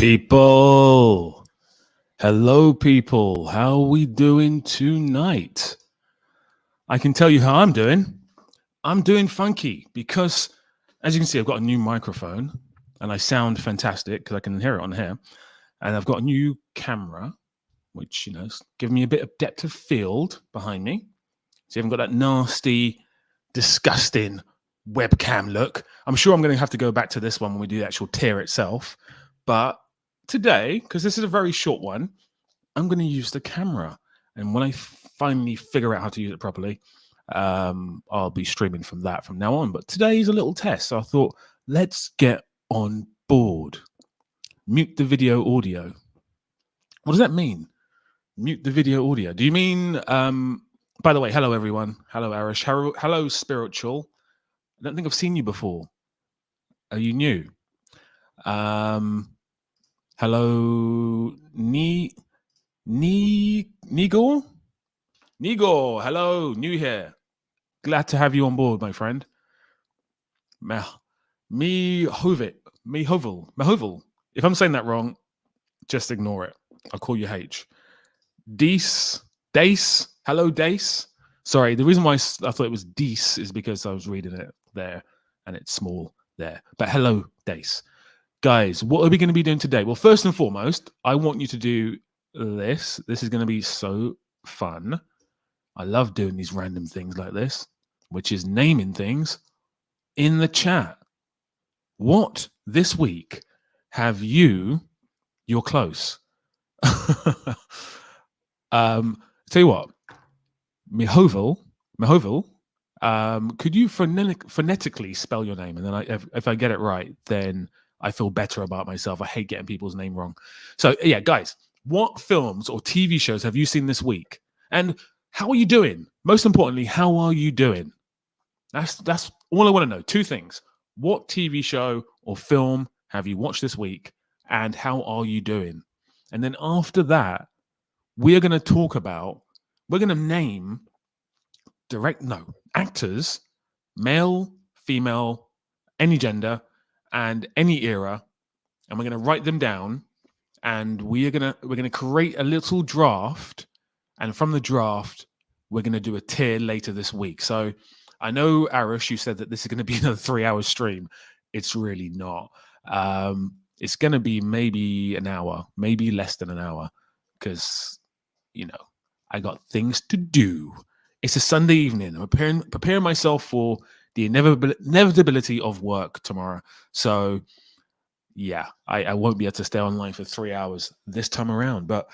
People, hello people, how are we doing tonight? I can tell you how I'm doing. I'm doing funky because, as you can see, I've got a new microphone and I sound fantastic because I can hear it on here. And I've got a new camera, which, is giving me a bit of depth of field behind me. So you haven't got that nasty, disgusting webcam look. I'm sure I'm going to have to go back to this one when we do the actual tier itself. But today, because this is a very short one, I'm going to use the camera. And when I finally figure out how to use it properly, I'll be streaming from that from now on. But today is a little test. So I thought, let's get on board. Mute the video audio. What does that mean? Mute the video audio. Do you mean, by the way, hello, everyone. Hello, Arish. Hello, Spiritual. I don't think I've seen you before. Are you new? Hello, Nigor? Nigor, hello, new here. Glad to have you on board, my friend. Mehovel. If I'm saying that wrong, just ignore it. I'll call you H. Dace, hello, Dace. Sorry, the reason why I thought it was Dees is because I was reading it there, and it's small there. But hello, Dace. Guys, what are we going to be doing today? Well, first and foremost, I want you to do this. This is going to be so fun. I love doing these random things like this, which is naming things in the chat. What this week have you're close. Tell you what, Mehovel, could you phonetically spell your name? And then if I get it right, then I feel better about myself. I hate getting people's name wrong. So yeah, guys, what films or TV shows have you seen this week? And how are you doing? Most importantly, how are you doing? That's all I want to know. Two things. What TV show or film have you watched this week? And how are you doing? And then after that, we're going to name actors, male, female, any gender, and any era, and we're going to write them down, and we're going to create a little draft, and from the draft, we're going to do a tier later this week. So I know, Arish, you said that this is going to be another 3-hour stream. It's really not. It's going to be maybe an hour, maybe less than an hour, because, I got things to do. It's a Sunday evening. I'm preparing myself for the inevitability of work tomorrow. So, yeah, I won't be able to stay online for 3 hours this time around. But,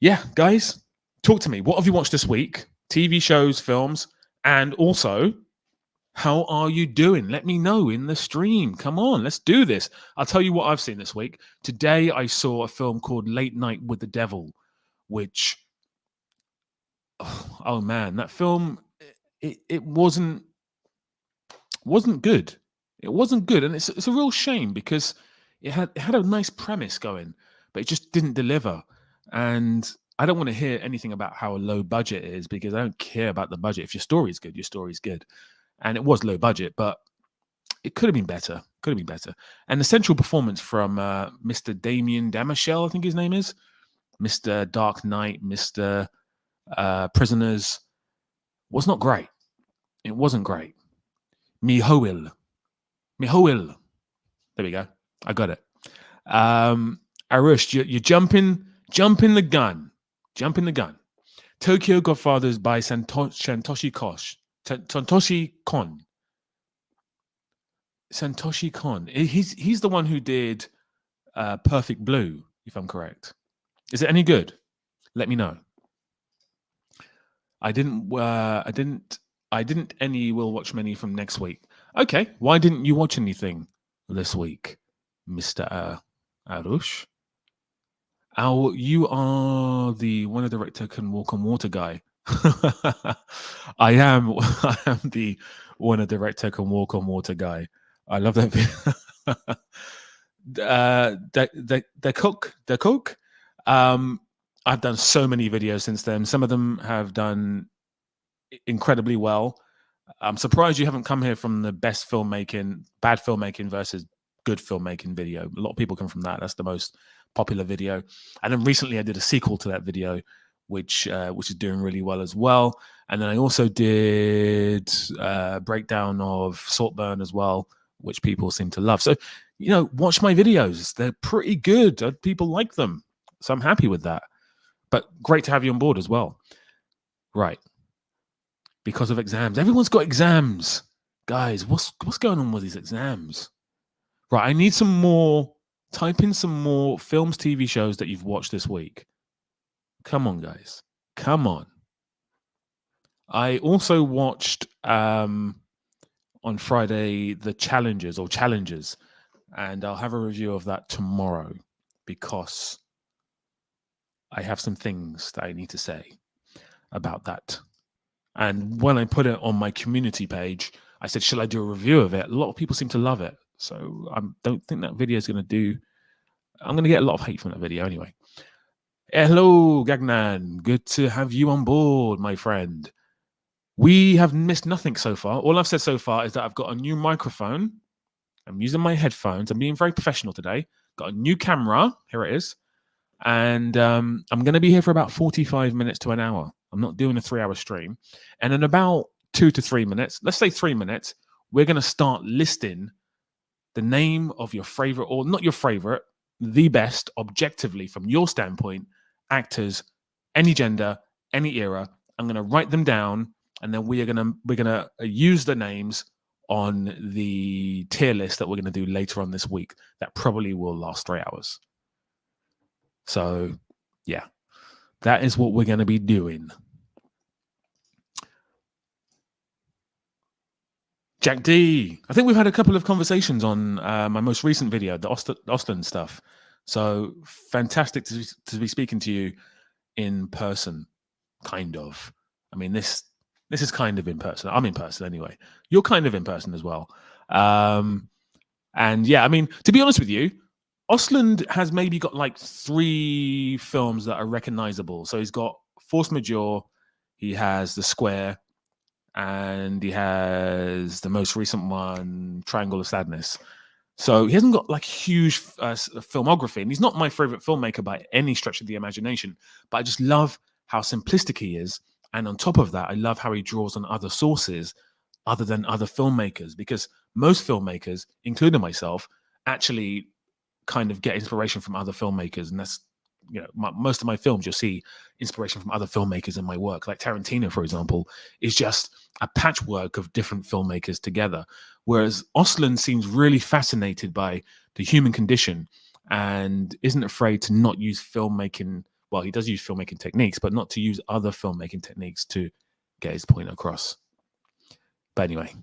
yeah, guys, talk to me. What have you watched this week? TV shows, films, and also, how are you doing? Let me know in the stream. Come on, let's do this. I'll tell you what I've seen this week. Today, I saw a film called Late Night with the Devil, which... Oh man, that film it wasn't good. It wasn't good, and it's a real shame because it had a nice premise going, but it just didn't deliver. And I don't want to hear anything about how low budget it is because I don't care about the budget. If your story's good, your story's good. And it was low budget, but it could have been better. And the central performance from Mr. Damien Damashel, I think his name is, Mr. Dark Knight, Mr. Prisoners, was not great. It wasn't great. Mehovel. There we go. I got it. Arush, you're jumping the gun. Tokyo Godfathers by Santoshi Kon. Santoshi Kon. He's the one who did Perfect Blue, if I'm correct. Is it any good? Let me know. I didn't any will watch many from next week. Okay, why didn't you watch anything this week, Mr. Arush? You are the One Director Can Walk on Water guy. I am the One Director Can Walk on Water guy. I love that video. The cook. I've done so many videos since then. Some of them have done incredibly well. I'm surprised you haven't come here from the bad filmmaking versus good filmmaking video. A lot of people come from that. That's the most popular video. And then recently I did a sequel to that video, which is doing really well as well. And then I also did a breakdown of Saltburn as well, which people seem to love. So, watch my videos. They're pretty good. People like them. So I'm happy with that. But great to have you on board as well. Right. Because of exams. Everyone's got exams. Guys, what's going on with these exams? Right, I need some more. Type in some more films, TV shows that you've watched this week. Come on, guys. Come on. I also watched on Friday the Challengers, and I'll have a review of that tomorrow because I have some things that I need to say about that. And when I put it on my community page, I said, shall I do a review of it? A lot of people seem to love it. So I don't think that video is going to do. I'm going to get a lot of hate from that video anyway. Hello, Gagnan. Good to have you on board, my friend. We have missed nothing so far. All I've said so far is that I've got a new microphone. I'm using my headphones. I'm being very professional today. Got a new camera. Here it is. And I'm going to be here for about 45 minutes to an hour. I'm not doing a 3-hour stream. And in about 2 to 3 minutes, let's say 3 minutes, we're going to start listing the name of your favorite, or not your favorite, the best, objectively, from your standpoint, actors, any gender, any era. I'm going to write them down, and then we're gonna use the names on the tier list that we're going to do later on this week. That probably will last 3 hours. So, yeah, that is what we're going to be doing. Jack D, I think we've had a couple of conversations on my most recent video, the Austin stuff. So fantastic to be speaking to you in person, kind of. I mean, this is kind of in person. I'm in person anyway. You're kind of in person as well. And yeah, I mean, to be honest with you, Ostland has maybe got like 3 films that are recognizable. So he's got Force Majeure, he has The Square, and he has the most recent one, Triangle of Sadness. So he hasn't got like huge filmography, and he's not my favorite filmmaker by any stretch of the imagination, but I just love how simplistic he is. And on top of that, I love how he draws on other sources other than other filmmakers, because most filmmakers, including myself, actually kind of get inspiration from other filmmakers. And that's, most of my films, you'll see inspiration from other filmmakers in my work. Like Tarantino, for example, is just a patchwork of different filmmakers together. Whereas Ostland seems really fascinated by the human condition and isn't afraid to not use filmmaking. Well, he does use filmmaking techniques, but not to use other filmmaking techniques to get his point across. But anyway.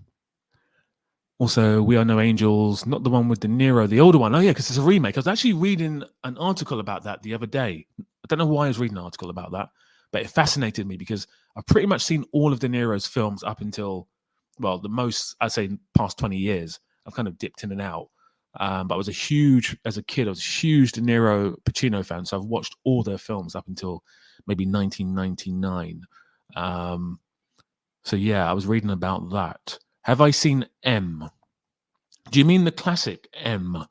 Also, We Are No Angels, not the one with De Niro, the older one. Oh, yeah, because it's a remake. I was actually reading an article about that the other day. I don't know why I was reading an article about that, but it fascinated me because I've pretty much seen all of De Niro's films up until, well, the most, I'd say, past 20 years. I've kind of dipped in and out. But I was as a kid, I was a huge De Niro, Pacino fan. So I've watched all their films up until maybe 1999. So yeah, I was reading about that. Have I seen M? Do you mean the classic M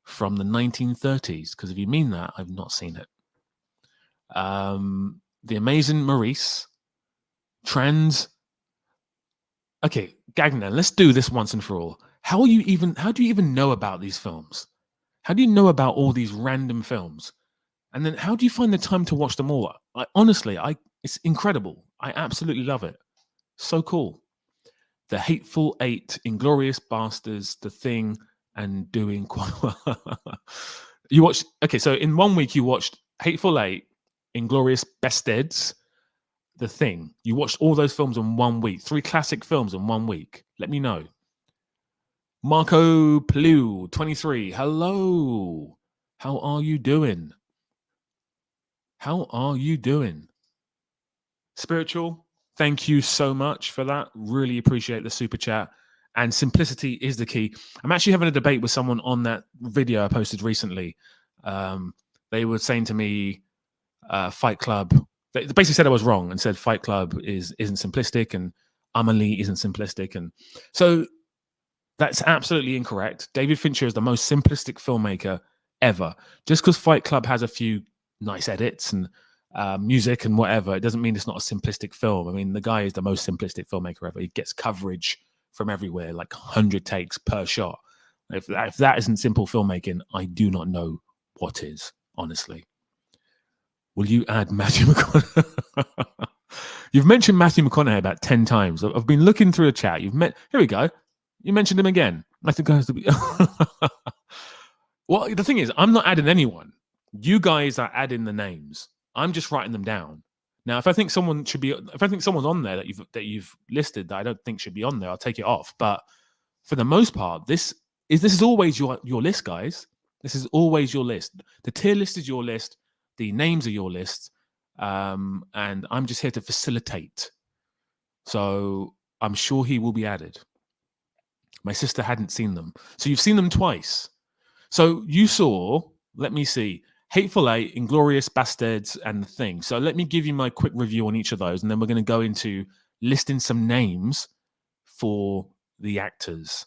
from the 1930s? Because if you mean that, I've not seen it. The Amazing Maurice, Trans. Okay, Gagnan, let's do this once and for all. How do you even know about these films? How do you know about all these random films? And then how do you find the time to watch them all? Honestly, it's incredible. I absolutely love it. So cool. The Hateful Eight, Inglourious Basterds, The Thing, and Doing quite well. You watched, okay, so in 1 week you watched Hateful Eight, Inglourious Basterds, The Thing. You watched all those films in 1 week. 3 classic films in 1 week. Let me know. Marco Plu, 23. Hello. How are you doing? How are you doing? Spiritual, thank you so much for that. Really appreciate the super chat. And simplicity is the key. I'm actually having a debate with someone on that video I posted recently. They were saying to me, Fight Club. They basically said I was wrong and said Fight Club isn't simplistic and Amelie isn't simplistic. And so that's absolutely incorrect. David Fincher is the most simplistic filmmaker ever. Just because Fight Club has a few nice edits and music and whatever, it doesn't mean it's not a simplistic film. I mean, the guy is the most simplistic filmmaker ever. He gets coverage from everywhere, like 100 takes per shot. If that isn't simple filmmaking, I do not know what is, honestly. Will you add Matthew McConaughey? You've mentioned Matthew McConaughey about 10 times. I've been looking through the chat. Here we go. You mentioned him again. I think has to be. Well, the thing is, I'm not adding anyone. You guys are adding the names. I'm just writing them down. Now, if I think someone should be, if I think someone's on there that you've listed that I don't think should be on there, I'll take it off. But for the most part, this is always your list, guys. This is always your list. The tier list is your list. The names are your list. And I'm just here to facilitate. So I'm sure he will be added. My sister hadn't seen them. So you've seen them twice. So you saw, let me see, Hateful Eight, Inglourious Basterds, and The Thing. So let me give you my quick review on each of those, and then we're going to go into listing some names for the actors.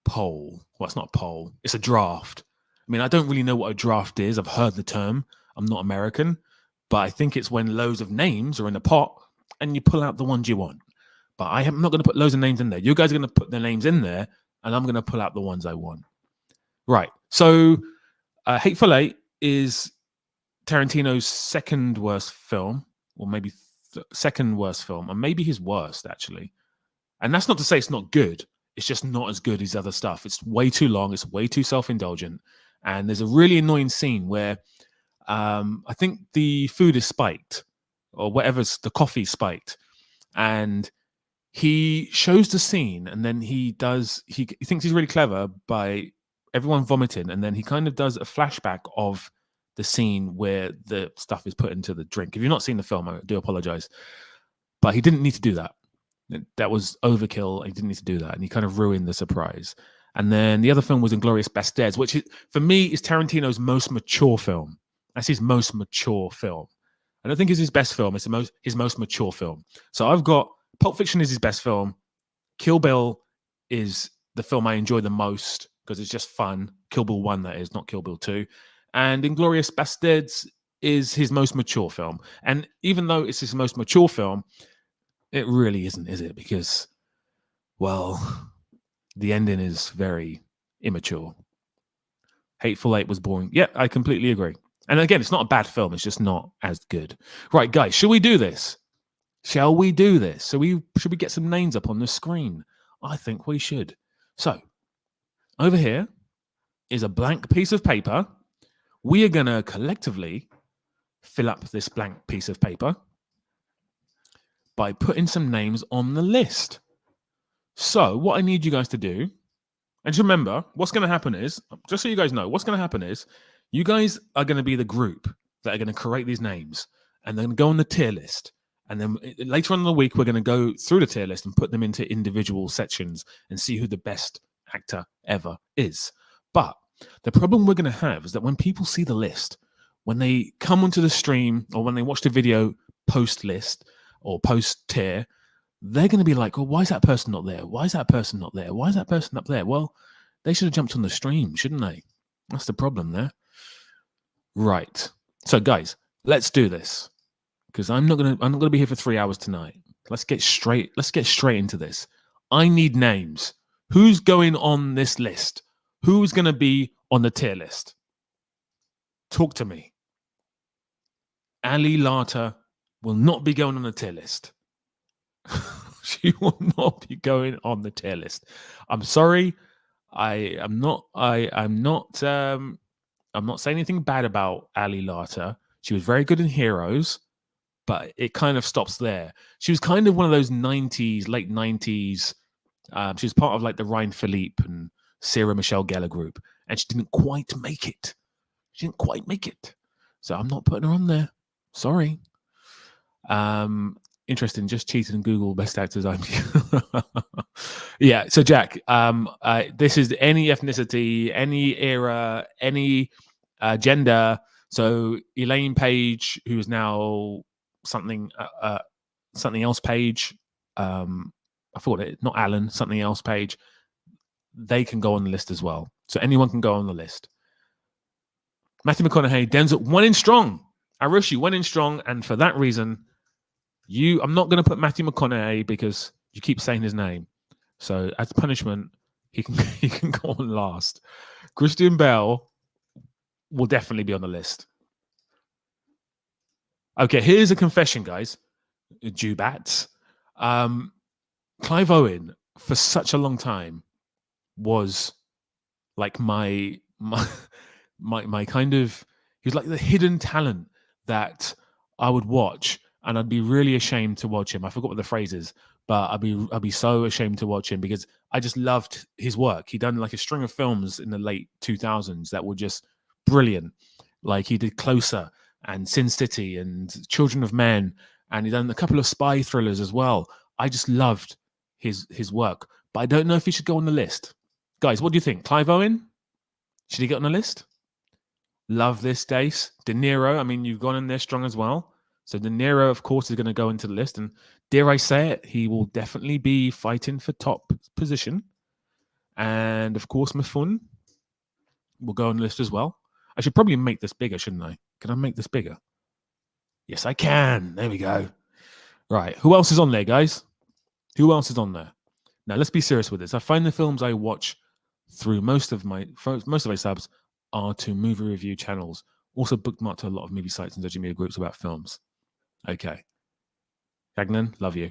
Poll. Well, it's not a poll. It's a draft. I mean, I don't really know what a draft is. I've heard the term. I'm not American. But I think it's when loads of names are in a pot and you pull out the ones you want. But I'm not going to put loads of names in there. You guys are going to put the names in there, and I'm going to pull out the ones I want. Right. So Hateful Eight is Tarantino's second worst film, or maybe second worst film, or maybe his worst, actually. And that's not to say it's not good. It's just not as good as other stuff. It's way too long. It's way too self-indulgent. And there's a really annoying scene where I think the food is spiked, or whatever's the coffee spiked. And he shows the scene, and then he thinks he's really clever by everyone vomiting, and then he kind of does a flashback of the scene where the stuff is put into the drink. If you've not seen the film, I do apologize. But he didn't need to do that. That was overkill. He didn't need to do that, and he kind of ruined the surprise. And then the other film was Inglourious Basterds, which for me is Tarantino's most mature film. That's his most mature film. I don't think it's his best film. It's his most mature film. So I've got Pulp Fiction is his best film. Kill Bill is the film I enjoy the most because it's just fun. Kill Bill 1, that is, not Kill Bill 2. And Inglourious Basterds is his most mature film. And even though it's his most mature film, it really isn't, is it? Because, well, the ending is very immature. Hateful Eight was boring. Yeah, I completely agree. And again, it's not a bad film. It's just not as good. Right, guys, should we do this? Shall we do this? Should we get some names up on the screen? I think we should. So, over here is a blank piece of paper. We are going to collectively fill up this blank piece of paper by putting some names on the list. So, what I need you guys to do, and just remember, what's going to happen is, just so you guys know, what's going to happen is, you guys are going to be the group that are going to create these names, and they're going to go on the tier list. And then later on in the week, we're going to go through the tier list and put them into individual sections and see who the best actor ever is. But the problem we're going to have is that when people see the list, when they come onto the stream or when they watch the video post list or post tier, they're going to be like, oh, why is that person not there? Why is that person not there? Why is that person up there? Well, they should have jumped on the stream, shouldn't they? That's the problem there. Right. So guys, let's do this. Because I'm not gonna be here for 3 hours tonight. Let's get straight into this. I need names. Who's going on this list? Who's gonna be on the tier list? Talk to me. Ali Larter will not be going on the tier list. She will not be going on the tier list. I'm sorry. I'm not saying anything bad about Ali Larter. She was very good in Heroes. But it kind of stops there. She was kind of one of those 90s, late 90s. She was part of like the Ryan Philippe and Sarah Michelle Gellar group. And she didn't quite make it. So I'm not putting her on there. Sorry. Interesting. Just cheated in Google best actors. Yeah. So Jack, this is any ethnicity, any era, any gender. So Elaine Page, who is now something else Page, I thought it, not Alan, something else Page, they can go on the list as well. So anyone can go on the list. Matthew McConaughey, Denzel went in strong. Arushi went in strong, and for that reason, I'm not going to put Matthew McConaughey because you keep saying his name. So as punishment, he can go on last. Christian Bale will definitely be on the list. Okay, here's a confession, guys. Jubats. Clive Owen for such a long time was like my kind of, he was like the hidden talent that I would watch and I'd be really ashamed to watch him. I forgot what the phrase is, but I'd be so ashamed to watch him because I just loved his work. He'd done like a string of films in the late 2000s that were just brilliant. Like he did Closer and Sin City and Children of Men, and he'd done a couple of spy thrillers as well. I just loved his work, but I don't know if he should go on the list. Guys, what do you think? Clive Owen? Should he get on the list? Love this, Dace. De Niro, I mean, you've gone in there strong as well. So De Niro, of course, is going to go into the list. And dare I say it, he will definitely be fighting for top position. And of course, Mifune will go on the list as well. I should probably make this bigger, shouldn't I? Can I make this bigger? Yes, I can. There we go. Right. Who else is on there, guys? Who else is on there? Now, let's be serious with this. I find the films I watch through most of my subs are to movie review channels. Also bookmarked to a lot of movie sites and social media groups about films. Okay. Gagnon, love you.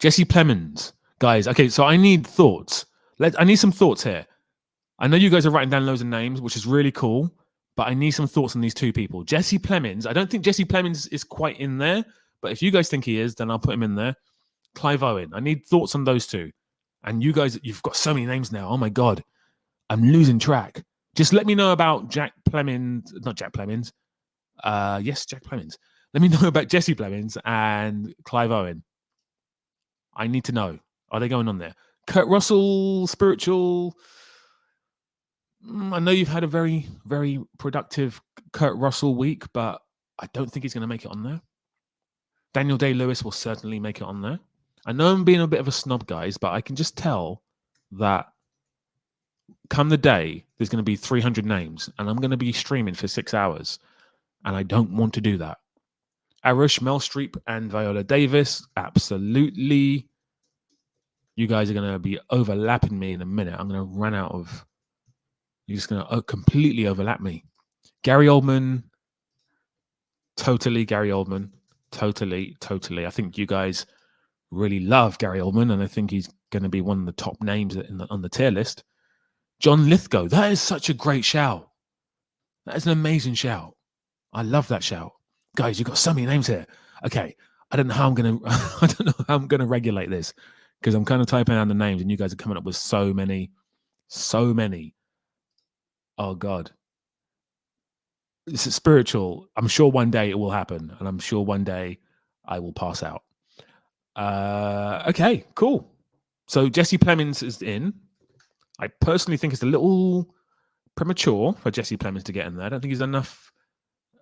Jesse Plemons. Guys, okay, so I need thoughts. I need some thoughts here. I know you guys are writing down loads of names, which is really cool, but I need some thoughts on these two people. Jesse Plemons. I don't think Jesse Plemons is quite in there, but if you guys think he is, then I'll put him in there. Clive Owen. I need thoughts on those two. And you guys, you've got so many names now. Oh my God. I'm losing track. Just let me know about Jack Plemons. Not Jack Plemons. Yes, Jack Plemons. Let me know about Jesse Plemons and Clive Owen. I need to know. Are they going on there? Kurt Russell, spiritual. I know you've had a very, very productive Kurt Russell week, but I don't think he's going to make it on there. Daniel Day-Lewis will certainly make it on there. I know I'm being a bit of a snob, guys, but I can just tell that come the day, there's going to be 300 names, and I'm going to be streaming for 6 hours, and I don't want to do that. Arush, Mel Streep, and Viola Davis, absolutely. You guys are going to be overlapping me in a minute. I'm going to run out of... You're just going to completely overlap me. Gary Oldman, totally Gary Oldman. Totally. I think you guys really love Gary Oldman, and I think he's going to be one of the top names on the tier list. John Lithgow, that is such a great shout. That is an amazing shout. I love that shout. Guys, you've got so many names here. Okay, I don't know how I'm going to regulate this because I'm kind of typing out the names and you guys are coming up with so many. Oh God. This is spiritual. I'm sure one day it will happen, and I'm sure one day I will pass out. Okay, cool. So Jesse Plemons is in. I personally think it's a little premature for Jesse Plemons to get in there. I don't think he's done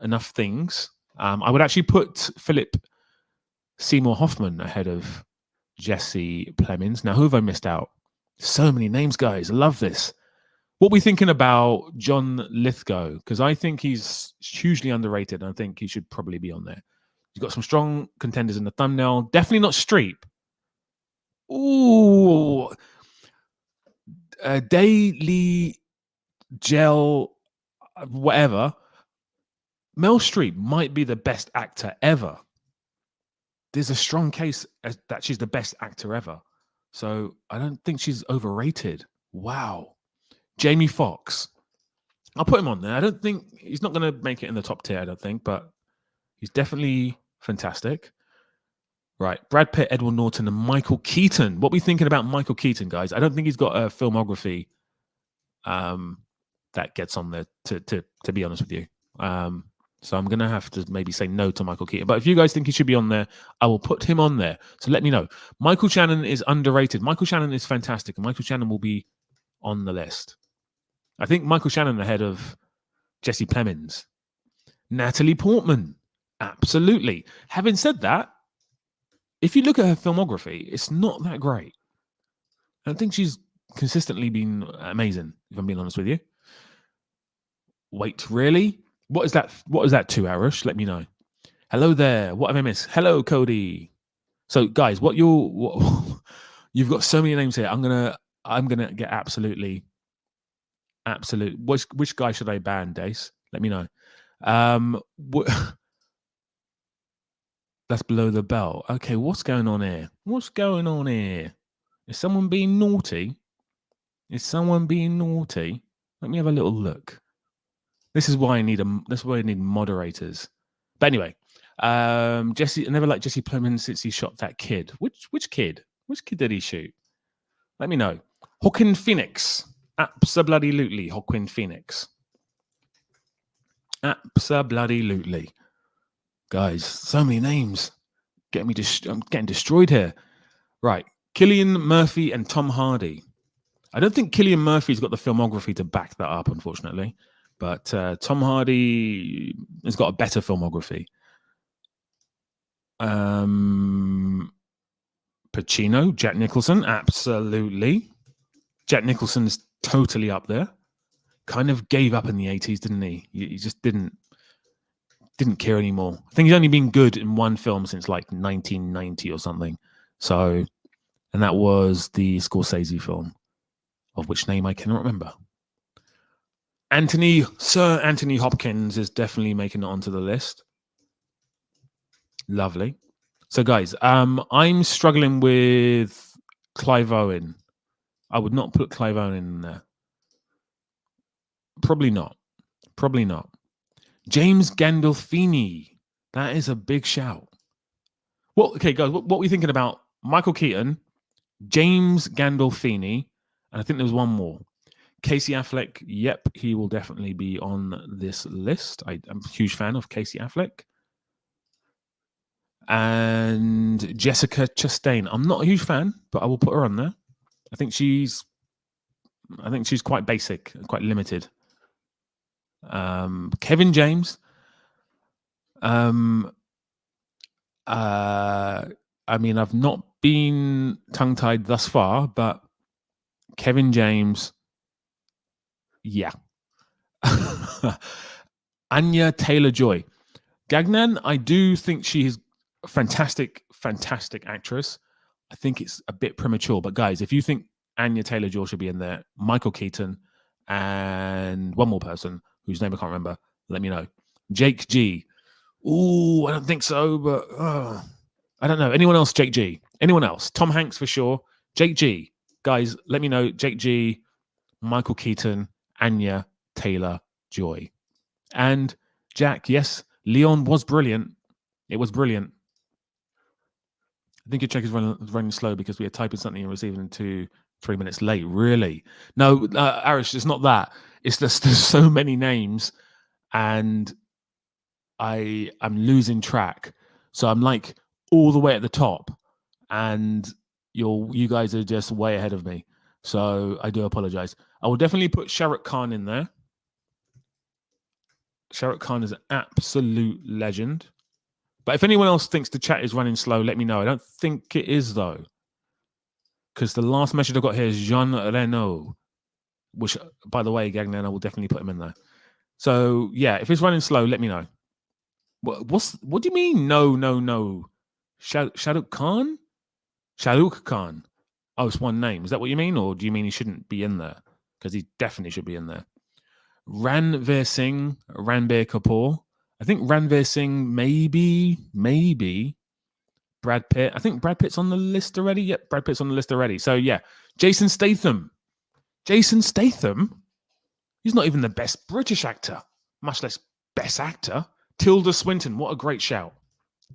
enough things. I would actually put Philip Seymour Hoffman ahead of Jesse Plemons. Now, who have I missed out? So many names, guys. I love this. What are we thinking about John Lithgow? Because I think he's hugely underrated, and I think he should probably be on there. He's got some strong contenders in the thumbnail. Definitely not Streep. Ooh. Daily Gel, whatever. Mel Streep might be the best actor ever. There's a strong case that she's the best actor ever. So I don't think she's overrated. Wow. Jamie Foxx. I'll put him on there. I don't think he's not going to make it in the top tier, I don't think, but he's definitely fantastic. Right. Brad Pitt, Edward Norton, and Michael Keaton. What are we thinking about Michael Keaton, guys? I don't think he's got a filmography that gets on there, to be honest with you. So I'm going to have to maybe say no to Michael Keaton. But if you guys think he should be on there, I will put him on there. So let me know. Michael Shannon is underrated. Michael Shannon is fantastic, and Michael Shannon will be on the list. I think Michael Shannon ahead of Jesse Plemons. Natalie Portman. Absolutely. Having said that, if you look at her filmography, it's not that great. I don't think she's consistently been amazing, if I'm being honest with you. Wait, really? What is that? What is that to, Arush? Let me know. Hello there. What have I missed? Hello, Cody. So, guys, you've got so many names here. I'm gonna get absolute. Which guy should I ban, Dace? Let me know. That's below the belt. Okay, what's going on here? What's going on here? Is someone being naughty? Is someone being naughty? Let me have a little look. This is why I need moderators. But anyway, Jesse. I never liked Jesse Plemons since he shot that kid. Which kid? Which kid did he shoot? Let me know. Joaquin Phoenix. Abso-bloody-lutely. Joaquin Phoenix. Abso-bloody-lutely. Guys, so many names. I'm getting destroyed here. Right. Cillian Murphy and Tom Hardy. I don't think Cillian Murphy's got the filmography to back that up, unfortunately. But Tom Hardy has got a better filmography. Pacino, Jack Nicholson, absolutely. Jack Nicholson's totally up there. Kind of gave up in the 80s, didn't he? He just didn't care anymore. I think he's only been good in one film since like 1990 or something. So, and that was the Scorsese film, of which name I cannot remember. Sir Anthony Hopkins is definitely making it onto the list. Lovely. So, guys, I'm struggling with Clive Owen. I would not put Clive Owen in there. Probably not. James Gandolfini. That is a big shout. Well, okay, guys, what were you thinking about? Michael Keaton, James Gandolfini, and I think there was one more. Casey Affleck. Yep, he will definitely be on this list. I'm a huge fan of Casey Affleck. And Jessica Chastain. I'm not a huge fan, but I will put her on there. I think she's quite basic, quite limited. Kevin James. I mean, I've not been tongue-tied thus far, but Kevin James, yeah. Anya Taylor-Joy. Gagnan, I do think she is a fantastic actress. I think it's a bit premature, but guys, if you think Anya Taylor-Joy should be in there, Michael Keaton, and one more person whose name I can't remember, let me know. Jake G. Ooh, I don't think so, but I don't know. Anyone else? Jake G. Anyone else? Tom Hanks for sure. Jake G. Guys, let me know. Jake G, Michael Keaton, Anya Taylor-Joy. And Jack, yes, Leon was brilliant. It was brilliant. I think your check is running slow because we are typing something and receiving it 3 minutes late. Really? No, Arish, it's not that. It's just there's so many names and I'm losing track. So I'm like all the way at the top and you guys are just way ahead of me. So I do apologize. I will definitely put Shah Rukh Khan in there. Shah Rukh Khan is an absolute legend. But if anyone else thinks the chat is running slow, let me know. I don't think it is, though. Because the last message I got here is Jean Reno, which, by the way, Gagnan, I will definitely put him in there. So, yeah, if it's running slow, let me know. What do you mean? No. Shah Rukh Khan? Shah Rukh Khan. Oh, it's one name. Is that what you mean? Or do you mean he shouldn't be in there? Because he definitely should be in there. Ranveer Singh, Ranbir Kapoor. I think Ranveer Singh, maybe. Brad Pitt. I think Brad Pitt's on the list already. Yep, Brad Pitt's on the list already. So, yeah. Jason Statham. He's not even the best British actor, much less best actor. Tilda Swinton. What a great shout.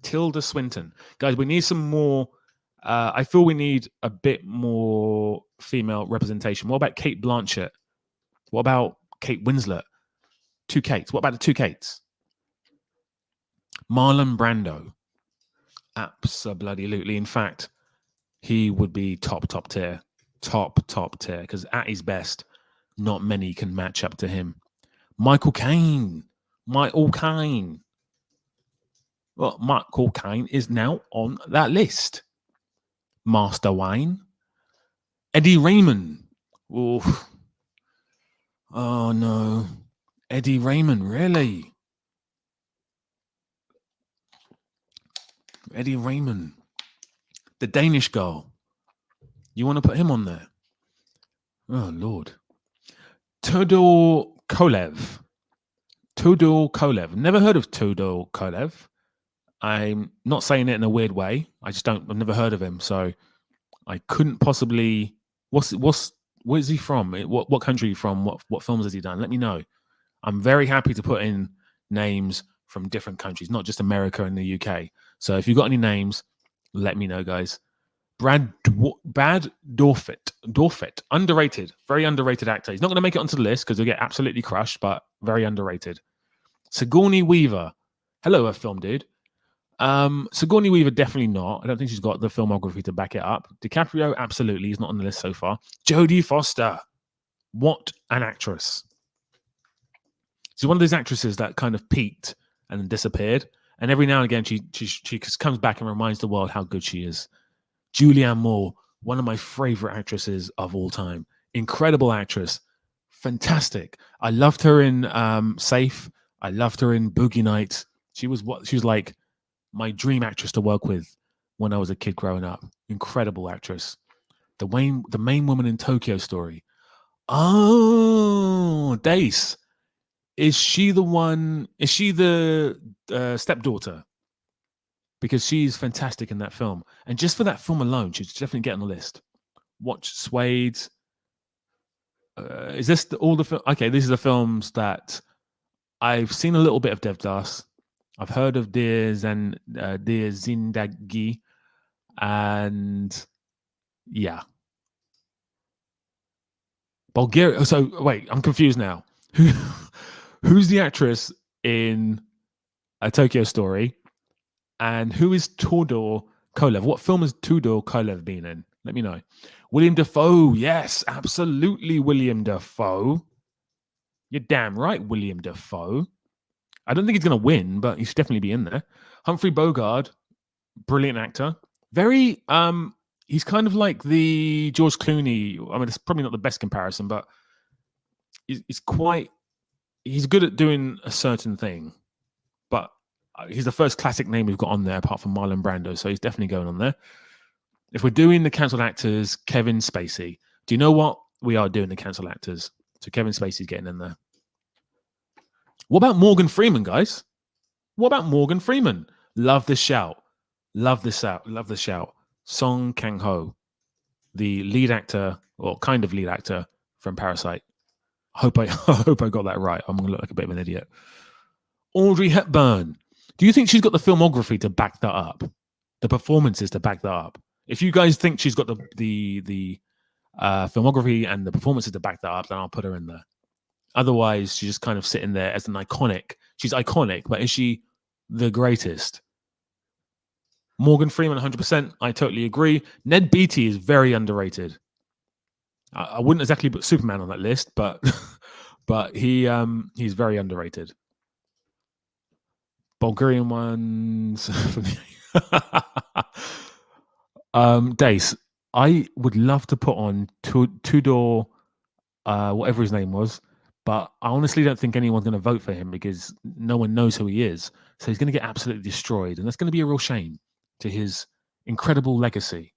Tilda Swinton. Guys, we need some more. I feel we need a bit more female representation. What about Kate Blanchett? What about Kate Winslet? Two Kates. What about the two Kates? Marlon Brando. Absolutely. In fact, he would be top tier. Top tier. Because at his best, not many can match up to him. Michael Caine. Well, Michael Caine is now on that list. Master Wayne. Eddie Raymond. Oof. Oh, no. Eddie Raymond, really? Eddie Raymond, the Danish girl. You want to put him on there? Oh, Lord. Todor Kolev. Todor Kolev. Never heard of Todor Kolev. I'm not saying it in a weird way. I've never heard of him. So I couldn't possibly. Where's he from? What country from? What films has he done? Let me know. I'm very happy to put in names from different countries, not just America and the UK. So if you've got any names, let me know, guys. Brad Dourif, underrated, very underrated actor. He's not going to make it onto the list because he'll get absolutely crushed, but very underrated. Sigourney Weaver. Hello, a film dude. Sigourney Weaver, definitely not. I don't think she's got the filmography to back it up. DiCaprio, absolutely. He's not on the list so far. Jodie Foster. What an actress. She's one of those actresses that kind of peaked and then disappeared. And every now and again, she comes back and reminds the world how good she is. Julianne Moore, one of my favorite actresses of all time. Incredible actress. Fantastic. I loved her in Safe. I loved her in Boogie Nights. She was like my dream actress to work with when I was a kid growing up. Incredible actress. The main woman in Tokyo Story. Oh, Dace. Is she the stepdaughter? Because she's fantastic in that film. And just for that film alone, she's definitely getting on the list. Watch Suede. Is this all the film? Okay, these are the films that I've seen a little bit of Devdas. I've heard of Dear Zindagi. And yeah. Bulgaria. So wait, I'm confused now. Who's the actress in A Tokyo Story? And who is Todor Kolev? What film has Todor Kolev been in? Let me know. William Dafoe. Yes, absolutely William Dafoe. You're damn right, William Dafoe. I don't think he's going to win, but he should definitely be in there. Humphrey Bogart. Brilliant actor. Very, he's kind of like the George Clooney. I mean, it's probably not the best comparison, but he's good at doing a certain thing. But he's the first classic name we've got on there, apart from Marlon Brando. So he's definitely going on there. If we're doing the cancelled actors, Kevin Spacey. Do you know what? We are doing the cancelled actors. So Kevin Spacey's getting in there. What about Morgan Freeman, guys? What about Morgan Freeman? Love this shout. Love this out. Love this shout. Song Kang-ho, the lead actor, or kind of lead actor from Parasite. I hope I got that right. I'm going to look like a bit of an idiot. Audrey Hepburn. Do you think she's got the filmography to back that up? The performances to back that up? If you guys think she's got the filmography and the performances to back that up, then I'll put her in there. Otherwise, she's just kind of sitting there as an iconic. She's iconic, but is she the greatest? Morgan Freeman, 100%. I totally agree. Ned Beatty is very underrated. I wouldn't exactly put Superman on that list, but he's very underrated. Bulgarian ones. Dace, I would love to put on Tudor, whatever his name was, but I honestly don't think anyone's going to vote for him because no one knows who he is. So he's going to get absolutely destroyed, and that's going to be a real shame to his incredible legacy.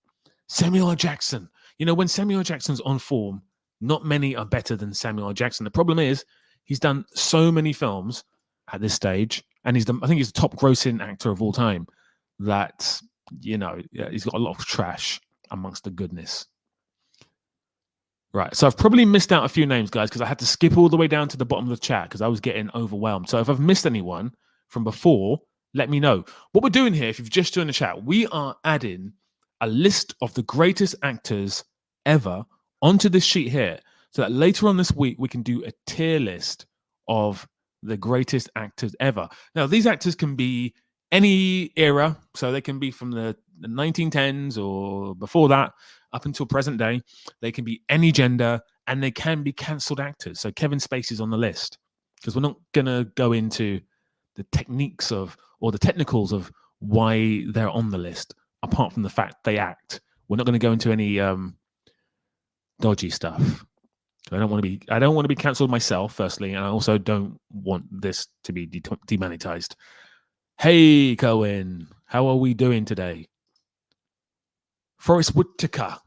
Samuel L. Jackson. You know, when Samuel L. Jackson's on form, not many are better than Samuel L. Jackson. The problem is he's done so many films at this stage, and I think he's the top grossing actor of all time, that, you know, he's got a lot of trash amongst the goodness. Right, so I've probably missed out a few names, guys, because I had to skip all the way down to the bottom of the chat because I was getting overwhelmed. So if I've missed anyone from before, let me know. What we're doing here, if you've just joined the chat, we are adding a list of the greatest actors ever onto this sheet here, so that later on this week we can do a tier list of the greatest actors ever. Now, these actors can be any era, so they can be from the 1910s or before that up until present day. They can be any gender, and they can be cancelled actors. So Kevin Spacey's on the list, because we're not going to go into the techniques of, or the technicals of, why they're on the list, apart from the fact they act. We're not going to go into any dodgy stuff. So I don't want to be cancelled myself, firstly, and I also don't want this to be demonetized. Hey, Cohen, how are we doing today? Forrest Whitaker,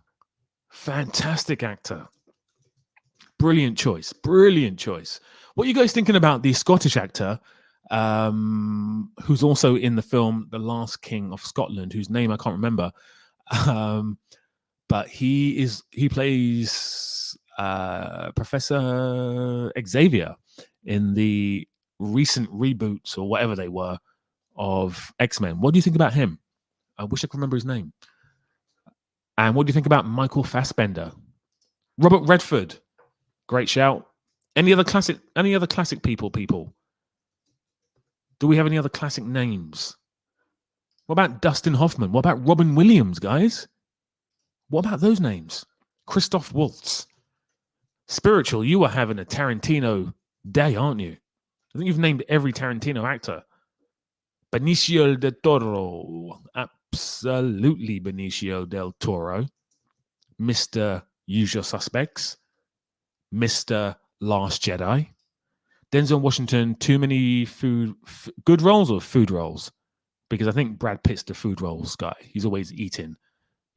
fantastic actor. Brilliant choice. What are you guys thinking about the Scottish actor who's also in the film The Last King of Scotland, whose name I can't remember? But he plays Professor Xavier in the recent reboots or whatever they were of X-Men. What do you think about him? I wish I could remember his name. And what do you think about Michael Fassbender? Robert Redford, great shout. Any other classic people? Do we have any other classic names? What about Dustin Hoffman? What about Robin Williams, guys? What about those names? Christoph Waltz. Spiritual, you are having a Tarantino day, aren't you? I think you've named every Tarantino actor. Benicio del Toro. Absolutely Benicio del Toro. Mr. Usual Suspects. Mr. Last Jedi. Denzel Washington, too many good roles or food roles? Because I think Brad Pitt's the food roles guy. He's always eating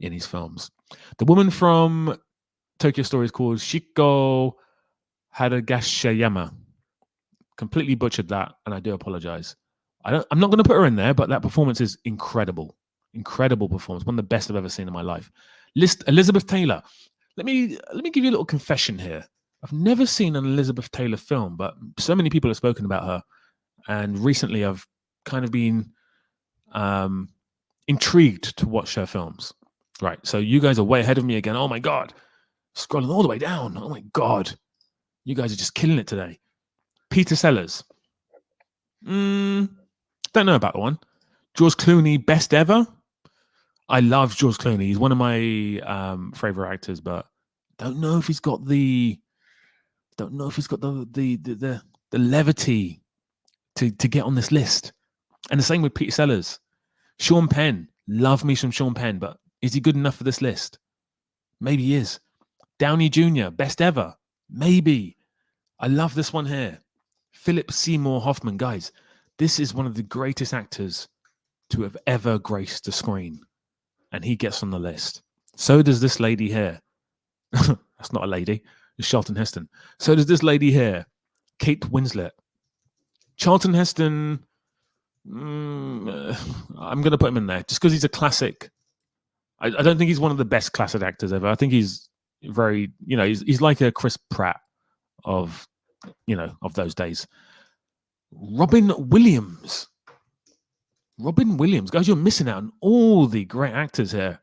in his films. The woman from Tokyo Story is called Shiko Hadagashiyama. Completely butchered that, and I do apologize. I'm not going to put her in there, but that performance is incredible. Incredible performance. One of the best I've ever seen in my life. Elizabeth Taylor. Let me give you a little confession here. I've never seen an Elizabeth Taylor film, but so many people have spoken about her. And recently I've kind of been intrigued to watch her films. Right. So you guys are way ahead of me again. Oh my God. Scrolling all the way down. Oh my God. You guys are just killing it today. Peter Sellers. Don't know about the one. George Clooney, best ever. I love George Clooney. He's one of my favorite actors, but don't know if he's got the levity to get on this list. And the same with Peter Sellers. Sean Penn. Love me some Sean Penn, but is he good enough for this list? Maybe he is. Downey Jr., best ever. Maybe. I love this one here. Philip Seymour Hoffman. Guys, this is one of the greatest actors to have ever graced the screen. And he gets on the list. So does this lady here. That's not a lady. It's Charlton Heston. So does this lady here. Kate Winslet. Charlton Heston, I'm going to put him in there just because he's a classic. I don't think he's one of the best classic actors ever. I think he's very, he's like a Chris Pratt of those days. Robin Williams. Guys, you're missing out on all the great actors here.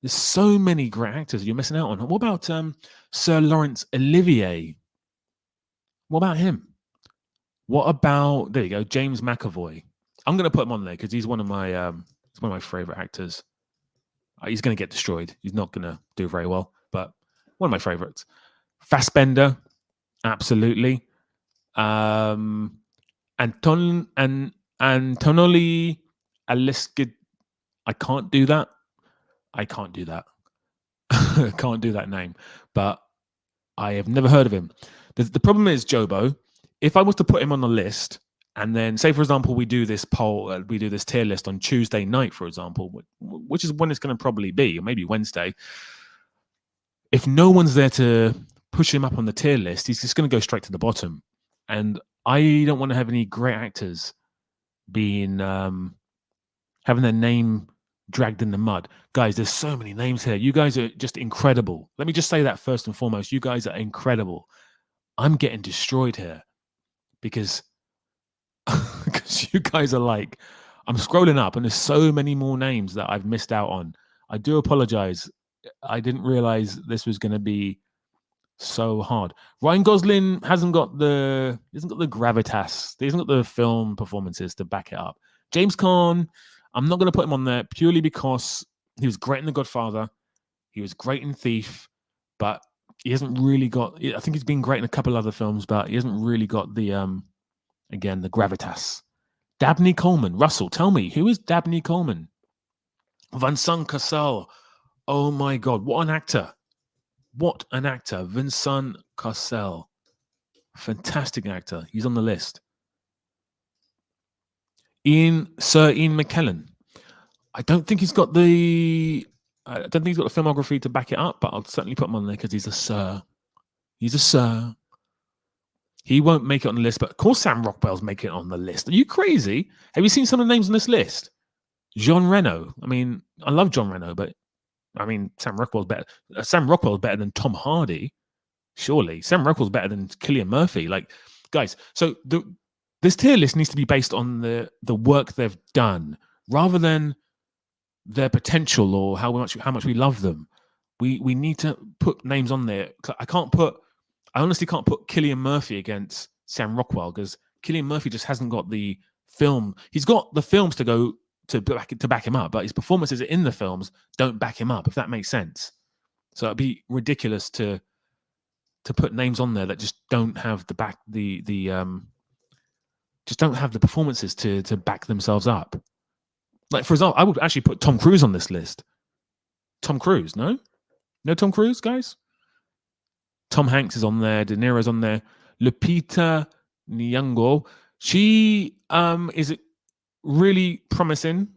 There's so many great actors you're missing out on. What about Sir Laurence Olivier? What about him? What about, there you go, James McAvoy. I'm going to put him on there because he's one of my favorite actors. He's going to get destroyed. He's not going to do very well, but one of my favorites. Fassbender, absolutely. Antonoli Aliskid. I can't do that. I can't do that name, but I have never heard of him. The problem is, Jobo, if I was to put him on the list and then say, for example, we do this poll, we do this tier list on Tuesday night, for example, which is when it's going to probably be, or maybe Wednesday. If no one's there to push him up on the tier list, he's just going to go straight to the bottom. And I don't want to have any great actors being having their name dragged in the mud. Guys, there's so many names here. You guys are just incredible. Let me just say that first and foremost. You guys are incredible. I'm getting destroyed here because you guys are like, I'm scrolling up and there's so many more names that I've missed out on. I do apologize. I didn't realize this was going to be so hard. Ryan Gosling hasn't got the gravitas. He hasn't got the film performances to back it up. James Caan, I'm not going to put him on there purely because he was great in The Godfather. He was great in Thief, but he hasn't really got, I think he's been great in a couple other films, but he hasn't really got the, again, the gravitas. Dabney Coleman. Russell, tell me, who is Dabney Coleman? Vincent Cassel. Oh my God, what an actor. What an actor. Vincent Cassel. Fantastic actor. He's on the list. Sir Ian McKellen. I don't think he's got the filmography to back it up, but I'll certainly put him on there because he's a sir. He's a sir. He won't make it on the list, but of course Sam Rockwell's making it on the list. Are you crazy? Have you seen some of the names on this list? Jean Reno. I mean, I love John Reno, but I mean, Sam Rockwell's better. Sam Rockwell's better than Tom Hardy, surely. Sam Rockwell's better than Cillian Murphy. Like, guys, so this tier list needs to be based on the work they've done rather than their potential or how much we love them. We need to put names on there. I honestly can't put Cillian Murphy against Sam Rockwell because Cillian Murphy just hasn't got the film. He's got the films to go to back him up, but his performances in the films don't back him up, if that makes sense. So it'd be ridiculous to put names on there that just don't have just don't have the performances to back themselves up. Like, for example, I would actually put Tom Cruise on this list. Tom Cruise, no Tom Cruise, guys? Tom Hanks is on there. De Niro's on there. Lupita Nyong'o. She is really promising,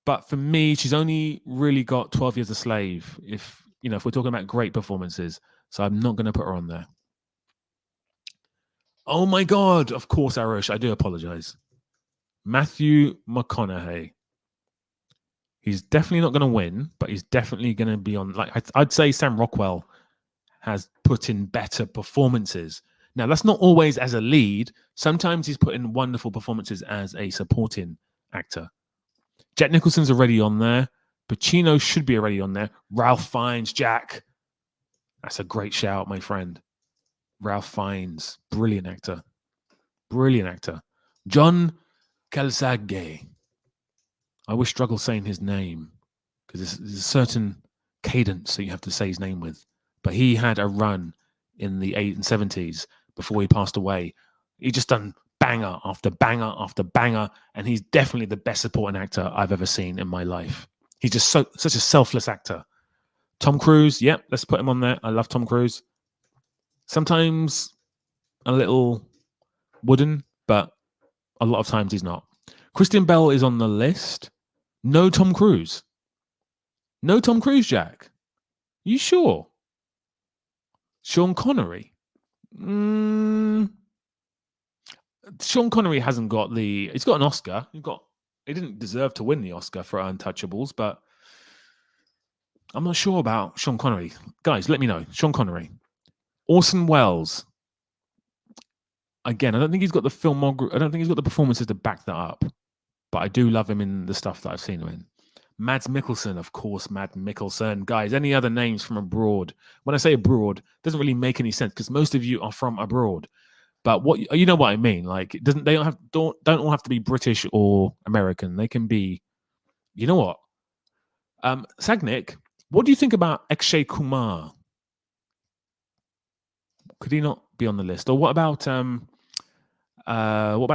but for me, she's only really got 12 Years a Slave. If we're talking about great performances, so I'm not going to put her on there. Oh my God! Of course, Arush. I do apologize. Matthew McConaughey. He's definitely not going to win, but he's definitely going to be on. Like I'd say, Sam Rockwell has put in better performances. Now, that's not always as a lead. Sometimes he's put in wonderful performances as a supporting actor. Jack Nicholson's already on there. Pacino should be already on there. Ralph Fiennes, Jack. That's a great shout, my friend. Ralph Fiennes, brilliant actor. Brilliant actor. John Calzaghe. I always struggle saying his name because there's a certain cadence that you have to say his name with. But he had a run in the 80s and 70s before he passed away. He just done banger after banger after banger, and he's definitely the best supporting actor I've ever seen in my life. He's just such a selfless actor. Tom Cruise, yep, let's put him on there. I love Tom Cruise. Sometimes a little wooden, but a lot of times he's not. Christian Bale is on the list. No Tom Cruise. No Tom Cruise, Jack. You sure? Sean Connery. Sean Connery hasn't got he's got an Oscar. He didn't deserve to win the Oscar for Untouchables, but I'm not sure about Sean Connery. Guys, let me know. Sean Connery. Orson Welles. Again, I don't think he's got the filmography. I don't think he's got the performances to back that up. But I do love him in the stuff that I've seen him in. Mads Mikkelsen, of course, Mads Mikkelsen. Guys, any other names from abroad? When I say abroad, it doesn't really make any sense because most of you are from abroad. But you know what I mean? Like, they don't all have to be British or American. They can be, you know what? Sagnik, what do you think about Akshay Kumar? Could he not be on the list? Or what about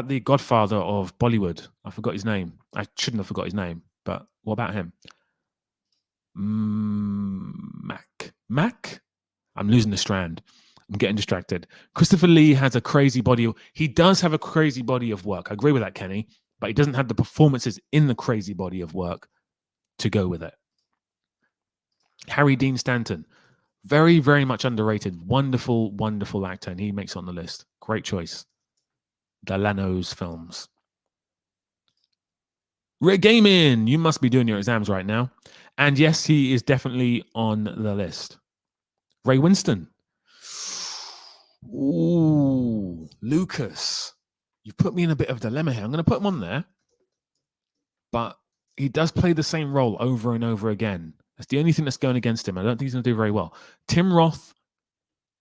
the Godfather of Bollywood? I forgot his name. I shouldn't have forgot his name. But what about him? Mac? I'm losing the strand. I'm getting distracted. Christopher Lee has a crazy body. He does have a crazy body of work. I agree with that, Kenny. But he doesn't have the performances in the crazy body of work to go with it. Harry Dean Stanton. Very, very much underrated. Wonderful, wonderful actor. And he makes it on the list. Great choice. The Lanos films. Rick Gaiman, you must be doing your exams right now. And yes, he is definitely on the list. Ray Winston. Ooh, Lucas. You've put me in a bit of a dilemma here. I'm going to put him on there. But he does play the same role over and over again. That's the only thing that's going against him. I don't think he's going to do very well. Tim Roth.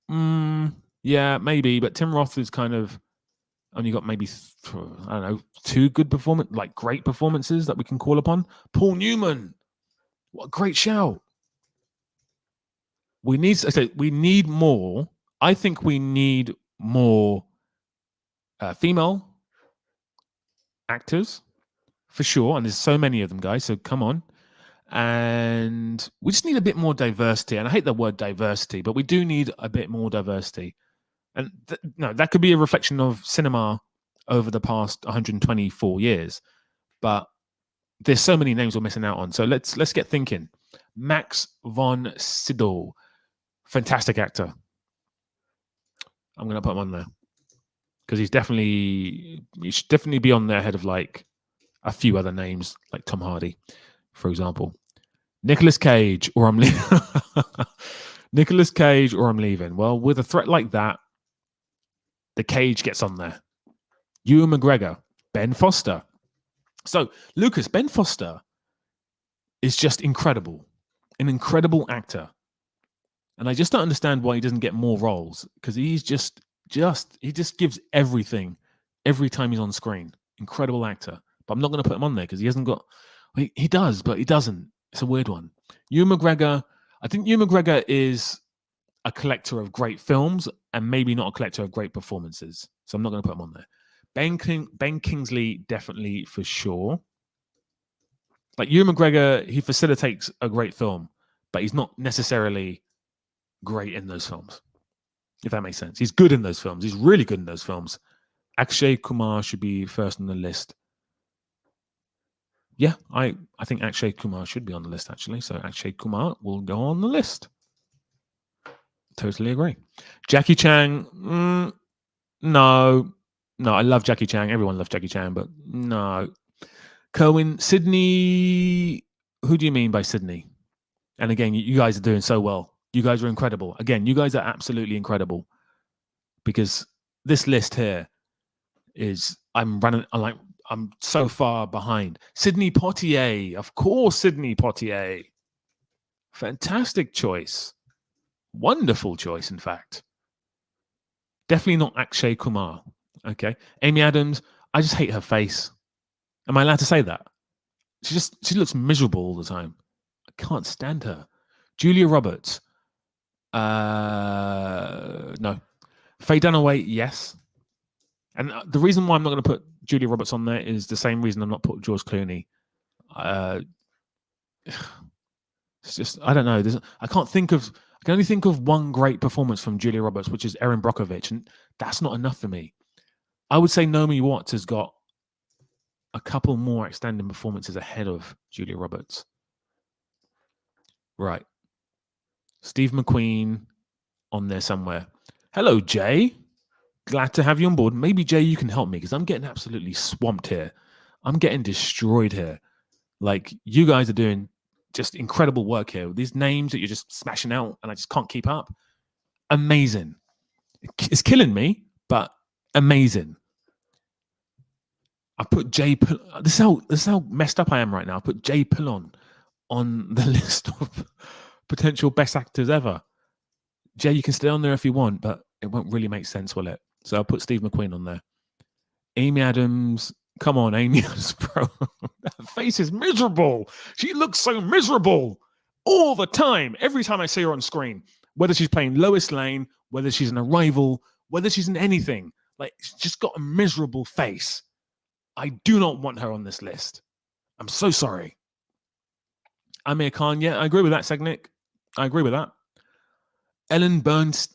Yeah, maybe. But Tim Roth is kind of only got maybe, I don't know, 2 good great performances that we can call upon. Paul Newman. What a great shout. We need more. I think we need more female actors, for sure. And there's so many of them, guys. So come on. And we just need a bit more diversity. And I hate the word diversity, but we do need a bit more diversity. And no, that could be a reflection of cinema over the past 124 years. But there's so many names we're missing out on. So let's get thinking. Max von Sydow, fantastic actor. I'm going to put him on there because he should definitely be on there ahead of like a few other names like Tom Hardy, for example. Nicolas Cage, or I'm leaving. Nicolas Cage, or I'm leaving. Well, with a threat like that, the Cage gets on there. Ewan McGregor, Ben Foster. So, Lucas, Ben Foster is just incredible. An incredible actor. And I just don't understand why he doesn't get more roles, because he's he just gives everything every time he's on screen. Incredible actor. But I'm not going to put him on there because he hasn't got... He does, but he doesn't. It's a weird one. Ewan McGregor, I think Ewan McGregor is a collector of great films and maybe not a collector of great performances. So I'm not going to put him on there. Ben Kingsley, definitely for sure. Like Ewan McGregor, he facilitates a great film, but he's not necessarily great in those films, if that makes sense. He's good in those films. He's really good in those films. Akshay Kumar should be first on the list. Yeah, I think Akshay Kumar should be on the list, actually. So Akshay Kumar will go on the list. Totally agree. Jackie Chan, no, I love Jackie Chan. Everyone loves Jackie Chan, but no. Kerwin, Sydney, who do you mean by Sydney? And again, you guys are doing so well. You guys are incredible. Again, you guys are absolutely incredible, because this list here is, I'm so far behind. Sidney Poitier, of course, Sidney Poitier. Fantastic choice. Wonderful choice, in fact. Definitely not Akshay Kumar. Okay. Amy Adams, I just hate her face. Am I allowed to say that? She looks miserable all the time. I can't stand her. Julia Roberts. No. Faye Dunaway, yes. And the reason why I'm not going to put Julia Roberts on there is the same reason I'm not putting George Clooney. It's just, I don't know. I can only think of one great performance from Julia Roberts, which is Erin Brockovich, and that's not enough for me. I would say Naomi Watts has got a couple more outstanding performances ahead of Julia Roberts. Right. Steve McQueen on there somewhere. Hello, Jay. Glad to have you on board. Maybe, Jay, you can help me, because I'm getting absolutely swamped here. I'm getting destroyed here. Like, you guys are doing just incredible work here. These names that you're just smashing out, and I just can't keep up. Amazing. It's killing me, but amazing. I put Jay. This is how messed up I am right now. I put Jay Pillon on the list of potential best actors ever. Jay, you can stay on there if you want, but it won't really make sense, will it? So I'll put Steve McQueen on there. Amy Adams. Come on, Amy Adams, bro. That face is miserable. She looks so miserable all the time. Every time I see her on screen, whether she's playing Lois Lane, whether she's an Arrival, whether she's in anything, like, she's just got a miserable face. I do not want her on this list. I'm so sorry. Amir Khan, yeah, I agree with that, Segnick. I agree with that. Ellen Burns,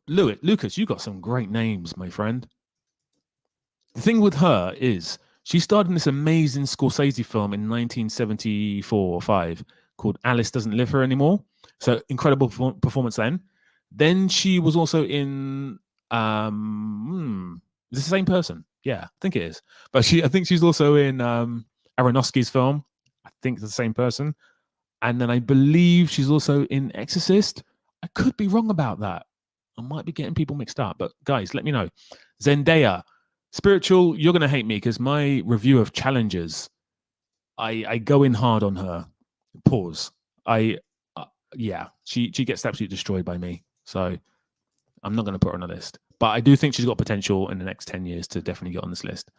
Lucas, you got some great names, my friend. The thing with her is she starred in this amazing Scorsese film in 1974 or 5 called Alice Doesn't Live Here Anymore. So incredible performance then. Then she was also in, is this the same person? Yeah, I think it is. But I think she's also in Aronofsky's film. I think it's the same person. And then I believe she's also in Exorcist. I could be wrong about that. I might be getting people mixed up. But guys, let me know. Zendaya. Spiritual, you're going to hate me because my review of Challengers, I go in hard on her. Pause. Yeah, she gets absolutely destroyed by me. So I'm not going to put her on the list. But I do think she's got potential in the next 10 years to definitely get on this list.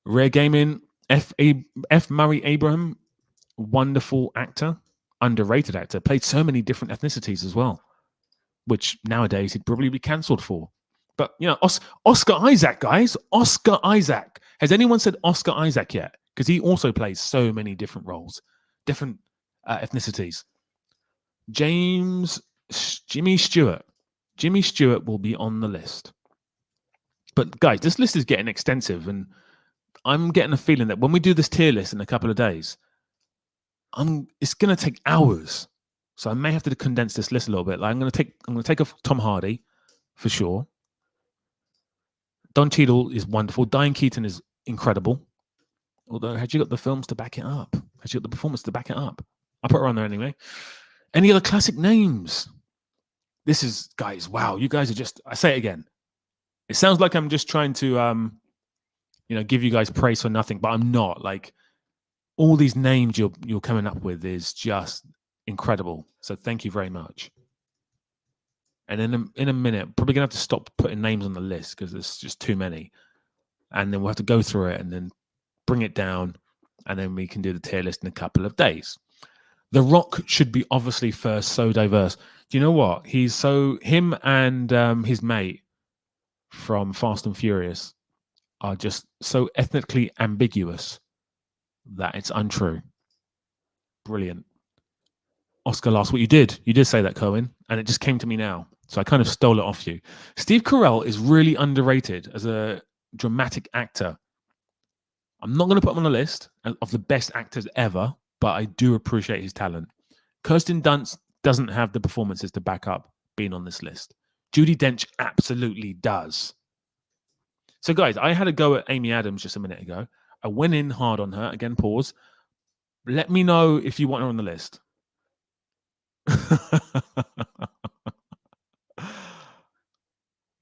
Rare Gaming, F. Murray Abraham, wonderful actor, underrated actor, played so many different ethnicities as well, which nowadays he'd probably be cancelled for. But, you know, Oscar Isaac, guys. Oscar Isaac. Has anyone said Oscar Isaac yet? Because he also plays so many different roles. different ethnicities. Jimmy Stewart. Jimmy Stewart will be on the list. But guys, this list is getting extensive, and I'm getting a feeling that when we do this tier list in a couple of days, it's going to take hours. So I may have to condense this list a little bit. Like I'm going to take off Tom Hardy for sure. Don Cheadle is wonderful. Diane Keaton is incredible. Although, had you got the films to back it up? Had you got the performance to back it up? I'll put her on there anyway. Any other classic names? This is, guys, wow. You guys are just, I say it again. It sounds like I'm just trying to, give you guys praise for nothing, but I'm not. Like, all these names you're coming up with is just incredible. So thank you very much. And in a minute, probably gonna have to stop putting names on the list because there's just too many. And then we'll have to go through it and then bring it down, and then we can do the tier list in a couple of days. The Rock should be obviously first. So diverse. Do you know what? Him and his mate from Fast and Furious are just so ethnically ambiguous that it's untrue. Brilliant. Oscar, last what you did say that, Cohen, and it just came to me now. So I kind of stole it off you. Steve Carell is really underrated as a dramatic actor. I'm not going to put him on the list of the best actors ever, but I do appreciate his talent. Kirsten Dunst doesn't have the performances to back up being on this list. Judi Dench absolutely does. So guys, I had a go at Amy Adams just a minute ago. I went in hard on her. Again, pause. Let me know if you want her on the list.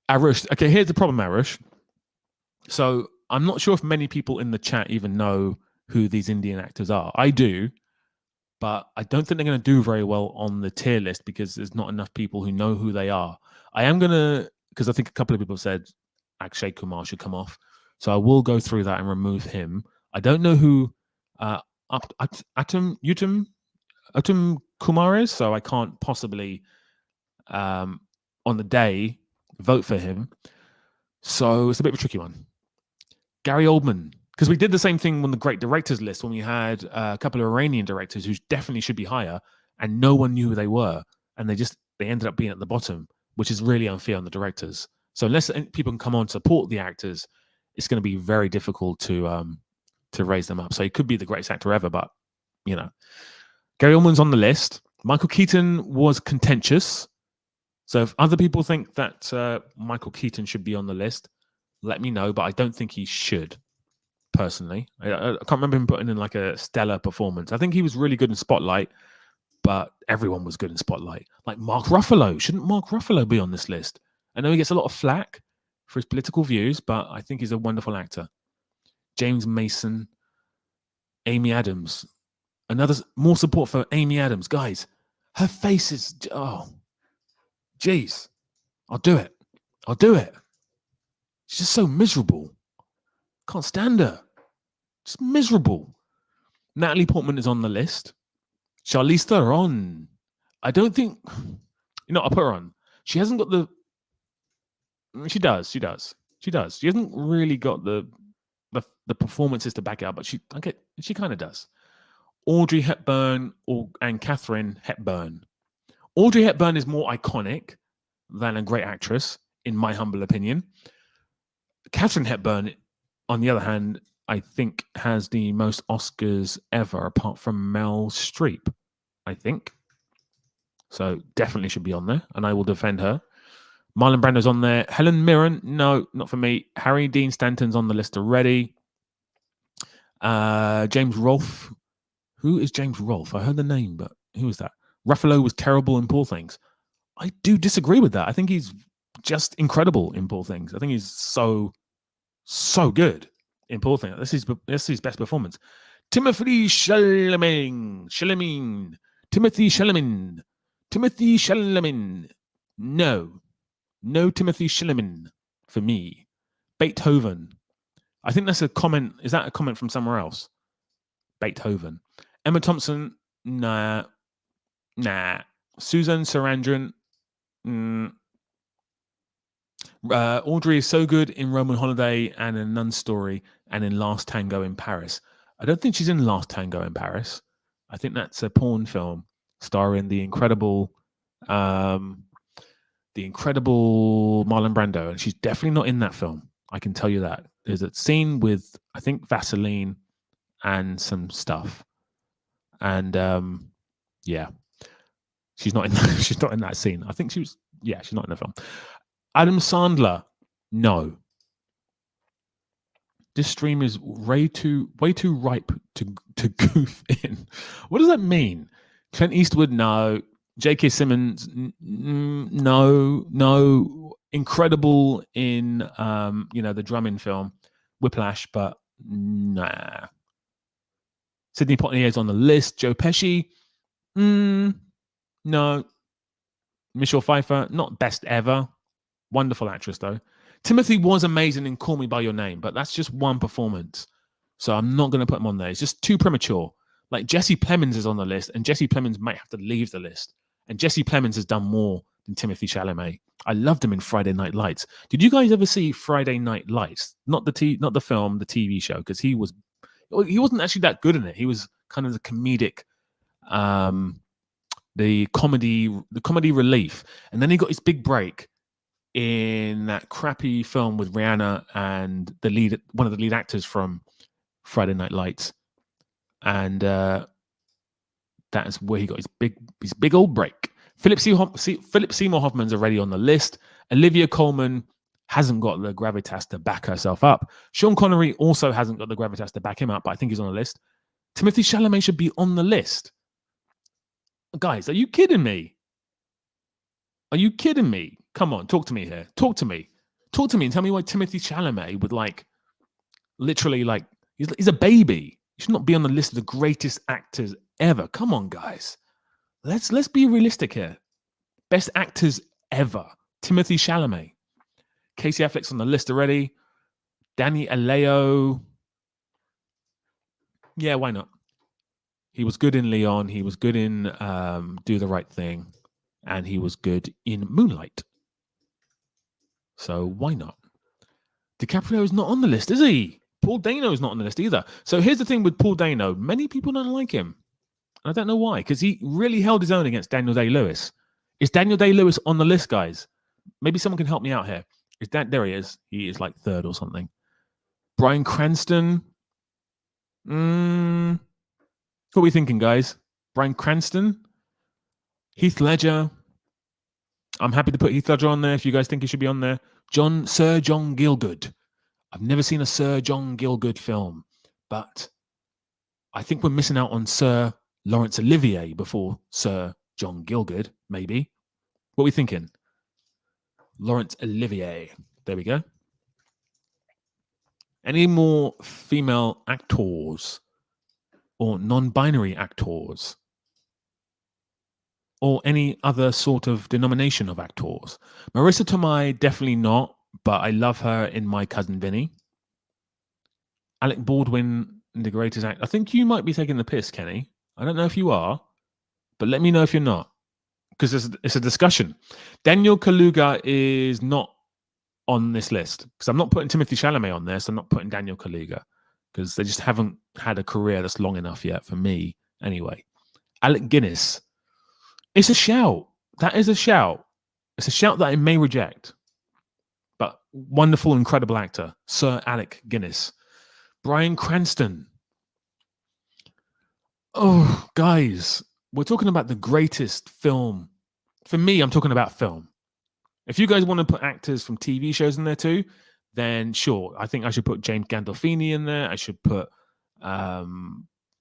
Arush. Okay, here's the problem, Arush. So I'm not sure if many people in the chat even know who these Indian actors are. I do, but I don't think they're going to do very well on the tier list because there's not enough people who know who they are. I am going to, because I think a couple of people said Akshay Kumar should come off. So I will go through that and remove him. I don't know who Uttam Kumar is, so I can't possibly, on the day, vote for him. So it's a bit of a tricky one. Gary Oldman, because we did the same thing on the great directors list when we had a couple of Iranian directors who definitely should be higher, and no one knew who they were, and they ended up being at the bottom, which is really unfair on the directors. So unless people can come on to support the actors, it's going to be very difficult to raise them up. So he could be the greatest actor ever, but Gary Oldman's on the list. Michael Keaton was contentious. So if other people think that Michael Keaton should be on the list, let me know, but I don't think he should, personally. I can't remember him putting in like a stellar performance. I think he was really good in Spotlight, but everyone was good in Spotlight. Like Mark Ruffalo. Shouldn't Mark Ruffalo be on this list? I know he gets a lot of flack for his political views, but I think he's a wonderful actor. James Mason, Amy Adams. Another more support for Amy Adams. Guys, her face is, jeez. I'll do it. She's just so miserable. Can't stand her. Just miserable. Natalie Portman is on the list. Charlize Theron. I don't think, I'll put her on. She hasn't got the, she does. She hasn't really got the performances to back it up, but she kind of does. Audrey Hepburn and Katharine Hepburn. Audrey Hepburn is more iconic than a great actress, in my humble opinion. Katharine Hepburn, on the other hand, I think has the most Oscars ever, apart from Mel Streep, I think. So definitely should be on there, and I will defend her. Marlon Brando's on there. Helen Mirren, no, not for me. Harry Dean Stanton's on the list already. James Rolfe. Who is James Rolfe? I heard the name, but who is that? Ruffalo was terrible in Poor Things. I do disagree with that. I think he's just incredible in Poor Things. I think he's so good in Poor Things. This is his best performance. Timothy Chalamet. No Timothy Chalamet for me. Beethoven. I think that's a comment. Is that a comment from somewhere else? Beethoven. Emma Thompson. Nah. Susan Sarandon. Audrey is so good in Roman Holiday and in Nun Story and in Last Tango in Paris. I don't think she's in Last Tango in Paris. I think that's a porn film starring the incredible Marlon Brando, and she's definitely not in that film. I can tell you that. There's a scene with, I think, Vaseline and some stuff, and yeah, she's not in she's not in that scene. I think she's not in the film. Adam Sandler, no. This stream is way too ripe to goof in. What does that mean? Clint Eastwood, no. J.K. Simmons, no. Incredible in the drumming film Whiplash, but nah. Sidney Poitier's on the list. Joe Pesci, no. Michelle Pfeiffer, not best ever. Wonderful actress though. Timothy was amazing in Call Me By Your Name, but that's just one performance. So I'm not going to put him on there. It's just too premature. Like Jesse Plemons is on the list, and Jesse Plemons might have to leave the list. And Jesse Plemons has done more than Timothy Chalamet. I loved him in Friday Night Lights. Did you guys ever see Friday Night Lights? Not the film, the TV show, because he wasn't actually that good in it. He was kind of the comedic, the comedy relief, and then he got his big break in that crappy film with Rihanna and one of the lead actors from Friday Night Lights, and that is where he got his big old break. Philip Seymour Hoffman's already on the list. Olivia Colman hasn't got the gravitas to back herself up. Sean Connery also hasn't got the gravitas to back him up, but I think he's on the list. Timothy Chalamet should be on the list. Guys, are you kidding me? Are you kidding me? Come on, talk to me here. Talk to me and tell me why Timothy Chalamet would literally he's a baby. He should not be on the list of the greatest actors ever. Come on, guys. Let's be realistic here. Best actors ever. Timothy Chalamet. Casey Affleck's on the list already. Danny Alejo. Yeah, why not? He was good in Leon. He was good in Do the Right Thing. And he was good in Moonlight. So why not? DiCaprio is not on the list, is he? Paul Dano is not on the list either. So here's the thing with Paul Dano. Many people don't like him. I don't know why, because he really held his own against Daniel Day-Lewis. Is Daniel Day-Lewis on the list, guys? Maybe someone can help me out here. There he is. He is like third or something. Bryan Cranston. What are we thinking, guys? Bryan Cranston? Heath Ledger. I'm happy to put Heath Ledger on there if you guys think he should be on there. Sir John Gielgud. I've never seen a Sir John Gielgud film, but I think we're missing out on Sir Laurence Olivier before Sir John Gielgud, maybe. What are we thinking? Laurence Olivier. There we go. Any more female actors or non-binary actors? Or any other sort of denomination of actors? Marissa Tomei, definitely not, but I love her in My Cousin Vinny. Alec Baldwin, the greatest actor. I think you might be taking the piss, Kenny. I don't know if you are, but let me know if you're not, because it's a discussion. Daniel Kaluuya is not on this list, because I'm not putting Timothy Chalamet on there, so I'm not putting Daniel Kaluuya, because they just haven't had a career that's long enough yet for me, anyway. Alec Guinness. It's a shout. That is a shout. It's a shout that I may reject. But wonderful, incredible actor, Sir Alec Guinness. Bryan Cranston. Oh, guys, we're talking about the greatest film. For me, I'm talking about film. If you guys want to put actors from TV shows in there too, then sure. I think I should put James Gandolfini in there. I should put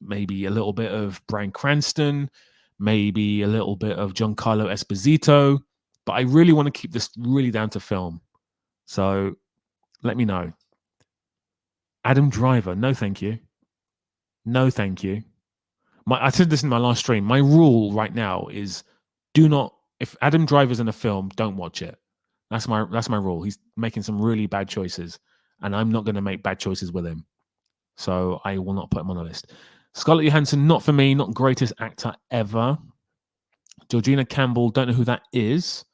maybe a little bit of Bryan Cranston, maybe a little bit of Giancarlo Esposito. But I really want to keep this really down to film. So let me know. Adam Driver, no thank you. No thank you. I said this in my last stream. My rule right now is if Adam Driver's in a film, don't watch it. That's my rule. He's making some really bad choices, and I'm not going to make bad choices with him. So I will not put him on the list. Scarlett Johansson, not for me, not greatest actor ever. Georgina Campbell, don't know who that is,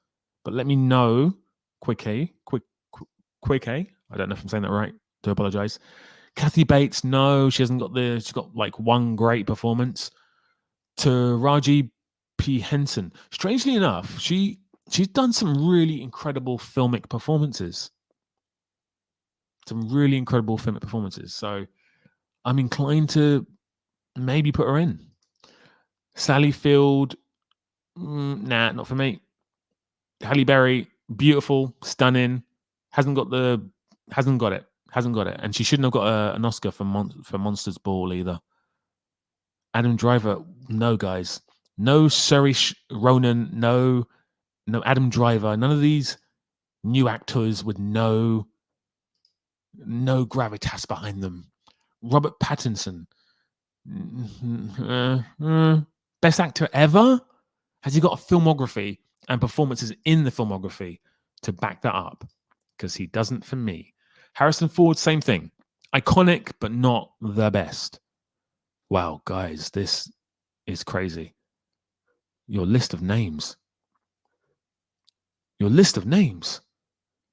but let me know. Quick A. I don't know if I'm saying that right. Do apologize. Kathy Bates, no, she hasn't got she's got like one great performance. Taraji P. Henson. Strangely enough, she's done some really incredible filmic performances. So I'm inclined to maybe put her in. Sally Field, nah, not for me. Halle Berry, beautiful, stunning, hasn't got it, and she shouldn't have got an Oscar for Monsters Ball either. Adam Driver, no guys, no Saoirse Ronan, no Adam Driver, none of these new actors with no gravitas behind them. Robert Pattinson, best actor ever. Has he got a filmography and performances in the filmography to back that up? Because he doesn't for me. Harrison Ford, same thing. Iconic, but not the best. Wow, guys, this is crazy. Your list of names.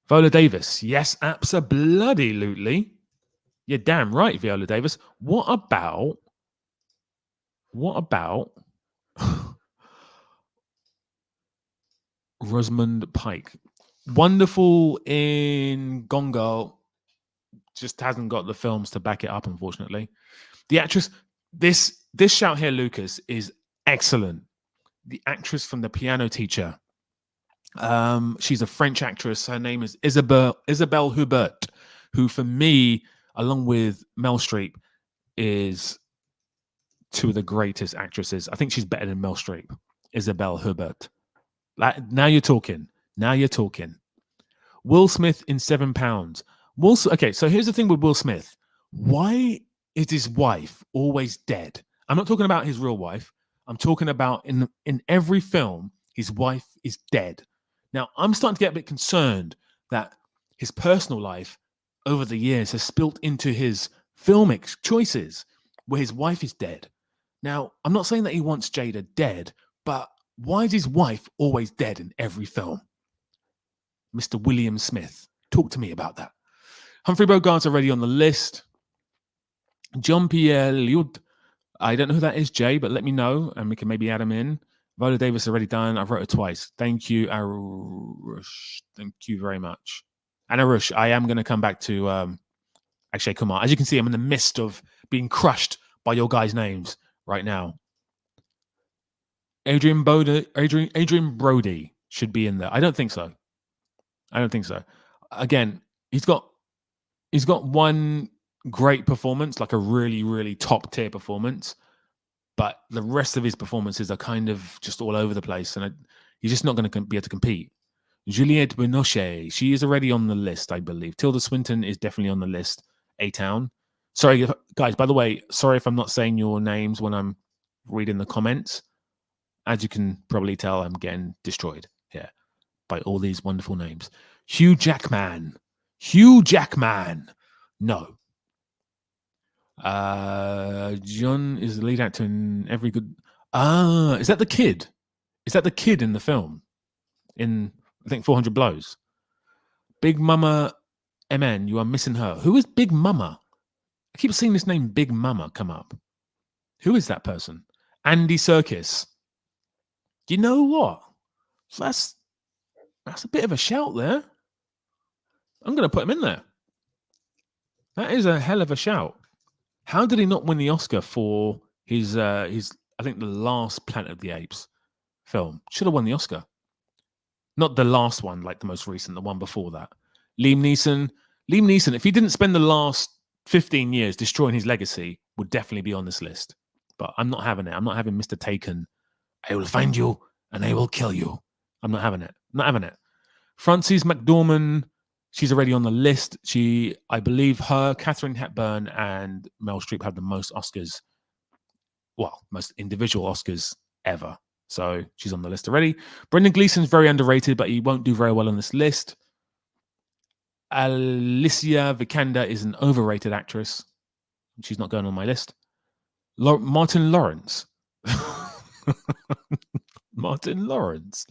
Viola Davis. Yes, absolutely. You're damn right, Viola Davis. What about Rosamund Pike? Wonderful in Gone Girl, just hasn't got the films to back it up, unfortunately. The actress, this shout here, Lucas, is excellent. The actress from The Piano Teacher. She's a French actress. Her name is Isabelle Huppert, who for me, along with Meryl Streep, is two of the greatest actresses. I think she's better than Meryl Streep. Isabelle Huppert. Now you're talking. Will Smith in £7. Okay, so here's the thing with Will Smith. Why is his wife always dead? I'm not talking about his real wife. I'm talking about in every film, his wife is dead. Now, I'm starting to get a bit concerned that his personal life over the years has spilt into his filmic choices where his wife is dead. Now, I'm not saying that he wants Jada dead, but why is his wife always dead in every film? Mr. William Smith, talk to me about that. Humphrey Bogart's already on the list. Jean-Pierre Léaud, I don't know who that is, Jay, but let me know, and we can maybe add him in. Viola Davis already done. I've wrote it twice. Thank you, Arush. Thank you very much. And Arush, I am going to come back to Akshay Kumar. As you can see, I'm in the midst of being crushed by your guys' names right now. Adrian Brody should be in there. I don't think so. Again, he's got one great performance, like a really, really top tier performance, but the rest of his performances are kind of just all over the place, and he's just not going to be able to compete. Juliette Binoche, she is already on the list, I believe. Tilda Swinton is definitely on the list. A-Town. Sorry, guys, by the way, sorry if I'm not saying your names when I'm reading the comments. As you can probably tell, I'm getting destroyed here by all these wonderful names. Hugh Jackman. No. John is the lead actor in every good... is that the kid? Is that the kid in the film? In, I think, 400 Blows. Big Mama MN, you are missing her. Who is Big Mama? I keep seeing this name Big Mama come up. Who is that person? Andy Serkis. Do you know what? That's a bit of a shout there. I'm going to put him in there. That is a hell of a shout. How did he not win the Oscar for his I think the last Planet of the Apes film? Should have won the Oscar. Not the last one, like the most recent, the one before that. Liam Neeson, if he didn't spend the last 15 years destroying his legacy, would definitely be on this list. But I'm not having it. I'm not having Mr. Taken. I will find you and I will kill you. I'm not having it. Frances McDormand, she's already on the list. I believe Katharine Hepburn and Meryl Streep have the most Oscars. Well, most individual Oscars ever. So she's on the list already. Brendan Gleeson's very underrated, but he won't do very well on this list. Alicia Vikander is an overrated actress. She's not going on my list. Martin Lawrence. Martin Lawrence.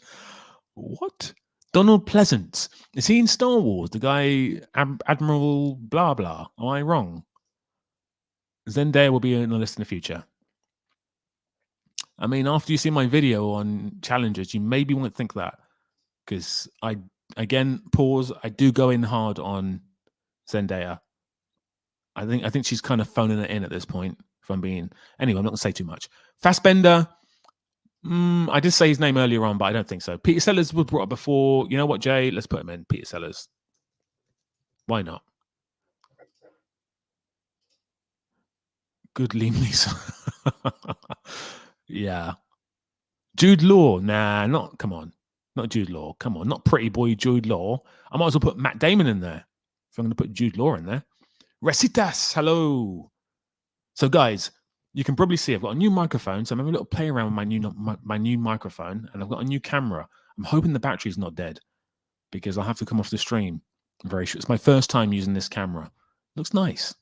What? Donald Pleasance. Is he in Star Wars? The guy, Admiral blah blah. Am I wrong? Zendaya will be on the list in the future. I mean, after you see my video on challenges, you maybe won't think that, because again, pause. I do go in hard on Zendaya. I think she's kind of phoning it in at this point. If I'm being anyway, I'm not gonna say too much. Fassbender. I did say his name earlier on, but I don't think so. Peter Sellers was brought up before. You know what, Jay? Let's put him in. Peter Sellers. Why not? Good Liam Neeson. Yeah. Jude Law. Nah, come on. Not Jude Law. Come on. Not pretty boy Jude Law. I might as well put Matt Damon in there if I'm going to put Jude Law in there. Recitas. Hello. So, guys, you can probably see I've got a new microphone. So I'm having a little play around with my new microphone, and I've got a new camera. I'm hoping the battery's not dead because I'll have to come off the stream very short. It's my first time using this camera. Looks nice.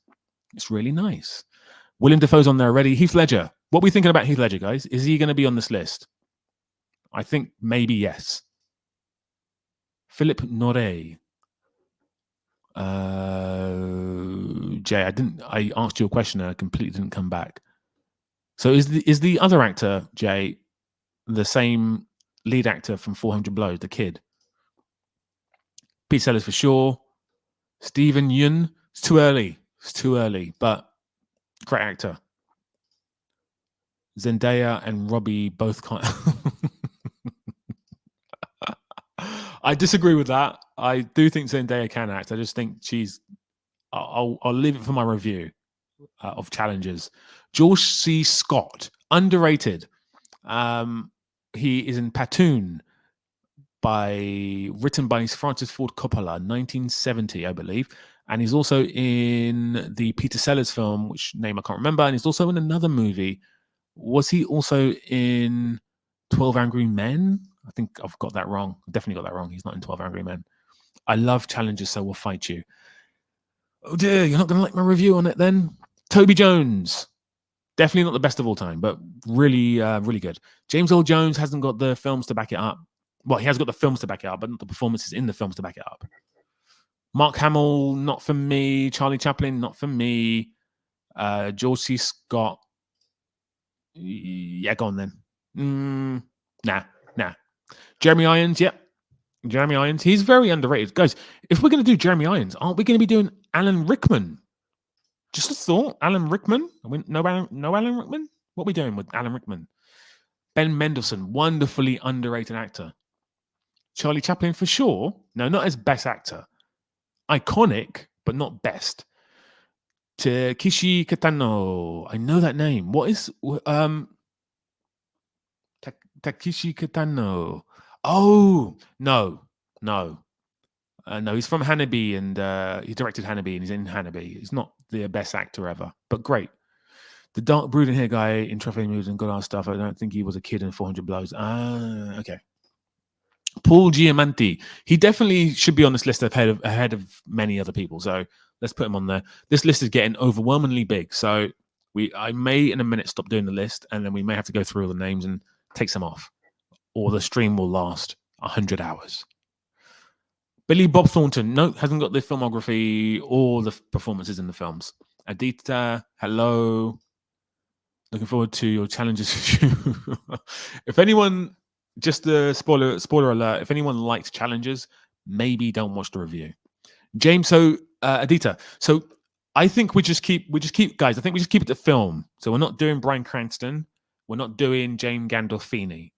It's really nice. William Dafoe's on there already. Heath Ledger. What are we thinking about Heath Ledger, guys? Is he going to be on this list? I think maybe yes. Philip Noré. Jay, I asked you a question and I completely didn't come back. So is the other actor, Jay, the same lead actor from 400 Blows, the kid? Pete Sellers for sure. Stephen Yeun. It's too early, but great actor. Zendaya and Robbie both can't. I disagree with that. I do think Zendaya can act. I just think she's. I'll leave it for my review of challenges. George C. Scott, underrated. He is in Platoon, written by Francis Ford Coppola, 1970, I believe, and he's also in the Peter Sellers film, which name I can't remember, and he's also in another movie. Was he also in 12 Angry Men? I think I've got that wrong. Definitely got that wrong. He's not in 12 Angry Men. I love challenges, so we'll fight you. Oh dear, you're not going to like my review on it then? Toby Jones. Definitely not the best of all time, but really, really good. James Earl Jones hasn't got the films to back it up. Well, he has got the films to back it up, but not the performances in the films to back it up. Mark Hamill, not for me. Charlie Chaplin, not for me. George C. Scott. Yeah, go on then. Nah. Jeremy Irons, yep. Jeremy Irons. He's very underrated. Guys, if we're going to do Jeremy Irons, aren't we going to be doing Alan Rickman? Just a thought. Alan Rickman? No Alan Rickman? What are we doing with Alan Rickman? Ben Mendelsohn, wonderfully underrated actor. Charlie Chaplin for sure. No, not as best actor. Iconic, but not best. Takeshi Kitano. I know that name. What is Takeshi Kitano? Oh, no. No, he's from Hannibal, and he directed Hannibal, and he's in Hannibal. He's not the best actor ever, but great. The dark brooding hair guy in Traffic News and good ass stuff. I don't think he was a kid in 400 Blows. Okay. Paul Giamatti. He definitely should be on this list ahead of many other people. So let's put him on there. This list is getting overwhelmingly big. So I may in a minute stop doing the list, and then we may have to go through all the names and take some off, or the stream will last 100 hours. Billy Bob Thornton, no, hasn't got the filmography or the performances in the films. Adita, hello. Looking forward to your challenges. If anyone, just a spoiler alert, if anyone likes challenges, maybe don't watch the review. James, so Adita, so I think we just keep guys, I think we just keep it to film. So we're not doing Bryan Cranston, we're not doing Jane Gandolfini.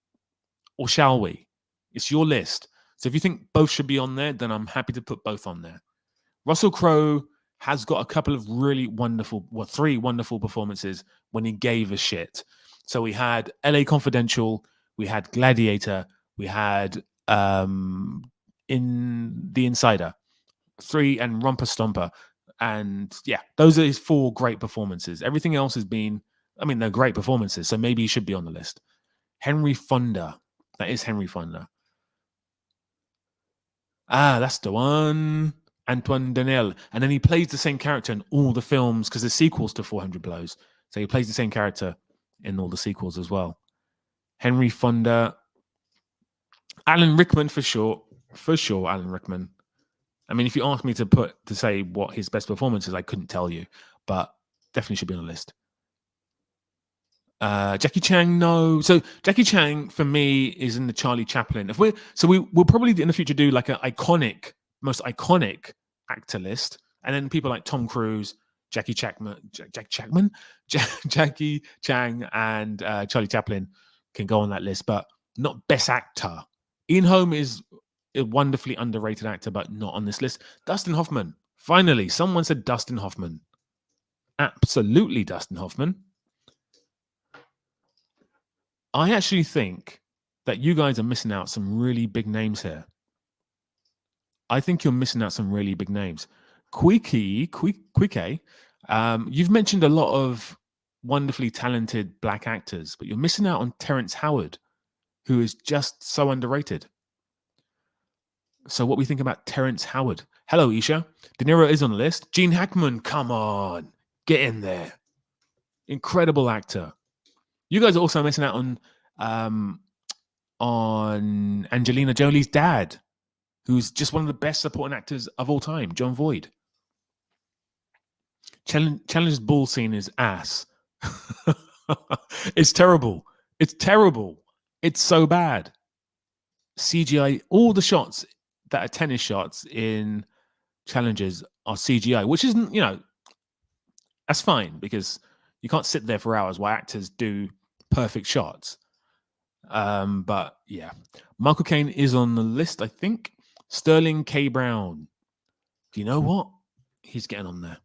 Or shall we? It's your list. So if you think both should be on there, then I'm happy to put both on there. Russell Crowe has got a couple of really wonderful, three wonderful performances when he gave a shit. So we had LA Confidential, we had Gladiator, we had in The Insider, 3 and Romper Stomper. And yeah, those are his 4 great performances. Everything else has been, they're great performances. So maybe he should be on the list. Henry Fonda. That is Henry Fonda. That's the one. Antoine Daniel. And then he plays the same character in all the films because there's sequels to 400 Blows. So he plays the same character in all the sequels as well. Henry Fonda. Alan Rickman for sure. For sure, Alan Rickman. If you asked me to say what his best performance is, I couldn't tell you. But definitely should be on the list. Jackie Chan, no. So Jackie Chan for me is in the Charlie Chaplin. We'll probably in the future do like an most iconic actor list, and then people like Tom Cruise, Jackie Chapman, Jackie Chan, and Charlie Chaplin can go on that list, but not best actor. Ian Holm is a wonderfully underrated actor, but not on this list. Dustin Hoffman. Finally, someone said Dustin Hoffman. Absolutely, Dustin Hoffman. I actually think that you guys are missing out some really big names here. I think you're missing out some really big names. Quike, you've mentioned a lot of wonderfully talented black actors, but you're missing out on Terrence Howard, who is just so underrated. So what we think about Terrence Howard? Hello, Isha. De Niro is on the list. Gene Hackman, come on. Get in there. Incredible actor. You guys are also missing out on Angelina Jolie's dad, who's just one of the best supporting actors of all time, John Voight. Challenger's bull scene is ass. It's terrible. It's terrible. It's so bad. CGI, all the shots that are tennis shots in Challengers are CGI, which isn't, that's fine because you can't sit there for hours while actors do perfect shots. But yeah, Michael Caine is on the list, I think. Sterling K. Brown. Do you know what? He's getting on there.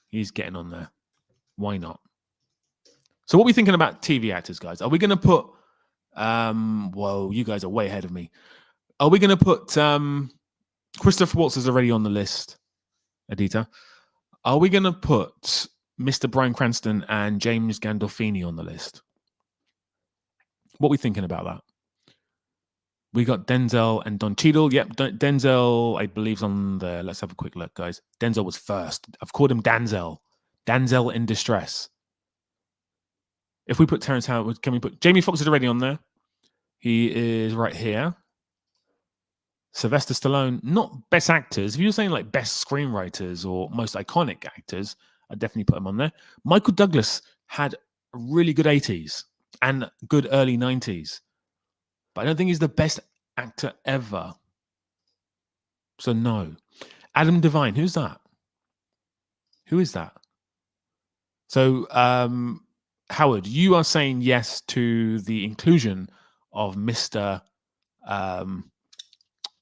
He's getting on there. Why not? So what are we thinking about TV actors, guys? Are we going to put... whoa, you guys are way ahead of me. Are we going to put... Christopher Waltz is already on the list, Adita. Are we going to put Mr. Bryan Cranston and James Gandolfini on the list? What are we thinking about that? We got Denzel and Don Cheadle. Yep, Denzel, I believe, is on there. Let's have a quick look, guys. Denzel was first. I've called him Danzel. Danzel in distress. If we put Terrence Howard, can we put... Jamie Foxx is already on there. He is right here. Sylvester Stallone, not best actors. If you're saying like best screenwriters or most iconic actors, I'd definitely put him on there. Michael Douglas had a really good 80s and good early 90s. But I don't think he's the best actor ever. So no. Adam Devine, who's that? Who is that? So Howard, you are saying yes to the inclusion of Mr.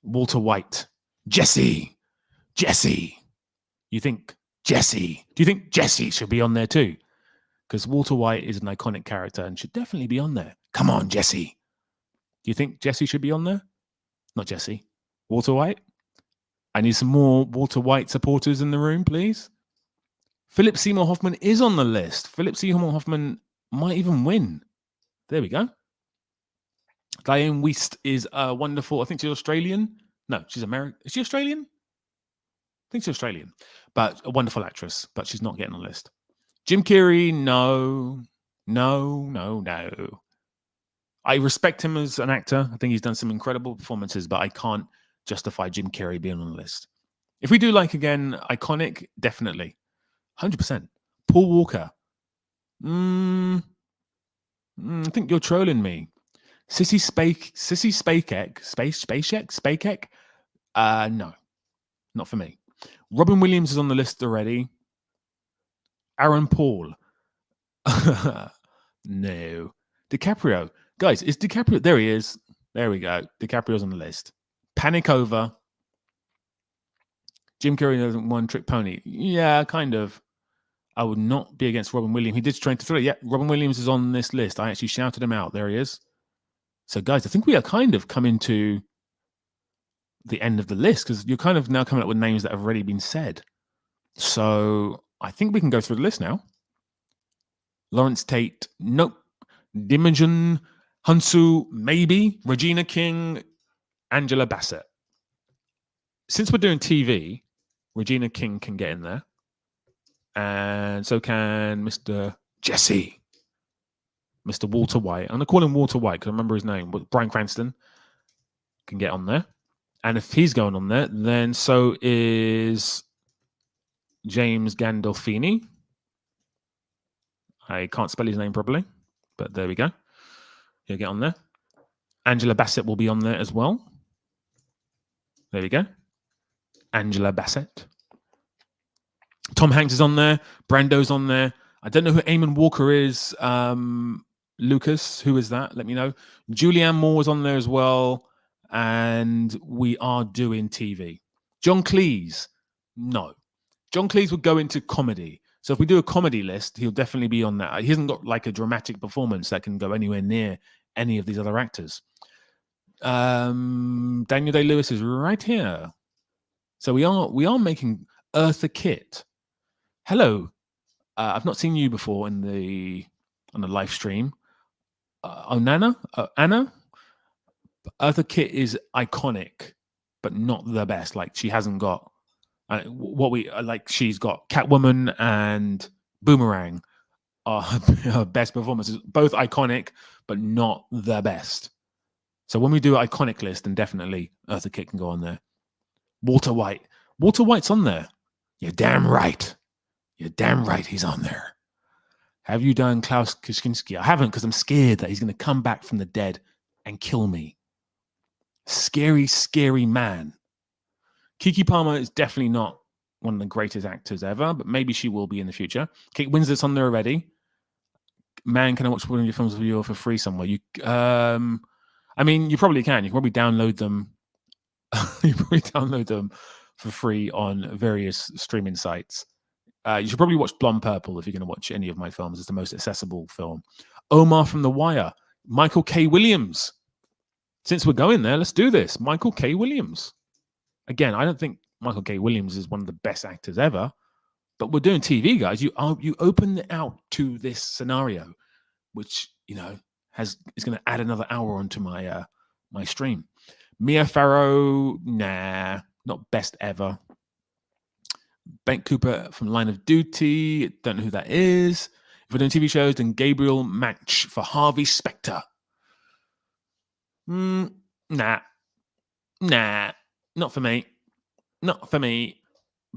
Walter White. Jesse. You think Jesse? Do you think Jesse should be on there too? Because Walter White is an iconic character and should definitely be on there. Come on, Jesse. Do you think Jesse should be on there? Not Jesse. Walter White? I need some more Walter White supporters in the room, please. Philip Seymour Hoffman is on the list. Philip Seymour Hoffman might even win. There we go. Diane Wiest is wonderful. I think she's Australian. No, she's American. Is she Australian? I think she's Australian. But a wonderful actress. But she's not getting on the list. Jim Carrey, no. I respect him as an actor. I think he's done some incredible performances, but I can't justify Jim Carrey being on the list. If we do like, again, iconic, definitely. 100%. Paul Walker. I think you're trolling me. Sissy Spacek? No, not for me. Robin Williams is on the list already. Aaron Paul. No. DiCaprio. Guys, is DiCaprio... There he is. There we go. DiCaprio's on the list. Panic Over. Jim Carrey doesn't one-trick pony. Yeah, kind of. I would not be against Robin Williams. He did Train to Thrill. Yeah, Robin Williams is on this list. I actually shouted him out. There he is. So, guys, I think we are kind of coming to the end of the list because you're kind of now coming up with names that have already been said. So, I think we can go through the list now. Lawrence Tate, nope. Imogen Hunsu, maybe. Regina King, Angela Bassett. Since we're doing TV, Regina King can get in there. And so can Mr. Jesse. Mr. Walter White. I'm going to call him Walter White because I remember his name. But Bryan Cranston can get on there. And if he's going on there, then so is James Gandolfini. I can't spell his name properly, but there we go. He'll get on there. Angela Bassett will be on there as well. There we go. Angela Bassett. Tom Hanks is on there. Brando's on there. I don't know who Eamon Walker is. Lucas, who is that? Let me know. Julianne Moore is on there as well. And we are doing TV. John Cleese. No. John Cleese would go into comedy. So if we do a comedy list, he'll definitely be on that. He hasn't got like a dramatic performance that can go anywhere near any of these other actors. Daniel Day-Lewis is right here. So we are making Eartha Kitt. Hello. I've not seen you before on the live stream. Anna? Eartha Kitt is iconic, but not the best. Like she hasn't got she's got Catwoman and Boomerang are her best performances. Both iconic, but not the best. So when we do an iconic list, then definitely Eartha Kitt can go on there. Walter White. Walter White's on there. You're damn right. You're damn right he's on there. Have you done Klaus Kinski? I haven't because I'm scared that he's going to come back from the dead and kill me. Scary, scary man. Keke Palmer is definitely not one of the greatest actors ever, but maybe she will be in the future. Kate Winslet's on there already. Man, can I watch one of your films with you for free somewhere? I mean, you probably can. You can probably download them. You probably download them for free on various streaming sites. You should probably watch Blonde Purple if you're going to watch any of my films. It's the most accessible film. Omar from The Wire. Michael K. Williams. Since we're going there, let's do this. Michael K. Williams. Again, I don't think Michael K. Williams is one of the best actors ever, but we're doing TV, guys. You open it out to this scenario, which is going to add another hour onto my my stream. Mia Farrow, nah, not best ever. Bank Cooper from Line of Duty, don't know who that is. If we're doing TV shows, then Gabriel Match for Harvey Specter. Nah, not for me. Not for me,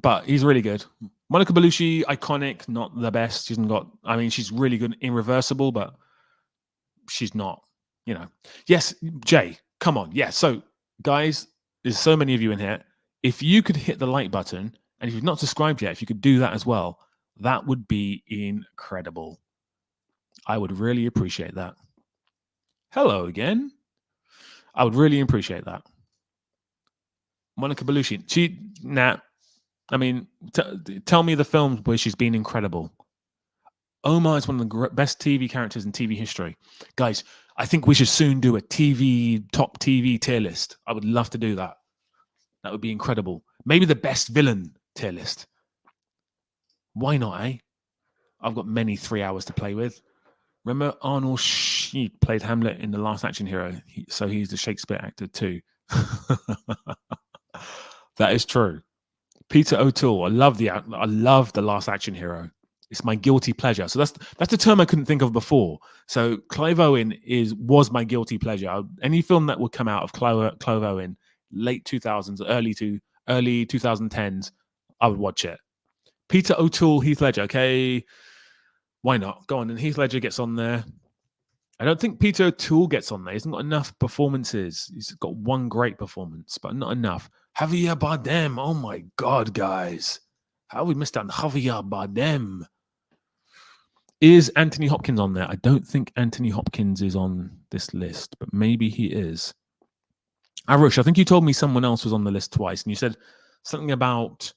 but he's really good. Monica Bellucci, iconic, not the best. She's really good in Irreversible, but she's not, Yes, Jay, come on. Yeah, so guys, there's so many of you in here. If you could hit the like button, and if you've not subscribed yet, if you could do that as well, that would be incredible. I would really appreciate that. Hello again. I would really appreciate that. Monica Bellucci. Tell me the films where she's been incredible. Omar is one of the best TV characters in TV history. Guys, I think we should soon do a top TV tier list. I would love to do that. That would be incredible. Maybe the best villain tier list. Why not, eh? I've got many 3 hours to play with. Remember Arnold Schneid played Hamlet in The Last Action Hero, so he's the Shakespeare actor too. That is true. Peter O'Toole, I love The Last Action Hero. It's my guilty pleasure. So that's the term I couldn't think of before. So Clive Owen was my guilty pleasure. Any film that would come out of Clive Owen, late 2000s, early 2010s, I would watch it. Peter O'Toole, Heath Ledger. Okay, why not? Go on. And Heath Ledger gets on there. I don't think Peter O'Toole gets on there. He hasn't got enough performances. He's got one great performance, but not enough. Javier Bardem. Oh my God, guys. How have we missed out on Javier Bardem? Is Anthony Hopkins on there? I don't think Anthony Hopkins is on this list, but maybe he is. Arush, I think you told me someone else was on the list twice, and you said something about...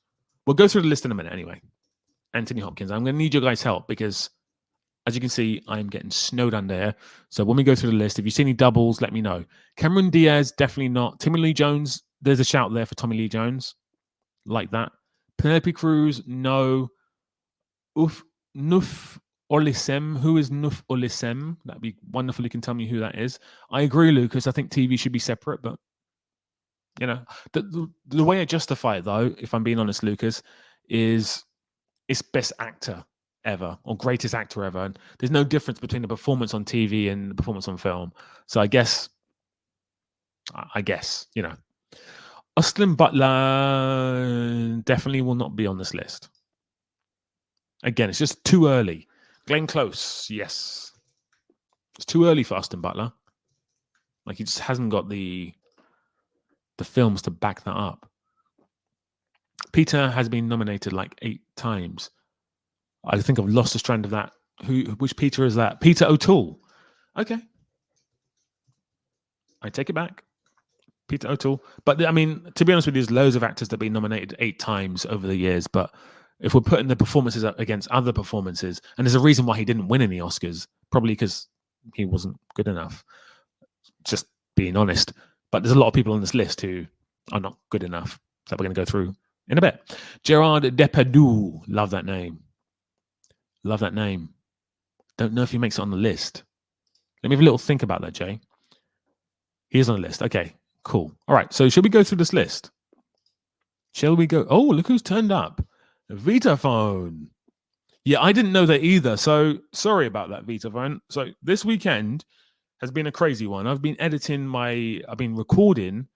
We'll go through the list in a minute anyway. Anthony Hopkins. I'm going to need your guys' help because, as you can see, I'm getting snowed under here. So when we go through the list, if you see any doubles, let me know. Cameron Diaz, definitely not. Tommy Lee Jones, there's a shout there for Tommy Lee Jones. Like that. Penelope Cruz, no. Nuf Olisem. Who is Nuf Olisem? That'd be wonderful. You can tell me who that is. I agree, Lucas. I think TV should be separate, but the way I justify it, though, if I'm being honest, Lucas, is it's best actor ever or greatest actor ever. And there's no difference between the performance on TV and the performance on film. So I guess, Austin Butler definitely will not be on this list. Again, it's just too early. Glenn Close, yes. It's too early for Austin Butler. Like, he just hasn't got the films to back that up. Peter has been nominated like 8 times. I think I've lost the strand of that. Which Peter is that? Peter O'Toole. Okay. I take it back. Peter O'Toole. But I mean, to be honest with you, there's loads of actors that have been nominated 8 times over the years. But if we're putting the performances up against other performances, and there's a reason why he didn't win any Oscars, probably because he wasn't good enough. Just being honest. But there's a lot of people on this list who are not good enough that we're going to go through in a bit. Gerard Depardieu. Love that name. Love that name. Don't know if he makes it on the list. Let me have a little think about that, Jay. He is on the list. Okay, cool. All right, so should we go through this list? Shall we go? Oh, look who's turned up. Vitaphone. Yeah, I didn't know that either. So sorry about that, Vitaphone. So this weekend has been a crazy one. I've been recording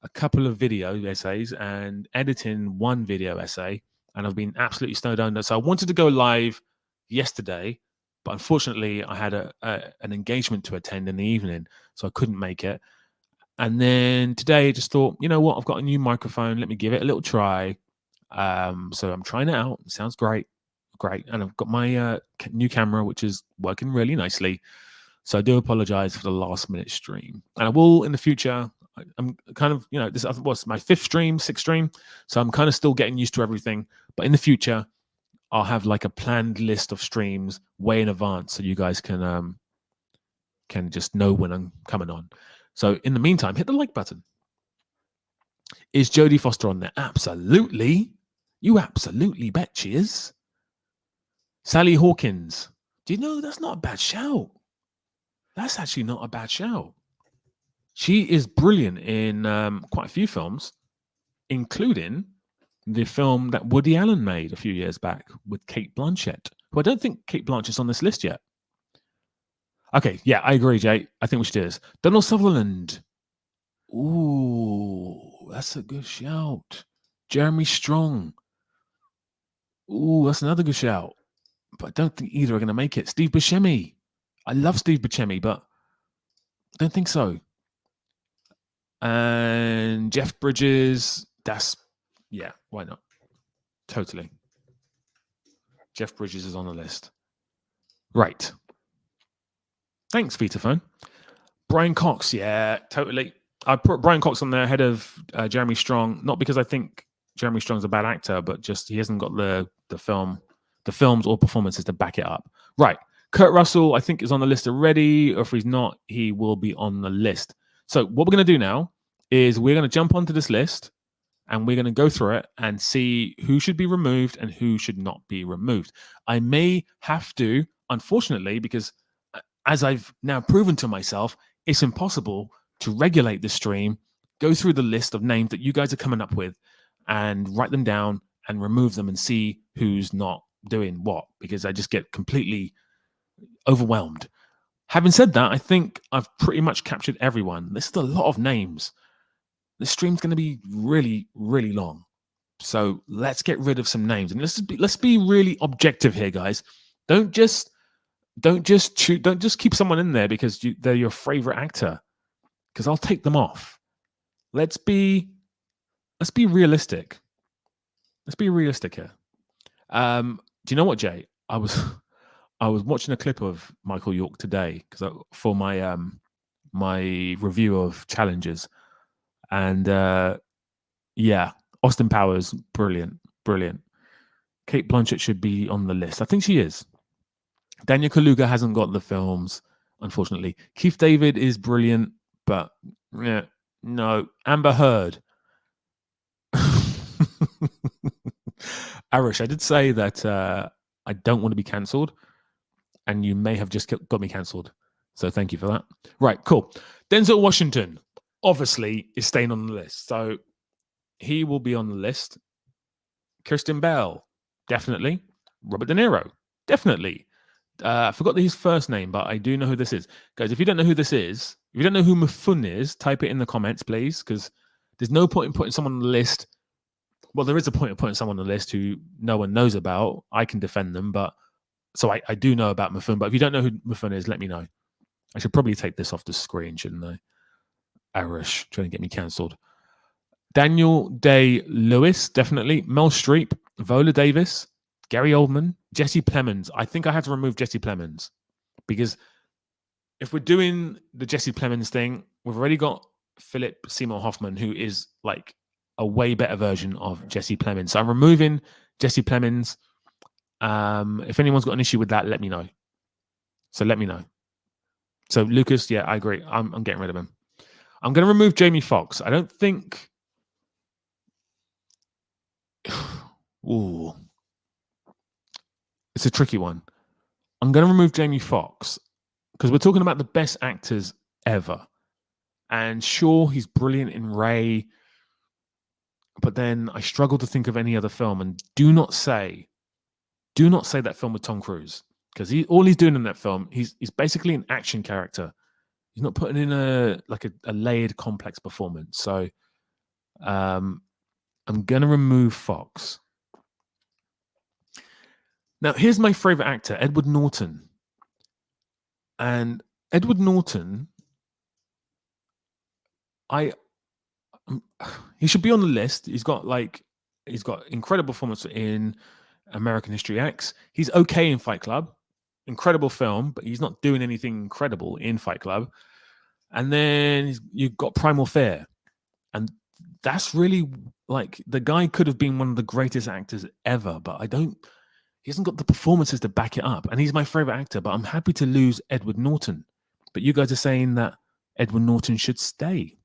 a couple of video essays and editing one video essay, and I've been absolutely snowed under. So I wanted to go live yesterday, but unfortunately I had an engagement to attend in the evening, so I couldn't make it. And then today I just thought, you know what, I've got a new microphone, let me give it a little try. So I'm trying it out. It sounds great. And I've got my new camera, which is working really nicely. So I do apologize for the last minute stream. And I will in the future. I'm kind of, this was my 5th stream, 6th stream. So I'm kind of still getting used to everything. But in the future, I'll have like a planned list of streams way in advance, so you guys can just know when I'm coming on. So in the meantime, hit the like button. Is Jodie Foster on there? Absolutely. You absolutely bet she is. Sally Hawkins. Do you know that's not a bad shout? That's actually not a bad shout. She is brilliant in quite a few films, including the film that Woody Allen made a few years back with Cate Blanchett, who I don't think Cate Blanchett's on this list yet. Okay, yeah, I agree, Jay. I think we should do this. Donald Sutherland. Ooh, that's a good shout. Jeremy Strong. Ooh, that's another good shout. But I don't think either are going to make it. Steve Buscemi. I love Steve Buscemi, but I don't think so. And Jeff Bridges. Yeah, why not? Totally. Jeff Bridges is on the list. Right. Thanks, Vitaphone. Brian Cox. Yeah, totally. I put Brian Cox on there ahead of Jeremy Strong, not because I think Jeremy Strong's a bad actor, but just he hasn't got the films or performances to back it up. Right. Kurt Russell, I think, is on the list already, or if he's not, he will be on the list. So what we're going to do now is we're going to jump onto this list and we're going to go through it and see who should be removed and who should not be removed. I may have to, unfortunately, because as I've now proven to myself, it's impossible to regulate the stream, go through the list of names that you guys are coming up with and write them down and remove them and see who's not doing what, because I just get completely overwhelmed. Having said that, I think I've pretty much captured everyone. This is a lot of names. The stream's going to be really, really long. So let's get rid of some names and let's be really objective here, guys. Don't just keep someone in there because they're your favorite actor, because I'll take them off. Let's be realistic. Let's be realistic here. Do you know what, Jay? I was watching a clip of Michael York today for my my review of Challenges, and yeah, Austin Powers, brilliant. Cate Blanchett should be on the list. I think she is. Daniel Kaluuya hasn't got the films, unfortunately. Keith David is brilliant, but yeah, no. Amber Heard. Arish, I did say that I don't want to be cancelled, and you may have just got me cancelled. So thank you for that. Right, cool. Denzel Washington, obviously, is staying on the list. So he will be on the list. Kirsten Bell, definitely. Robert De Niro, definitely. I forgot his first name, but I do know who this is. Guys, if you don't know who this is, if you don't know who Mifune is, type it in the comments, please, because there's no point in putting someone on the list. Well, there is a point of putting someone on the list who no one knows about. I can defend them, but So I do know about Mifune, but if you don't know who Mifune is, let me know. I should probably take this off the screen, shouldn't I? Irish, trying to get me cancelled. Daniel Day-Lewis, definitely. Mel Streep, Viola Davis, Gary Oldman, Jesse Plemons. I think I have to remove Jesse Plemons because if we're doing the Jesse Plemons thing, we've already got Philip Seymour Hoffman, who is like a way better version of Jesse Plemons. So I'm removing Jesse Plemons. If anyone's got an issue with that, let me know. So let me know. So Lucas, yeah, I agree. I'm getting rid of him. I'm going to remove Jamie Foxx. I don't think. Ooh, it's a tricky one. I'm going to remove Jamie Foxx because we're talking about the best actors ever. And sure, he's brilliant in Ray, but then I struggle to think of any other film. And do not say that film with Tom Cruise, because all he's doing in that film, he's basically an action character. He's not putting in a layered, complex performance. So I'm going to remove Fox. Now, here's my favorite actor, Edward Norton. And Edward Norton, he should be on the list. He's got incredible performance in American History X. He's okay in Fight Club. Incredible film, but he's not doing anything incredible in Fight Club. And then you've got Primal Fear. And that's really like the guy could have been one of the greatest actors ever, but he hasn't got the performances to back it up. And he's my favorite actor, but I'm happy to lose Edward Norton. But you guys are saying that Edward Norton should stay.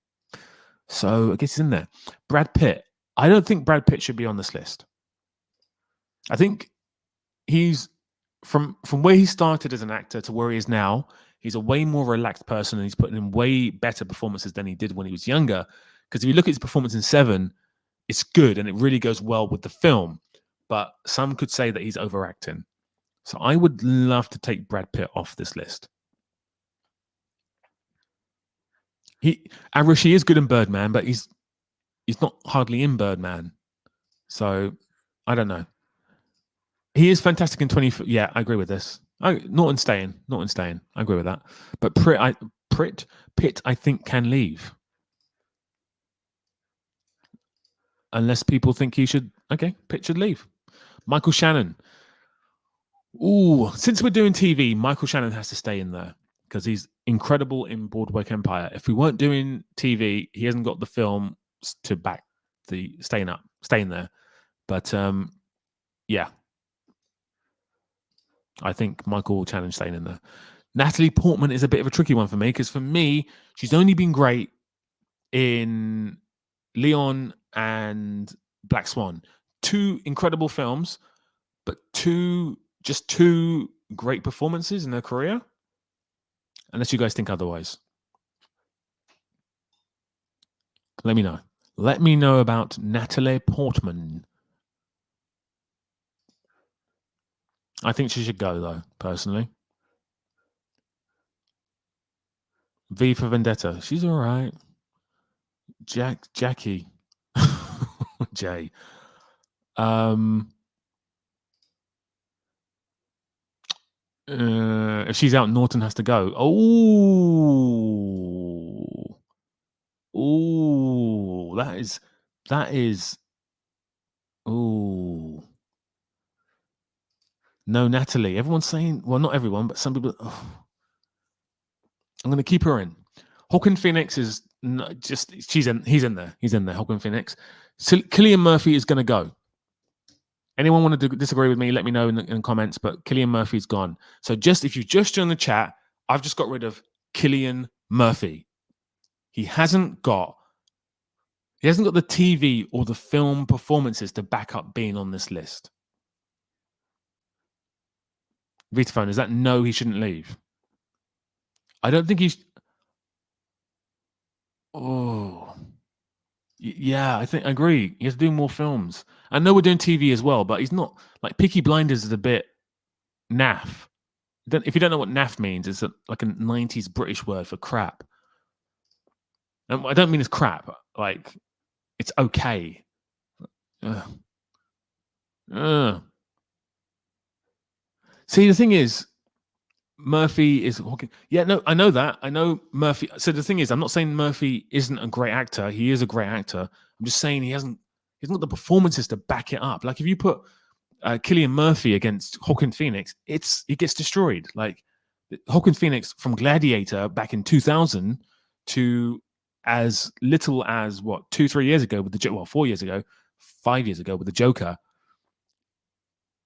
So I guess he's in there. Brad Pitt. I don't think Brad Pitt should be on this list. I think he's from where he started as an actor to where he is now, he's a way more relaxed person and he's putting in way better performances than he did when he was younger. Because if you look at his performance in Seven, it's good and it really goes well with the film. But some could say that he's overacting. So I would love to take Brad Pitt off this list. Rishi is good in Birdman, but he's not hardly in Birdman. So I don't know. He is fantastic in 20. Yeah, I agree with this. Norton staying. I agree with that. But Pitt, I think, can leave. Unless people think he should. Okay, Pitt should leave. Michael Shannon. Ooh, since we're doing TV, Michael Shannon has to stay in there because he's incredible in Boardwalk Empire. If we weren't doing TV, he hasn't got the film to back the staying there. But yeah, I think Michael Shannon staying in there. Natalie Portman is a bit of a tricky one for me because for me, she's only been great in Leon and Black Swan. Two incredible films, but two great performances in her career. Unless you guys think otherwise. Let me know. Let me know about Natalie Portman. I think she should go, though, personally. V for Vendetta. She's all right. Jackie. Jay. If she's out, Norton has to go. Oh, that is. Oh, no, Natalie. Everyone's saying, well, not everyone, but some people. Oh. I'm going to keep her in. Joaquin Phoenix is he's in there. He's in there. Joaquin Phoenix. So Cillian Murphy is going to go. Anyone want to disagree with me? Let me know in the comments. But Cillian Murphy's gone. So if you just joined the chat, I've just got rid of Cillian Murphy. He hasn't got the TV or the film performances to back up being on this list. Vitaphone, is that no? He shouldn't leave. I don't think he's. Oh, yeah, I agree. He has to do more films. I know we're doing TV as well, but he's not like Peaky Blinders is a bit naff. If you don't know what naff means, it's like a 90s British word for crap. And I don't mean it's crap. Like it's okay. See, the thing is, Murphy is Hawking. Yeah, no, I know that. I know Murphy. So the thing is, I'm not saying Murphy isn't a great actor. He is a great actor. I'm just saying he hasn't got the performances to back it up. Like if you put Cillian Murphy against Joaquin Phoenix, he gets destroyed. Like Joaquin Phoenix from Gladiator back in 2000 to as little as 2-3 years ago with the 4 years ago, 5 years ago with the Joker.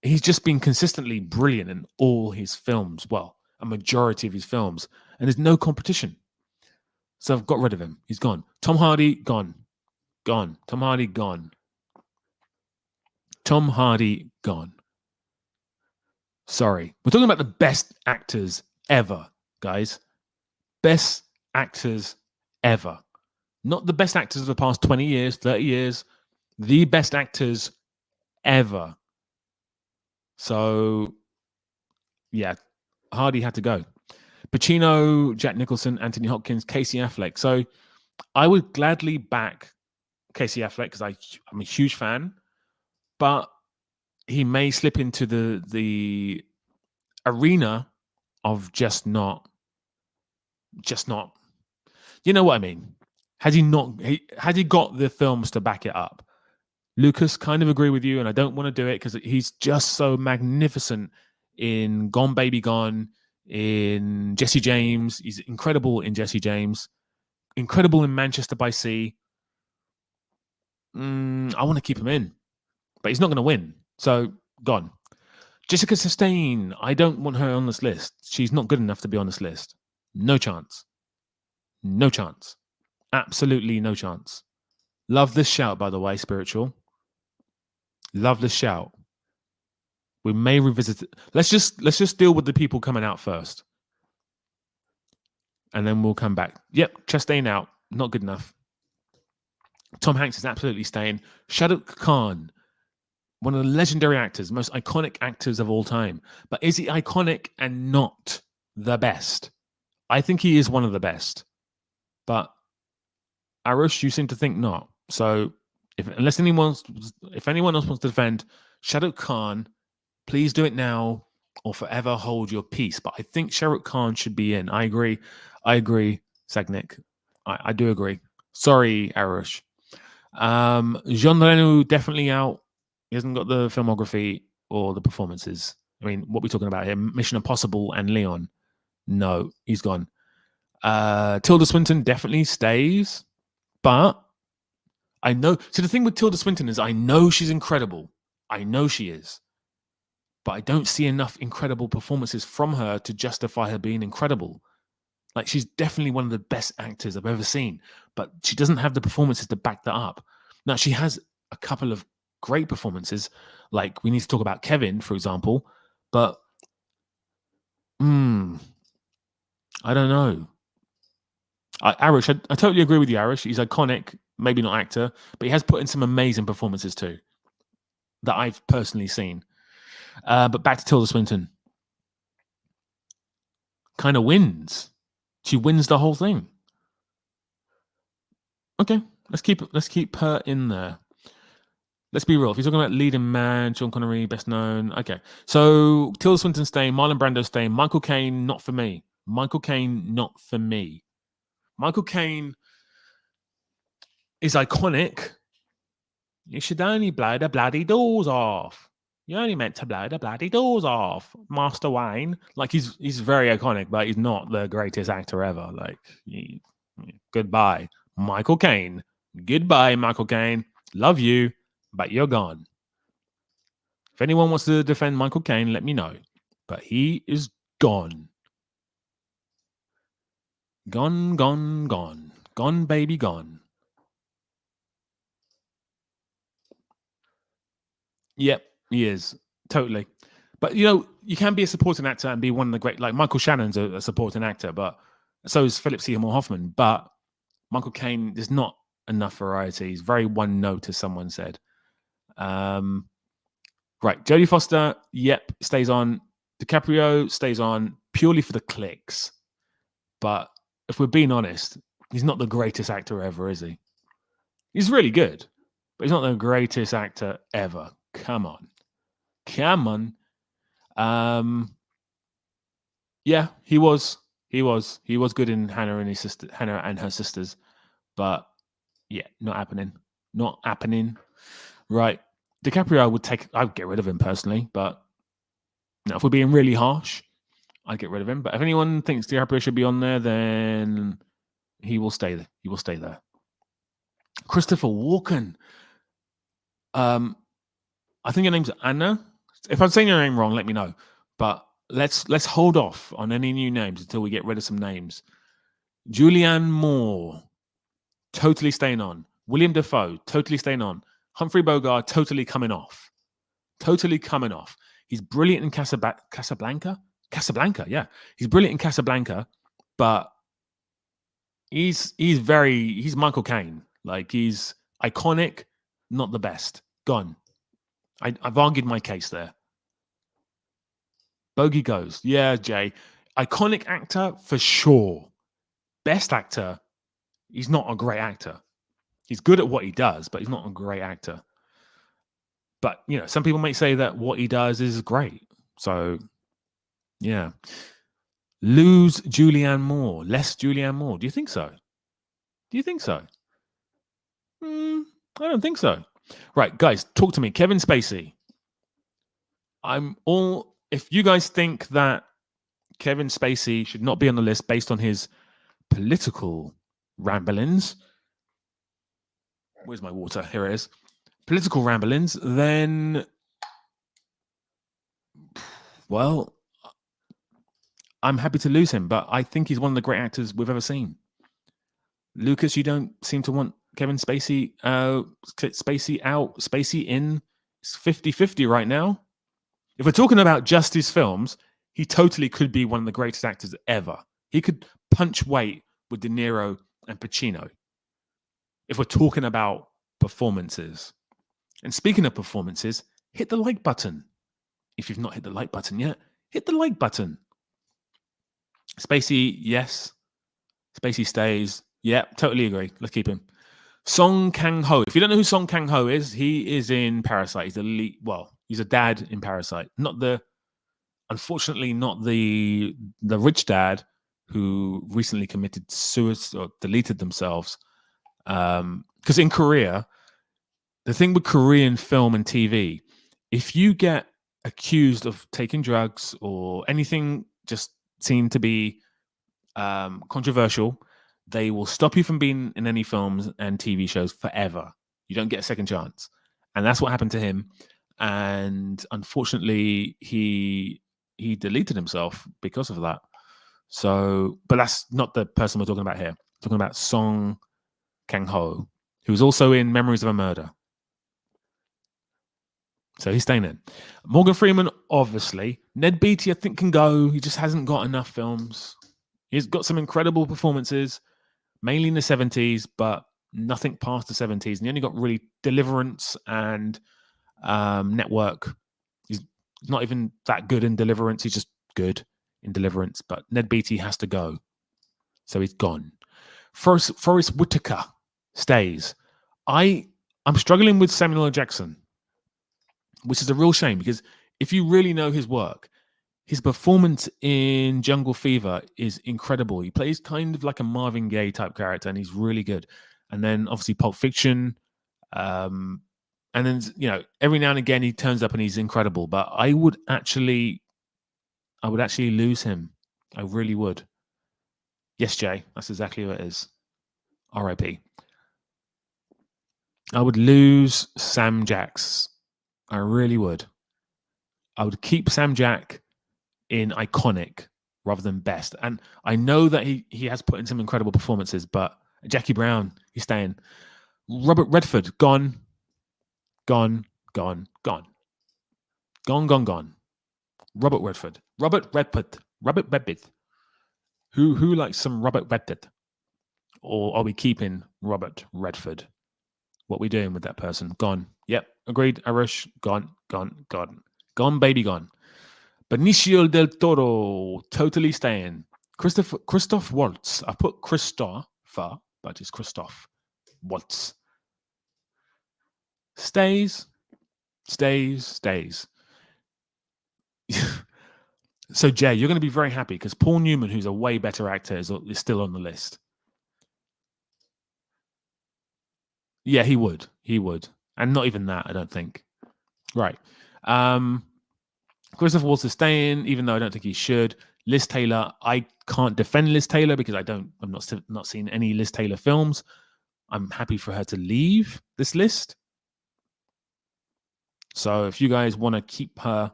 He's just been consistently brilliant in all his films. Well, a majority of his films, and there's no competition. So I've got rid of him. He's gone. Tom Hardy, gone. Gone. Tom Hardy, gone. Tom Hardy, gone. Sorry. We're talking about the best actors ever, guys. Best actors ever. Not the best actors of the past 20 years, 30 years. The best actors ever. So, yeah, Hardy had to go. Pacino, Jack Nicholson, Anthony Hopkins, Casey Affleck. So I would gladly back Casey Affleck because I'm a huge fan, but he may slip into the arena of just not. You know what I mean? Had he got the films to back it up? Lucas, kind of agree with you, and I don't want to do it because he's just so magnificent in Gone Baby Gone, in Jesse James. He's incredible in Jesse James, incredible in Manchester by Sea. I want to keep him in, but he's not going to win. So, gone. Jessica Chastain, I don't want her on this list. She's not good enough to be on this list. No chance. No chance. Absolutely no chance. Love this shout, by the way, Spiritual. Love this shout. We may revisit it. Let's just deal with the people coming out first. And then we'll come back. Yep, Chastain out. Not good enough. Tom Hanks is absolutely staying. Shah Rukh Khan, one of the legendary actors, most iconic actors of all time. But is he iconic and not the best? I think he is one of the best. But Arush, you seem to think not. So if anyone else wants to defend Shah Rukh Khan, please do it now or forever hold your peace. But I think Shah Rukh Khan should be in. I agree, Sagnik. I do agree. Sorry, Arush. Jean Reno definitely out. He hasn't got the filmography or the performances. I mean, what are we talking about here? Mission Impossible and Leon. No, he's gone. Tilda Swinton definitely stays. But I know. So the thing with Tilda Swinton is I know she's incredible. I know she is. But I don't see enough incredible performances from her to justify her being incredible. Like, she's definitely one of the best actors I've ever seen, but she doesn't have the performances to back that up. Now, she has a couple of great performances, like we need to talk about Kevin, for example, but I don't know. Arish, I totally agree with you, Arish. He's iconic, maybe not actor, but he has put in some amazing performances too that I've personally seen. But back to Tilda Swinton. Kind of wins. She wins the whole thing. Okay, let's keep her in there. Let's be real. If you're talking about leading man, Sean Connery, best known. Okay, so Tilda Swinton staying, Marlon Brando staying, Michael Caine, not for me. Michael Caine, not for me. Michael Caine is iconic. You should only blow the bloody doors off. You only meant to blow the bloody doors off, Master Wayne. Like, he's very iconic, but he's not the greatest actor ever. Like, goodbye, Michael Caine. Goodbye, Michael Caine. Love you, but you're gone. If anyone wants to defend Michael Caine, let me know. But he is gone. Gone, gone, gone. Gone, baby, gone. Yep, he is. Totally. But, you can be a supporting actor and be one of the great... Like, Michael Shannon's a supporting actor, but so is Philip Seymour Hoffman. But Michael Caine, there's not enough variety. He's very one note, as someone said. Right. Jodie Foster, yep, stays on. DiCaprio stays on purely for the clicks. But if we're being honest, he's not the greatest actor ever, is he? He's really good, but he's not the greatest actor ever. Come on. Yeah, he was. He was good in Hannah and her sisters, but yeah, not happening. Not happening. Right. DiCaprio I'd get rid of him personally, but if we're being really harsh, I'd get rid of him. But if anyone thinks DiCaprio should be on there, then he will stay there. He will stay there. Christopher Walken. I think your name's Anna. If I'm saying your name wrong, let me know. But let's hold off on any new names until we get rid of some names. Julianne Moore, totally staying on. William Dafoe, totally staying on. Humphrey Bogart, totally coming off. Totally coming off. He's brilliant in Casablanca. Casablanca, yeah. He's brilliant in Casablanca, but he's Michael Caine. Like, he's iconic, not the best. Gone. I've argued my case there. Bogey goes. Yeah, Jay. Iconic actor for sure. Best actor, he's not a great actor. He's good at what he does, but he's not a great actor. But, some people might say that what he does is great. So, yeah. Lose Julianne Moore. Less Julianne Moore. Do you think so? Do you think so? I don't think so. Right, guys, talk to me. Kevin Spacey. If you guys think that Kevin Spacey should not be on the list based on his political ramblings, where's my water? Here it is. Political ramblings, then, well, I'm happy to lose him, but I think he's one of the great actors we've ever seen. Lucas, you don't seem to want Kevin Spacey Spacey out, Spacey in. It's 50-50 right now. If we're talking about just his films, he totally could be one of the greatest actors ever. He could punch weight with De Niro and Pacino. If we're talking about performances. And speaking of performances, hit the like button. If you've not hit the like button yet, hit the like button. Spacey, yes. Spacey stays. Yeah, totally agree. Let's keep him. Song Kang-ho. If you don't know who Song Kang-ho is, he is in Parasite. He's the lead. Well, he's a dad in Parasite. Unfortunately, not the rich dad who recently committed suicide or deleted themselves. Because in Korea, the thing with Korean film and TV, if you get accused of taking drugs or anything just seen to be controversial, they will stop you from being in any films and TV shows forever. You don't get a second chance. And that's what happened to him. And unfortunately, he deleted himself because of that. So, but that's not the person we're talking about here. We're talking about Song Kang-ho, who's also in Memories of a Murder. So he's staying in. Morgan Freeman, obviously. Ned Beatty, I think, can go. He just hasn't got enough films. He's got some incredible performances, mainly in the 70s, but nothing past the 70s. And he only got really Deliverance and Network. He's not even that good in Deliverance. He's just good in Deliverance. But Ned Beatty has to go. So he's gone. Forrest Whitaker stays. I'm struggling with Samuel L. Jackson, which is a real shame because if you really know his work, his performance in Jungle Fever is incredible. He plays kind of like a Marvin Gaye type character, and he's really good. And then obviously Pulp Fiction, and then every now and again he turns up and he's incredible. But I would actually lose him. I really would. Yes, Jay, that's exactly what it is. R.I.P. I would lose Sam Jacks. I really would. I would keep Sam Jack in iconic rather than best. And I know that he has put in some incredible performances, but Jackie Brown, he's staying. Robert Redford, gone. Gone. Gone. Gone. Gone, gone, gone. Robert Redford. Robert Redford. Robert Redford. Who likes some Robert Redford? Or are we keeping Robert Redford? What are we doing with that person? Gone. Yep. Agreed. Irish. Gone. Gone. Gone. Gone, baby, gone. Benicio del Toro, totally staying. Christoph Waltz. I put Christopher, but it's Christoph Waltz. Stays. So, Jay, you're going to be very happy because Paul Newman, who's a way better actor, is still on the list. Yeah, he would. He would. And not even that, I don't think. Right. Christopher Waltz is staying, even though I don't think he should. Liz Taylor, I can't defend Liz Taylor because I'm not seeing any Liz Taylor films. I'm happy for her to leave this list. So if you guys want to keep her.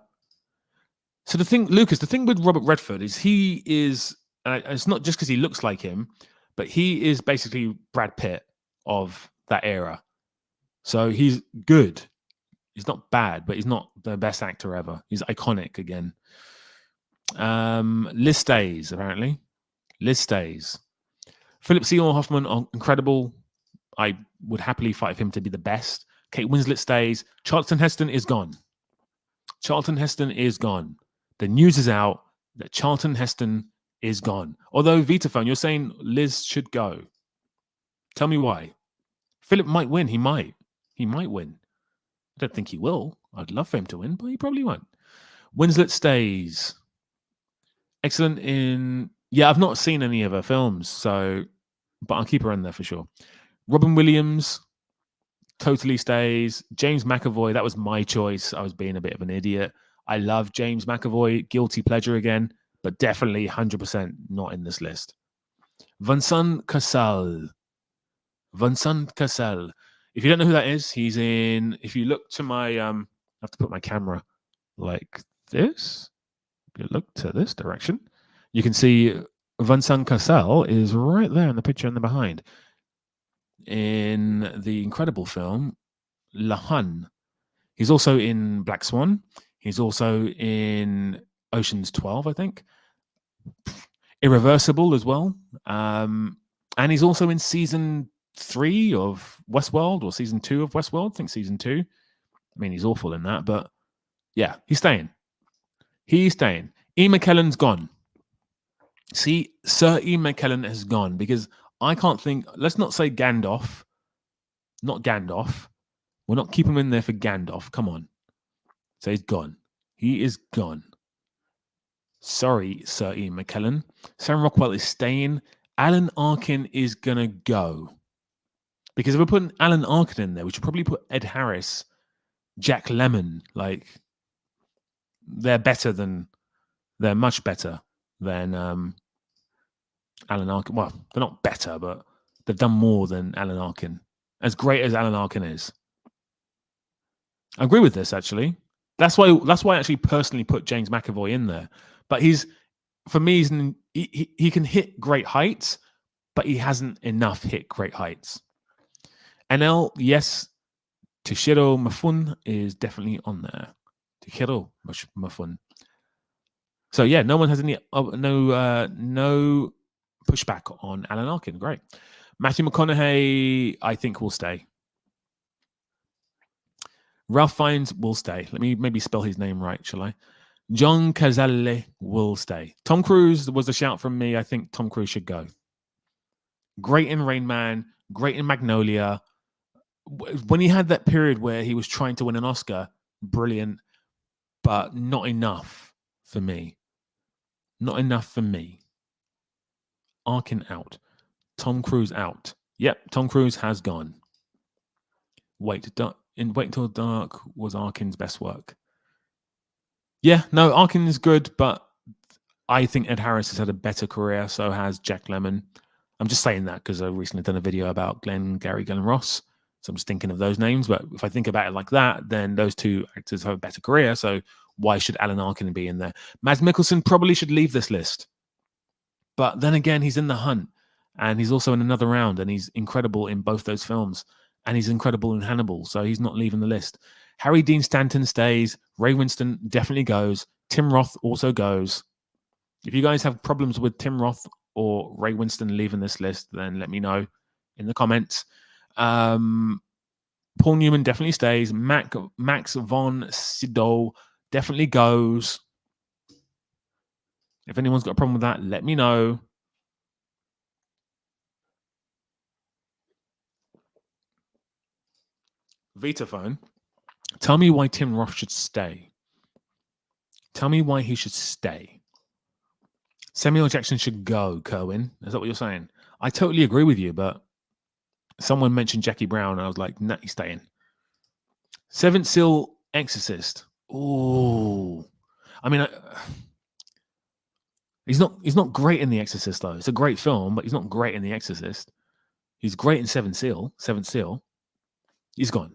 So the thing, Lucas, the thing with Robert Redford is he is, it's not just because he looks like him, but he is basically Brad Pitt of that era. So he's good. He's not bad, but he's not the best actor ever. He's iconic again. Liz stays, apparently. Liz stays. Philip Seymour Hoffman, incredible. I would happily fight for him to be the best. Kate Winslet stays. Charlton Heston is gone. Charlton Heston is gone. The news is out that Charlton Heston is gone. Although, Vitaphone, you're saying Liz should go. Tell me why. Philip might win. He might. He might win. I don't think he will. I'd love for him to win, but he probably won't. Winslet stays. Excellent in... Yeah, I've not seen any of her films, so... But I'll keep her in there for sure. Robin Williams totally stays. James McAvoy, that was my choice. I was being a bit of an idiot. I love James McAvoy. Guilty pleasure again, but definitely 100% not in this list. Vincent Cassel. Vincent Cassel. If you don't know who that is, he's in... If you look to my... I have to put my camera like this. If you look to this direction, you can see Vincent Cassel is right there in the picture in the behind. In the incredible film La Hun. He's also in Black Swan. He's also in Ocean's 12, I think. Irreversible as well. And he's also in season 3 of Westworld or season 2 of Westworld. I think season 2. I mean, he's awful in that, but yeah, he's staying. He's staying. Ian McKellen's gone. See, Sir Ian McKellen has gone because I can't think. Let's not say Gandalf. Not Gandalf. We're not keeping him in there for Gandalf. Come on. So he's gone. He is gone. Sorry, Sir Ian McKellen. Sam Rockwell is staying. Alan Arkin is going to go. Because if we're putting Alan Arkin in there, we should probably put Ed Harris, Jack Lemmon. Like, they're much better than Alan Arkin. Well, they're not better, but they've done more than Alan Arkin. As great as Alan Arkin is. I agree with this, actually. That's why I actually personally put James McAvoy in there. But for me, he can hit great heights, but he hasn't enough hit great heights. NL, yes, Toshiro Mifune is definitely on there. Toshiro Mifune. So yeah, no one has any no pushback on Alan Arkin. Great. Matthew McConaughey, I think, will stay. Ralph Fiennes will stay. Let me maybe spell his name right, shall I? John Cazale will stay. Tom Cruise was a shout from me. I think Tom Cruise should go. Great in Rain Man, great in Magnolia. When he had that period where he was trying to win an Oscar, brilliant, but not enough for me. Not enough for me. Arkin out. Tom Cruise out. Yep, Tom Cruise has gone. Wait Until Dark was Arkin's best work. Yeah, no, Arkin is good, but I think Ed Harris has had a better career, so has Jack Lemmon. I'm just saying that because I recently done a video about Gary Glenn Ross, so I'm just thinking of those names. But if I think about it like that, then those two actors have a better career, so why should Alan Arkin be in there? Mads Mikkelsen probably should leave this list. But then again, he's in The Hunt, and he's also in Another Round, and he's incredible in both those films. And he's incredible in Hannibal, so he's not leaving the list. Harry Dean Stanton stays. Ray Winston definitely goes. Tim Roth also goes. If you guys have problems with Tim Roth or Ray Winston leaving this list, then let me know in the comments. Paul Newman definitely stays. Max von Sydow definitely goes. If anyone's got a problem with that, let me know. Vitaphone, tell me why Tim Roth should stay. Tell me why he should stay. Samuel Jackson should go, Kerwin. Is that what you're saying? I totally agree with you, but someone mentioned Jackie Brown, and I was like, nah, he's staying. Seventh Seal Exorcist. Oh, I mean, he's not great in The Exorcist though. It's a great film, but he's not great in The Exorcist. He's great in Seventh Seal. He's gone.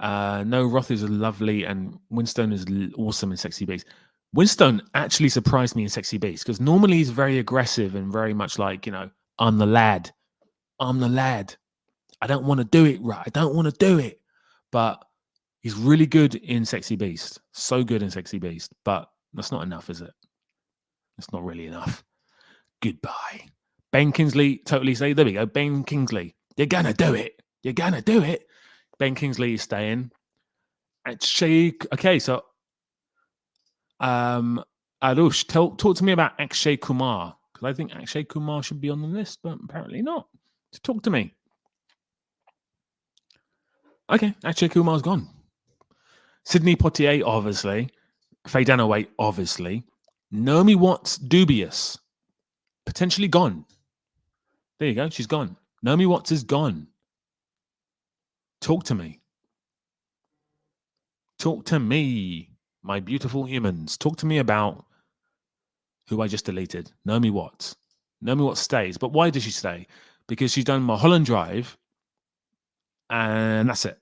No, Roth is lovely, and Winstone is awesome in Sexy Beast. Winstone actually surprised me in Sexy Beast because normally he's very aggressive and very much like, I'm the lad. I'm the lad. I don't want to do it right. I don't want to do it. But he's really good in Sexy Beast. So good in Sexy Beast. But that's not enough, is it? It's not really enough. Goodbye. Ben Kingsley, totally say. There we go. Ben Kingsley. You're going to do it. You're going to do it. Ben Kingsley is staying. Okay, so Arush, talk to me about Akshay Kumar. Because I think Akshay Kumar should be on the list, but apparently not. So talk to me. Okay, Akshay Kumar's gone. Sidney Poitier, obviously. Faye Dunaway, obviously. Naomi Watts, dubious. Potentially gone. There you go. She's gone. Naomi Watts is gone. Talk to me. Talk to me, my beautiful humans. Talk to me about who I just deleted. Naomi Watts. Naomi Watts stays. But why does she stay? Because she's done Mulholland Drive. And that's it.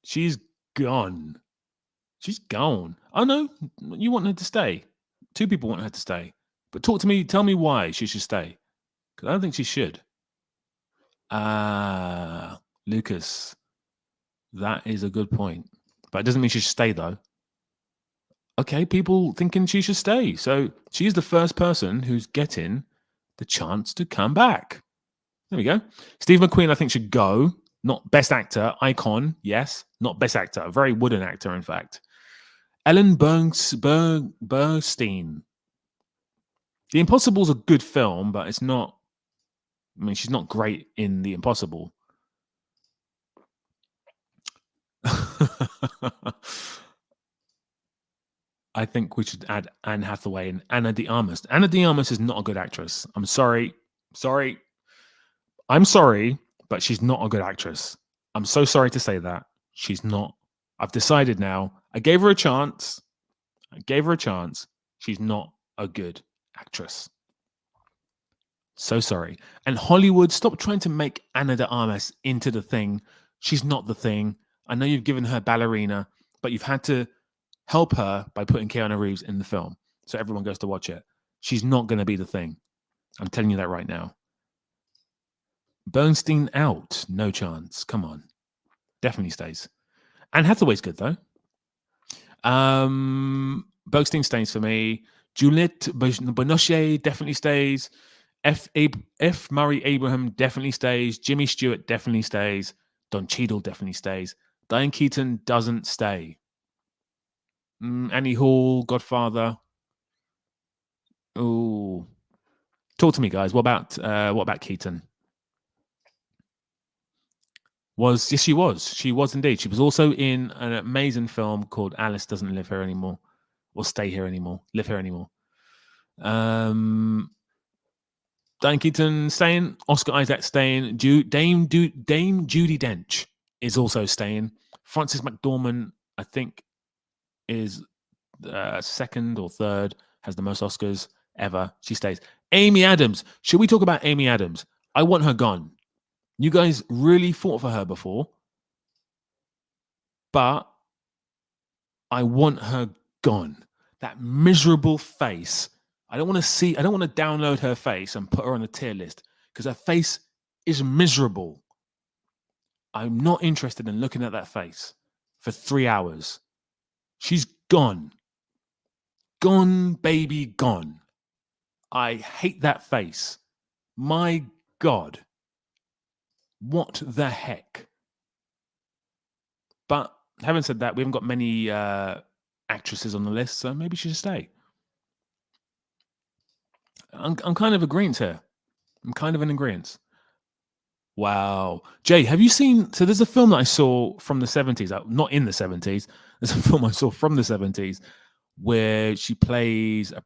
She's gone. She's gone. Oh, no. You want her to stay. Two people want her to stay. But talk to me. Tell me why she should stay. Because I don't think she should. Lucas. That is a good point. But it doesn't mean she should stay, though. Okay, people thinking she should stay. So she's the first person who's getting the chance to come back. There we go. Steve McQueen, I think, should go. Not best actor. Icon, yes. Not best actor. A very wooden actor, in fact. Ellen Burstyn. The Impossible's a good film, but it's not... I mean, she's not great in The Impossible. I think we should add Anne Hathaway and Ana de Armas. Ana de Armas is not a good actress. I'm sorry. I'm sorry, but she's not a good actress. I'm so sorry to say that. She's not. I've decided now. I gave her a chance. She's not a good actress. So sorry. And Hollywood, stop trying to make Ana de Armas into the thing. She's not the thing. I know you've given her ballerina, but you've had to help her by putting Keanu Reeves in the film so everyone goes to watch it. She's not going to be the thing. I'm telling you that right now. Bernstein out. No chance. Come on. Definitely stays. Anne Hathaway's good, though. Bernstein stays for me. Juliette Binoche definitely stays. F. Murray Abraham definitely stays. Jimmy Stewart definitely stays. Don Cheadle definitely stays. Diane Keaton doesn't stay. Annie Hall, Godfather. Oh, talk to me, guys. What about Keaton? Yes, she was. She was indeed. She was also in an amazing film called Alice Doesn't Live Here Anymore, or Stay Here Anymore, Live Here Anymore. Diane Keaton staying. Oscar Isaac staying. Dame Judi Dench is also staying. Frances McDormand, I think, is second or third, has the most Oscars ever. She stays. Amy Adams. Should we talk about Amy Adams? I want her gone. You guys really fought for her before, but I want her gone. That miserable face. I don't want to download her face and put her on a tier list because her face is miserable. I'm not interested in looking at that face for 3 hours. She's gone. Gone, baby, gone. I hate that face. My God. What the heck? But having said that, we haven't got many actresses on the list, so maybe she should stay. I'm kind of agreeing here. I'm kind of in agreement. Wow. Jay, have you seen... So there's a film that I saw from the 70s. Not in the 70s. There's a film I saw from the 70s where she plays a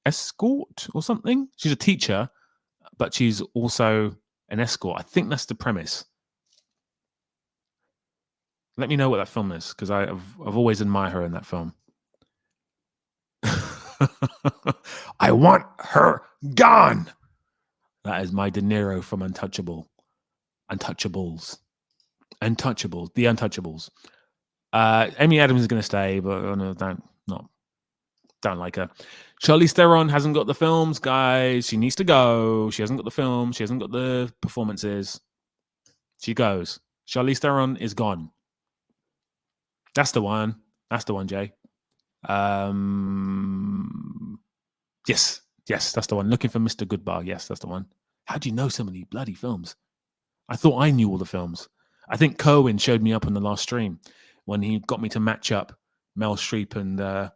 escort or something. She's a teacher, but she's also an escort. I think that's the premise. Let me know what that film is, because I've always admired her in that film. I want her gone. That is my De Niro from Untouchables. The Untouchables. Amy Adams is going to stay, but don't like her. Charlize Theron hasn't got the films, guys. She needs to go. She hasn't got the film. She hasn't got the performances. She goes. Charlize Theron is gone. That's the one. That's the one, Jay. Yes, that's the one. Looking for Mr. Goodbar. Yes, that's the one. How do you know so many bloody films? I thought I knew all the films. I think Cohen showed me up on the last stream when he got me to match up Mel Streep and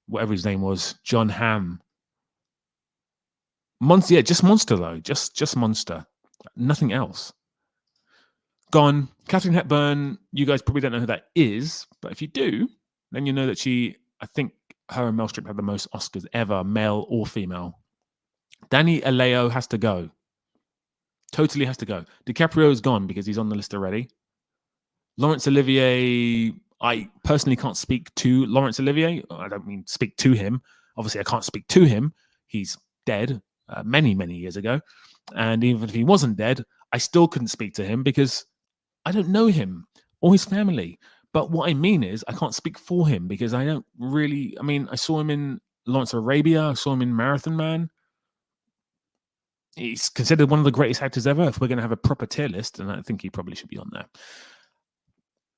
whatever his name was, John Hamm. Monster, yeah, just Monster though. Just Monster. Nothing else. Gone. Katharine Hepburn, you guys probably don't know who that is, but if you do, then you know that I think her and Mel Streep have the most Oscars ever, male or female. Danny Alejo has to go. Totally has to go. DiCaprio is gone because he's on the list already. Laurence Olivier, I personally can't speak to Laurence Olivier. I don't mean speak to him. Obviously, I can't speak to him. He's dead many, many years ago. And even if he wasn't dead, I still couldn't speak to him because I don't know him or his family. But what I mean is I can't speak for him because I don't really... I mean, I saw him in Lawrence of Arabia. I saw him in Marathon Man. He's considered one of the greatest actors ever. If we're going to have a proper tier list, and I think he probably should be on there.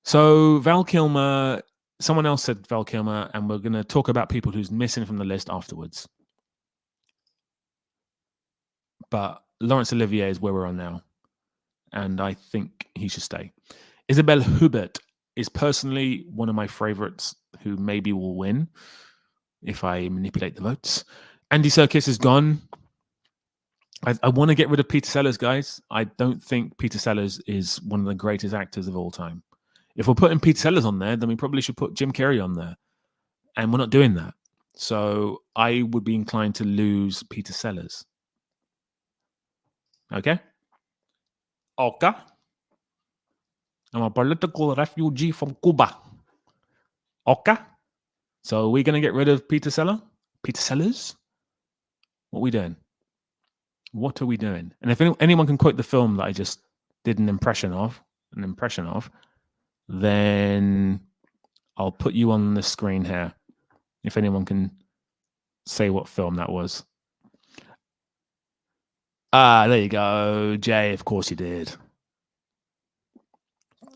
So Val Kilmer, someone else said Val Kilmer, and we're going to talk about people who's missing from the list afterwards. But Laurence Olivier is where we're on now, and I think he should stay. Isabelle Huppert is personally one of my favorites who maybe will win if I manipulate the votes. Andy Serkis is gone. I want to get rid of Peter Sellers, guys. I don't think Peter Sellers is one of the greatest actors of all time. If we're putting Peter Sellers on there, then we probably should put Jim Carrey on there. And we're not doing that. So I would be inclined to lose Peter Sellers. Okay? Okay. I'm a political refugee from Cuba. Okay? So we're going to get rid of Peter Sellers? Peter Sellers? What are we doing? What are we doing? And if anyone can quote the film that I just did an impression of, then I'll put you on the screen here. If anyone can say what film that was. There you go, Jay. Of course you did.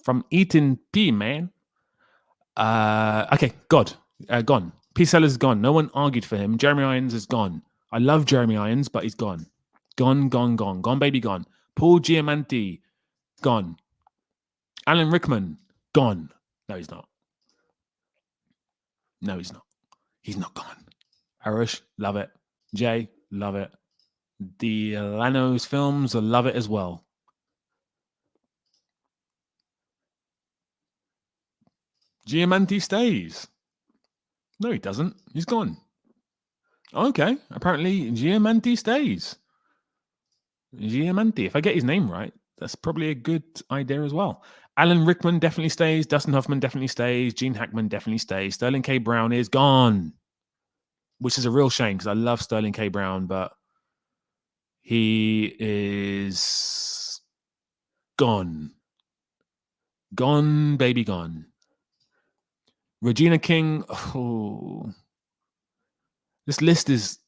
From Eating P, man. Okay, gone. Peter Sellers is gone. No one argued for him. Jeremy Irons is gone. I love Jeremy Irons, but he's gone. Gone. Gone, baby, gone. Paul Giamatti, gone. Alan Rickman, gone. No, he's not. No, he's not. He's not gone. Arash, love it. Jay, love it. The Lanos films, I love it as well. Giamatti stays. No, he doesn't. He's gone. Okay. Apparently, Giamatti stays. Giamatti. If I get his name right, that's probably a good idea as well. Alan Rickman definitely stays. Dustin Hoffman definitely stays. Gene Hackman definitely stays. Sterling K. Brown is gone, which is a real shame because I love Sterling K. Brown, but he is gone. Gone, baby, gone. Regina King. Oh, this list is...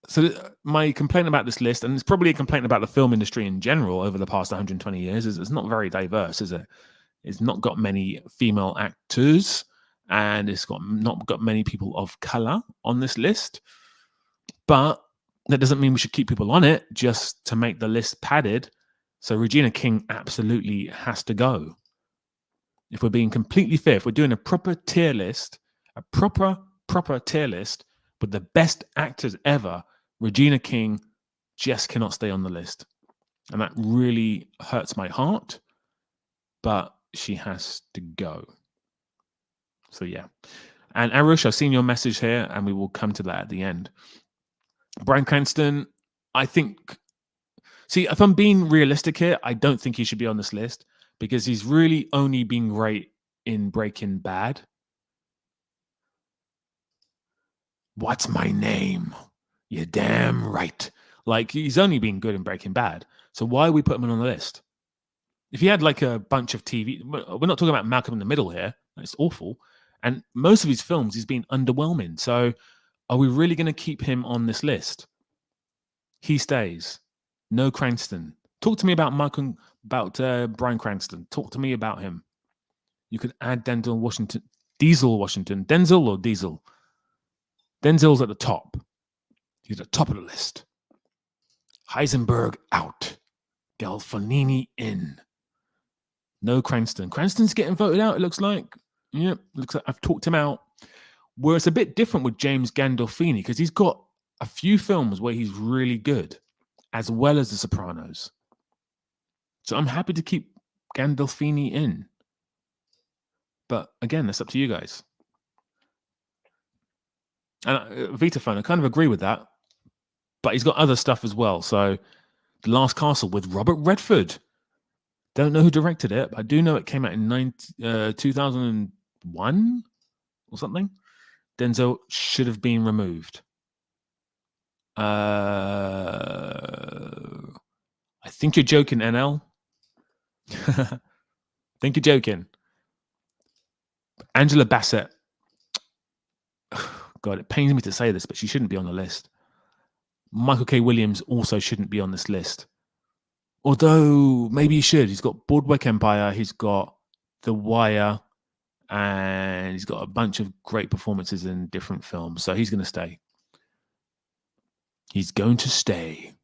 So my complaint about this list, and it's probably a complaint about the film industry in general over the past 120 years, is it's not very diverse, is it? It's not got many female actors, and it's not got many people of color on this list. But that doesn't mean we should keep people on it just to make the list padded. So Regina King absolutely has to go. If we're being completely fair, if we're doing a proper tier list, a proper tier list with the best actors ever, Regina King just cannot stay on the list. And that really hurts my heart, but she has to go. So yeah. And Arush, I've seen your message here, and we will come to that at the end. Bryan Cranston, I think. See, if I'm being realistic here, I don't think he should be on this list because he's really only been great in Breaking Bad. What's my name? You're damn right. Like, he's only been good in Breaking Bad. So why we put him on the list? If he had like a bunch of TV, we're not talking about Malcolm in the Middle here. It's awful. And most of his films, he's been underwhelming. So are we really going to keep him on this list? He stays. No Cranston. Talk to me about Bryan Cranston. Talk to me about him. You could add Denzel Washington. Denzel or Diesel? Denzel's at the top. He's at the top of the list. Heisenberg out. Galifianakis in. No Cranston. Cranston's getting voted out, it looks like. Yeah, looks like I've talked him out. Where it's a bit different with James Gandolfini because he's got a few films where he's really good, as well as The Sopranos. So I'm happy to keep Gandolfini in. But again, that's up to you guys. And Vitaphone, I kind of agree with that. But he's got other stuff as well. So The Last Castle with Robert Redford. Don't know who directed it, but I do know it came out in 2001 or something. Denzel should have been removed. I think you're joking, NL. I think you're joking. Angela Bassett. God, it pains me to say this, but she shouldn't be on the list. Michael K. Williams also shouldn't be on this list. Although, maybe he should. He's got Boardwalk Empire, he's got The Wire, and he's got a bunch of great performances in different films. So he's going to stay. He's going to stay.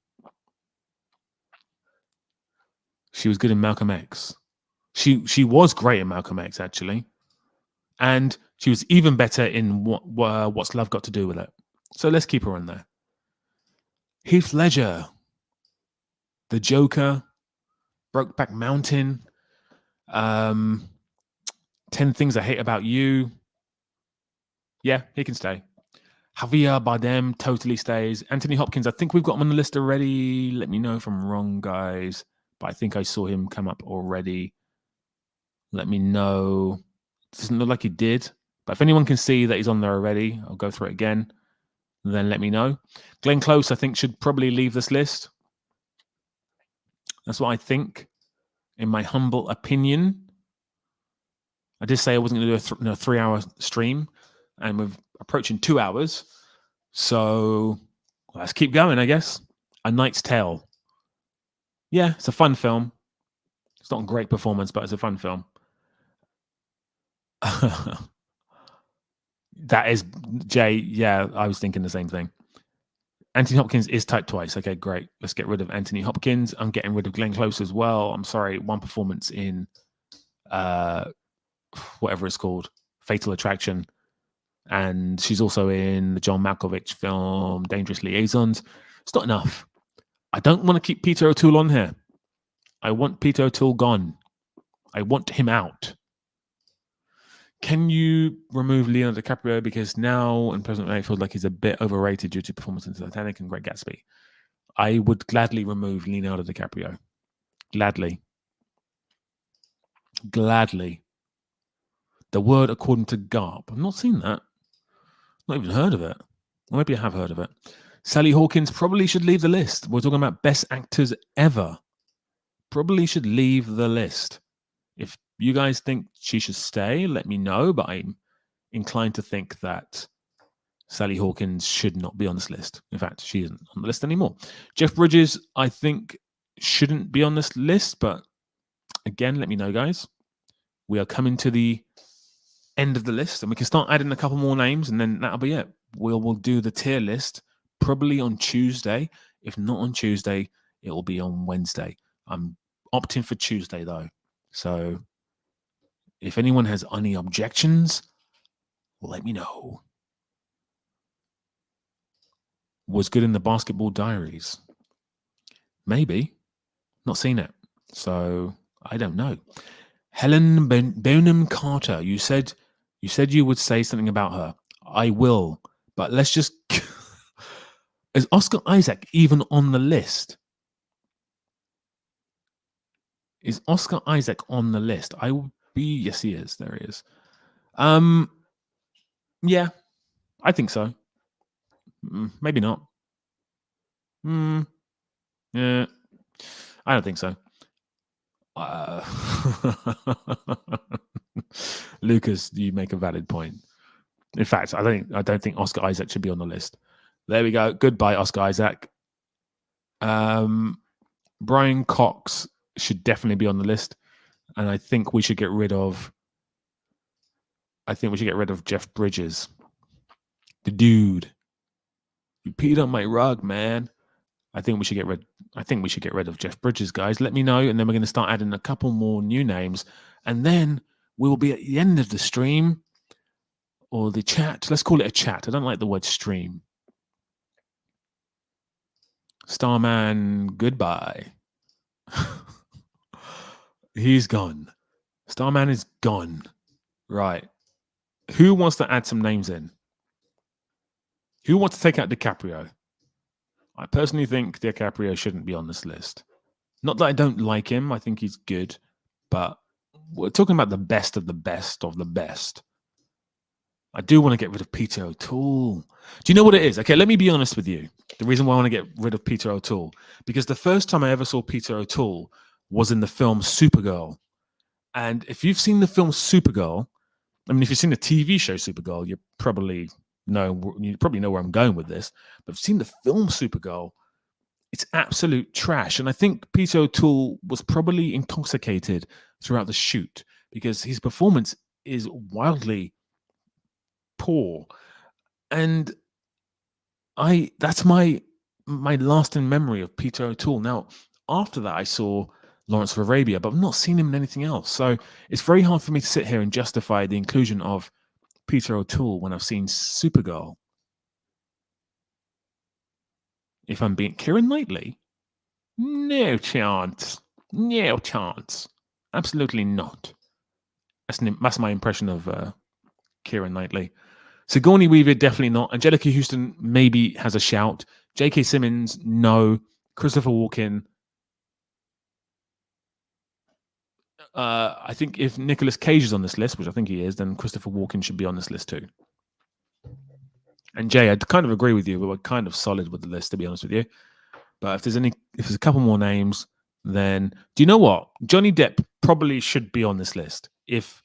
She was good in Malcolm X. She was great in Malcolm X, actually. And she was even better in What's Love Got to Do with It. So let's keep her on there. Heath Ledger. The Joker. Brokeback Mountain. 10 Things I Hate About You. Yeah, he can stay. Javier Bardem totally stays. Anthony Hopkins, I think we've got him on the list already. Let me know if I'm wrong, guys. But I think I saw him come up already. Let me know. Doesn't look like he did. But if anyone can see that he's on there already, I'll go through it again. Then let me know. Glenn Close, I think, should probably leave this list. That's what I think, in my humble opinion. I did say I wasn't going to do a 3-hour stream, and we're approaching 2 hours. So let's keep going, I guess. A Knight's Tale. Yeah, it's a fun film. It's not a great performance, but it's a fun film. That is, Jay, yeah, I was thinking the same thing. Anthony Hopkins is typed twice. Okay, great. Let's get rid of Anthony Hopkins. I'm getting rid of Glenn Close as well. I'm sorry, one performance in whatever it's called, Fatal Attraction. And she's also in the John Malkovich film, Dangerous Liaisons. It's not enough. I don't want to keep Peter O'Toole on here. I want Peter O'Toole gone. I want him out. Can you remove Leonardo DiCaprio? Because now in present day, I feel like he's a bit overrated due to performance in Titanic and Great Gatsby. I would gladly remove Leonardo DiCaprio. Gladly. The Word According to Garp. I've not seen that. Not even heard of it. Or maybe I have heard of it. Sally Hawkins probably should leave the list. We're talking about best actors ever. Probably should leave the list. If you guys think she should stay, let me know. But I'm inclined to think that Sally Hawkins should not be on this list. In fact, she isn't on the list anymore. Jeff Bridges, I think, shouldn't be on this list. But again, let me know, guys. We are coming to the end of the list, and we can start adding a couple more names, and then that'll be it. We'll do the tier list probably on Tuesday. If not on Tuesday, it will be on Wednesday. I'm opting for Tuesday, though. So if anyone has any objections, let me know. Was good in the Basketball Diaries? Maybe. Not seen it. So I don't know. Helen Bonham Carter, you said You said you would say something about her. I will, but let's just. Is Oscar Isaac even on the list? Is Oscar Isaac on the list? I will be. Yes, he is. There he is. Yeah, I think so. Maybe not. Yeah, I don't think so. Lucas, you make a valid point. In fact, I don't think Oscar Isaac should be on the list. There we go. Goodbye, Oscar Isaac. Brian Cox should definitely be on the list, and I think we should get rid of. Jeff Bridges, the dude. You peed on my rug, man. I think we should get rid of Jeff Bridges, guys. Let me know, and then we're going to start adding a couple more new names, and then we will be at the end of the stream or the chat. Let's call it a chat. I don't like the word stream. Starman, goodbye. He's gone. Starman is gone. Right. Who wants to add some names in? Who wants to take out DiCaprio? I personally think DiCaprio shouldn't be on this list. Not that I don't like him. I think he's good. But we're talking about the best of the best of the best. I do want to get rid of Peter O'Toole. Do you know what it is? Okay, let me be honest with you. The reason why I want to get rid of Peter O'Toole, because the first time I ever saw Peter O'Toole was in the film Supergirl. And if you've seen the film Supergirl, I mean, if you've seen the TV show Supergirl, you probably know where I'm going with this. But if you've seen the film Supergirl, it's absolute trash. And I think Peter O'Toole was probably intoxicated throughout the shoot because his performance is wildly poor. And that's my lasting memory of Peter O'Toole. Now, after that, I saw Lawrence of Arabia, but I've not seen him in anything else. So it's very hard for me to sit here and justify the inclusion of Peter O'Toole when I've seen Supergirl. If I'm being Keira Knightley, no chance. No chance. Absolutely not. That's my impression of Keira Knightley. Sigourney Weaver, definitely not. Angelica Houston maybe has a shout. J.K. Simmons, no. Christopher Walken. I think if Nicolas Cage is on this list, which I think he is, then Christopher Walken should be on this list too. And Jay, I kind of agree with you, but we're kind of solid with the list, to be honest with you. But if there's a couple more names, then do you know what? Johnny Depp probably should be on this list. If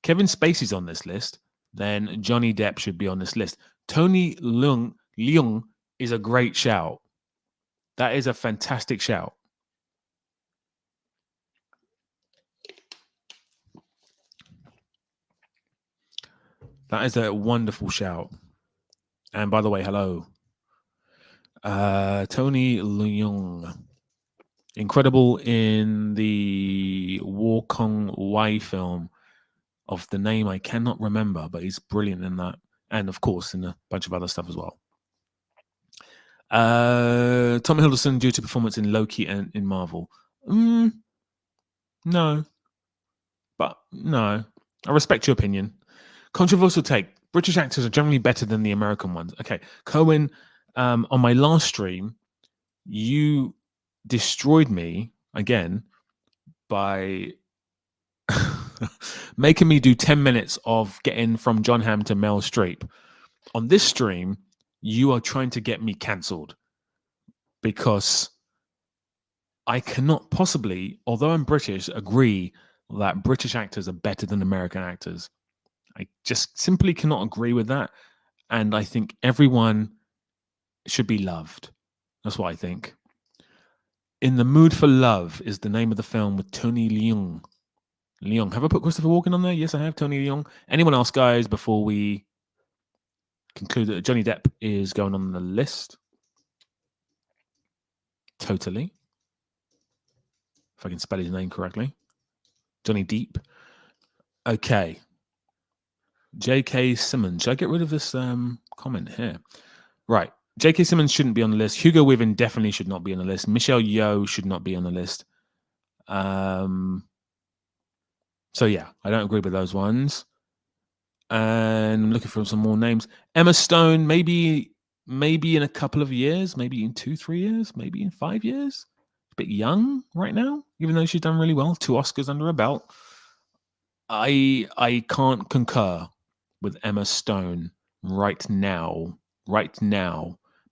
Kevin Spacey's on this list, then Johnny Depp should be on this list. Tony Leung is a great shout. That is a fantastic shout. That is a wonderful shout. And by the way, hello. Tony Leung. Incredible in the Wo Kong Wai film of the name I cannot remember, but he's brilliant in that. And of course, in a bunch of other stuff as well. Tom Hiddleston due to performance in Loki and in Marvel. No. But no. I respect your opinion. Controversial take. British actors are generally better than the American ones. Okay. Cohen, on my last stream, you destroyed me again by making me do 10 minutes of getting from John Hamm to Meryl Streep. On this stream, you are trying to get me cancelled because I cannot possibly, although I'm British, agree that British actors are better than American actors. I just simply cannot agree with that. And I think everyone should be loved. That's what I think. In the Mood for Love is the name of the film with Tony Leung. Have I put Christopher Walken on there? Yes, I have. Tony Leung. Anyone else, guys, before we conclude that Johnny Depp is going on the list? Totally. If I can spell his name correctly. Johnny Depp. Okay. J.K. Simmons. Should I get rid of this comment here? Right. J.K. Simmons shouldn't be on the list. Hugo Weaving definitely should not be on the list. Michelle Yeoh should not be on the list. So yeah, I don't agree with those ones. And I'm looking for some more names. Emma Stone, maybe in a couple of years, maybe in 2-3 years, maybe in 5 years. A bit young right now, even though she's done really well. 2 Oscars under her belt. I can't concur with Emma Stone right now,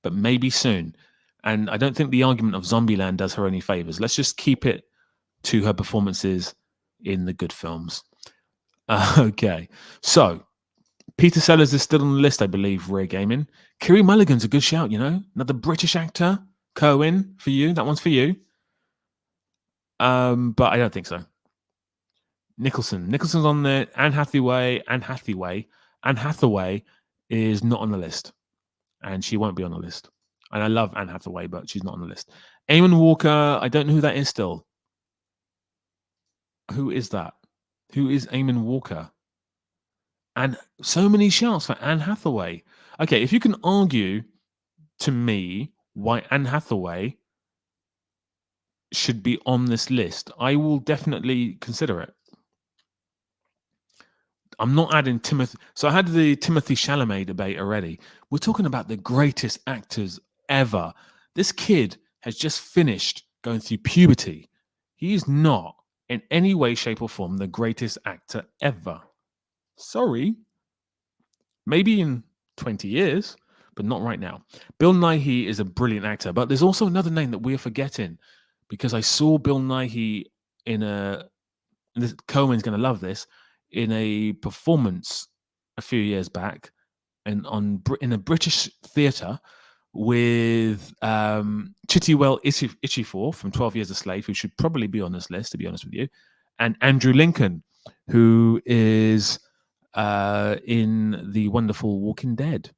but maybe soon. And I don't think the argument of Zombieland does her any favors. Let's just keep it to her performances in the good films. Okay, so Peter Sellers is still on the list, I believe. Rare Gaming. Kiri Mulligan's a good shout, another British actor. Cohen for you. That one's for you. But I don't think so. Nicholson's on there. Anne Hathaway is not on the list, and she won't be on the list. And I love Anne Hathaway, but she's not on the list. Eamon Walker, I don't know who that is still. Who is that? Who is Eamon Walker? And so many shouts for Anne Hathaway. Okay, if you can argue to me why Anne Hathaway should be on this list, I will definitely consider it. I'm not adding Timothy. So I had the Timothy Chalamet debate already. We're talking about the greatest actors ever. This kid has just finished going through puberty. He is not in any way, shape, or form the greatest actor ever. Sorry. Maybe in 20 years, but not right now. Bill Nighy is a brilliant actor, but there's also another name that we're forgetting, because I saw Bill Nighy Cohen's going to love this, in a performance a few years back in a British theatre with Chittiwell Ejiofor from 12 Years a Slave, who should probably be on this list, to be honest with you, and Andrew Lincoln, who is in the wonderful Walking Dead.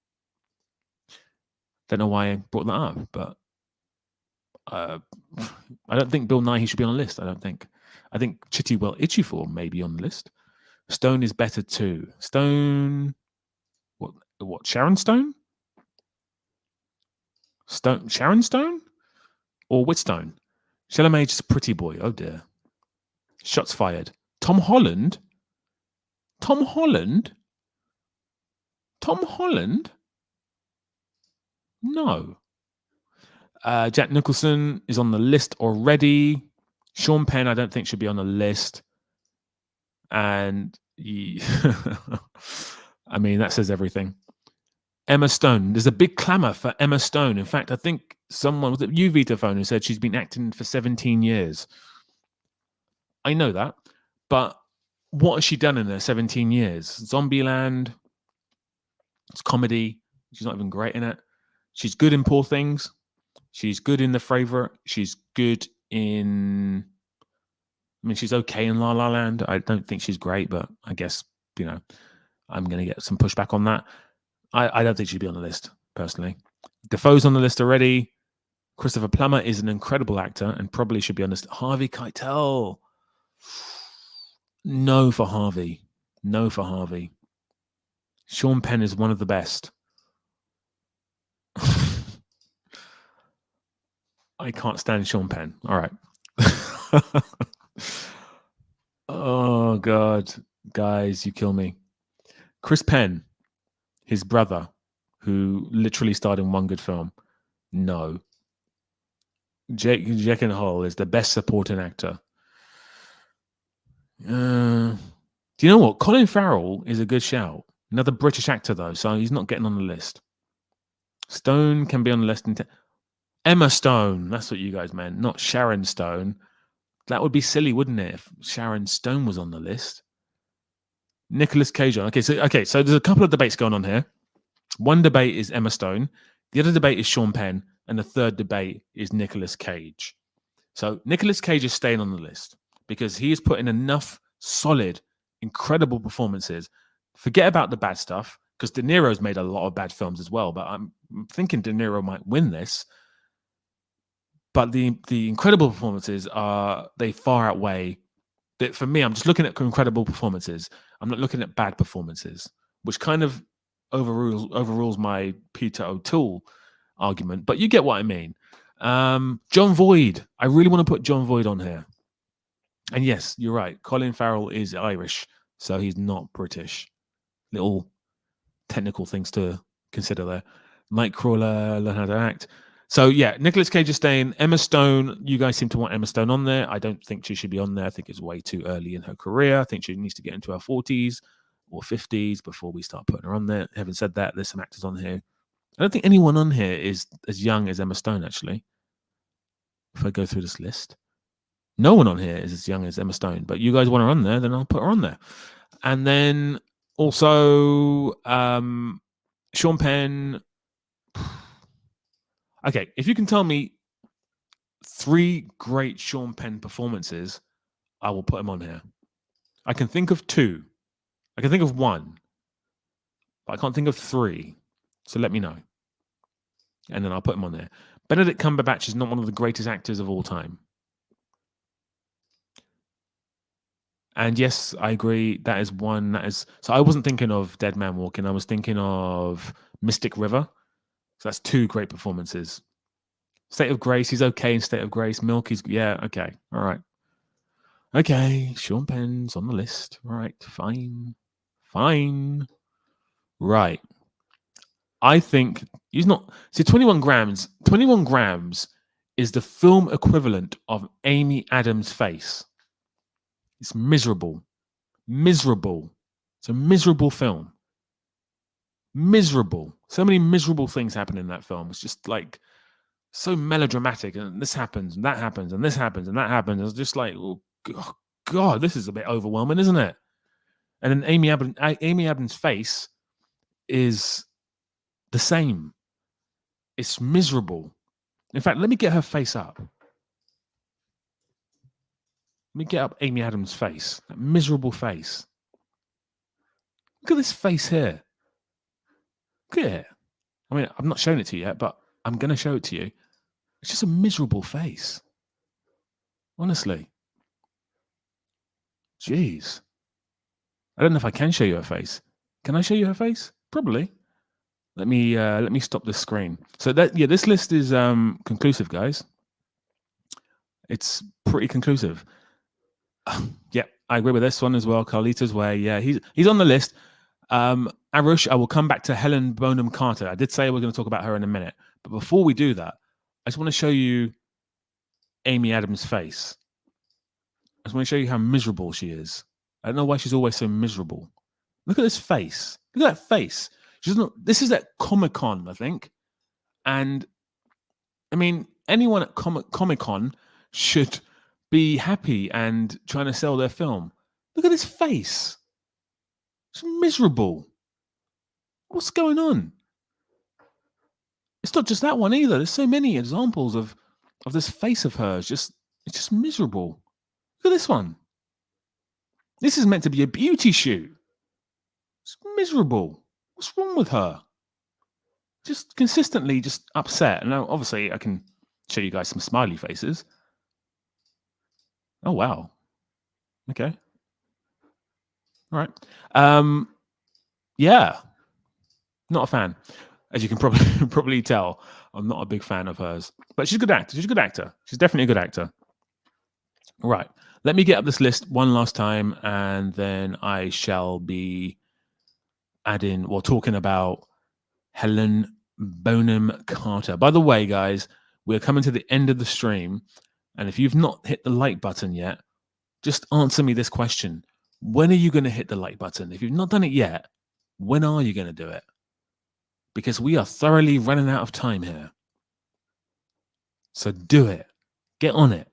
Don't know why I brought that up, but I don't think Bill Nighy should be on the list. I think Chittiwell Ejiofor may be on the list. Stone is better too. Stone, what? Sharon Stone? Sharon Stone? Or Whitstone? Chalamet is a pretty boy. Oh dear. Shots fired. Tom Holland? Tom Holland? No. Jack Nicholson is on the list already. Sean Penn, I don't think should be on the list. And I mean, that says everything. Emma Stone. There's a big clamor for Emma Stone. In fact, I think someone, was it you, Vitaphone, who said she's been acting for 17 years. I know that. But what has she done in her 17 years? Zombieland. It's comedy. She's not even great in it. She's good in Poor Things. She's good in The Favourite. She's good in... I mean, she's okay in La La Land. I don't think she's great, but I guess, I'm going to get some pushback on that. I don't think she'd be on the list, personally. Defoe's on the list already. Christopher Plummer is an incredible actor and probably should be on this. Harvey Keitel. No for Harvey. Sean Penn is one of the best. I can't stand Sean Penn. All right. Oh, God. Guys, you kill me. Chris Penn, his brother, who literally starred in one good film. No. Jake Gyllenhaal is the best supporting actor. Do you know what? Colin Farrell is a good shout. Another British actor, though, so he's not getting on the list. Stone can be on the list. Emma Stone, that's what you guys meant, not Sharon Stone. That would be silly, wouldn't it, if Sharon Stone was on the list? Nicolas Cage. Okay, so there's a couple of debates going on here. One debate is Emma Stone. The other debate is Sean Penn. And the third debate is Nicolas Cage. So Nicolas Cage is staying on the list because he has put in enough solid, incredible performances. Forget about the bad stuff, because De Niro's made a lot of bad films as well. But I'm thinking De Niro might win this. But the incredible performances they far outweigh. For me, I'm just looking at incredible performances. I'm not looking at bad performances, which kind of overrules my Peter O'Toole argument. But you get what I mean. John Voight. I really want to put John Voight on here. And yes, you're right. Colin Farrell is Irish, so he's not British. little technical things to consider there. Nightcrawler, Learn How to Act. So yeah, Nicolas Cage is staying. Emma Stone, you guys seem to want Emma Stone on there. I don't think she should be on there. I think it's way too early in her career. I think she needs to get into her 40s or 50s before we start putting her on there. Having said that, there's some actors on here. I don't think anyone on here is as young as Emma Stone, actually. If I go through this list, no one on here is as young as Emma Stone. But you guys want her on there, then I'll put her on there. And then also Sean Penn. Okay, if you can tell me 3 great Sean Penn performances, I will put him on here. I can think of 2. I can think of 1. But I can't think of 3. So let me know. And then I'll put him on there. Benedict Cumberbatch is not one of the greatest actors of all time. And yes, I agree. That is one. So I wasn't thinking of Dead Man Walking. I was thinking of Mystic River. So that's 2 great performances. State of Grace, he's okay in State of Grace. Milk, yeah, okay. All right. Okay, Sean Penn's on the list. All right, fine. Right. I think he's not. See, 21 grams. 21 grams is the film equivalent of Amy Adams' face. It's miserable. Miserable. It's a miserable film. Miserable. So many miserable things happen in that film. It's just like so melodramatic, and this happens, and that happens, and this happens, and that happens. It's just like, oh God, this is a bit overwhelming, isn't it? And then Amy Adams' face is the same. It's miserable. In fact, let me get her face up. Let me get up Amy Adams' face. That miserable face. Look at this face here. Look at it. I mean, I'm not showing it to you yet, but I'm going to show it to you. It's just a miserable face. Honestly. Jeez. I don't know if I can show you her face. Can I show you her face? Probably. Let me stop the screen. So this list is conclusive, guys. It's pretty conclusive. Yeah, I agree with this one as well. Carlito's Way. Yeah, he's on the list. Arush, I will come back to Helen Bonham Carter. I did say we're going to talk about her in a minute. But before we do that, I just want to show you Amy Adams' face. I just want to show you how miserable she is. I don't know why she's always so miserable. Look at this face. Look at that face. This is at Comic-Con, I think. And, I mean, anyone at Comic-Con should be happy and trying to sell their film. Look at this face. It's miserable. What's going on? It's not just that one either. There's so many examples of this face of hers. It's just miserable. Look at this one. This is meant to be a beauty shoot. It's miserable. What's wrong with her? Just consistently just upset. And now, obviously, I can show you guys some smiley faces. Oh, wow. Okay. All right. Yeah. Not a fan. As you can probably tell, I'm not a big fan of hers. But she's a good actor. She's a good actor. She's definitely a good actor. All right. Let me get up this list one last time, and then I shall be talking about Helen Bonham Carter. By the way, guys, we're coming to the end of the stream, and if you've not hit the like button yet, just answer me this question. When are you going to hit the like button? If you've not done it yet, when are you going to do it? Because we are thoroughly running out of time here. So do it. Get on it.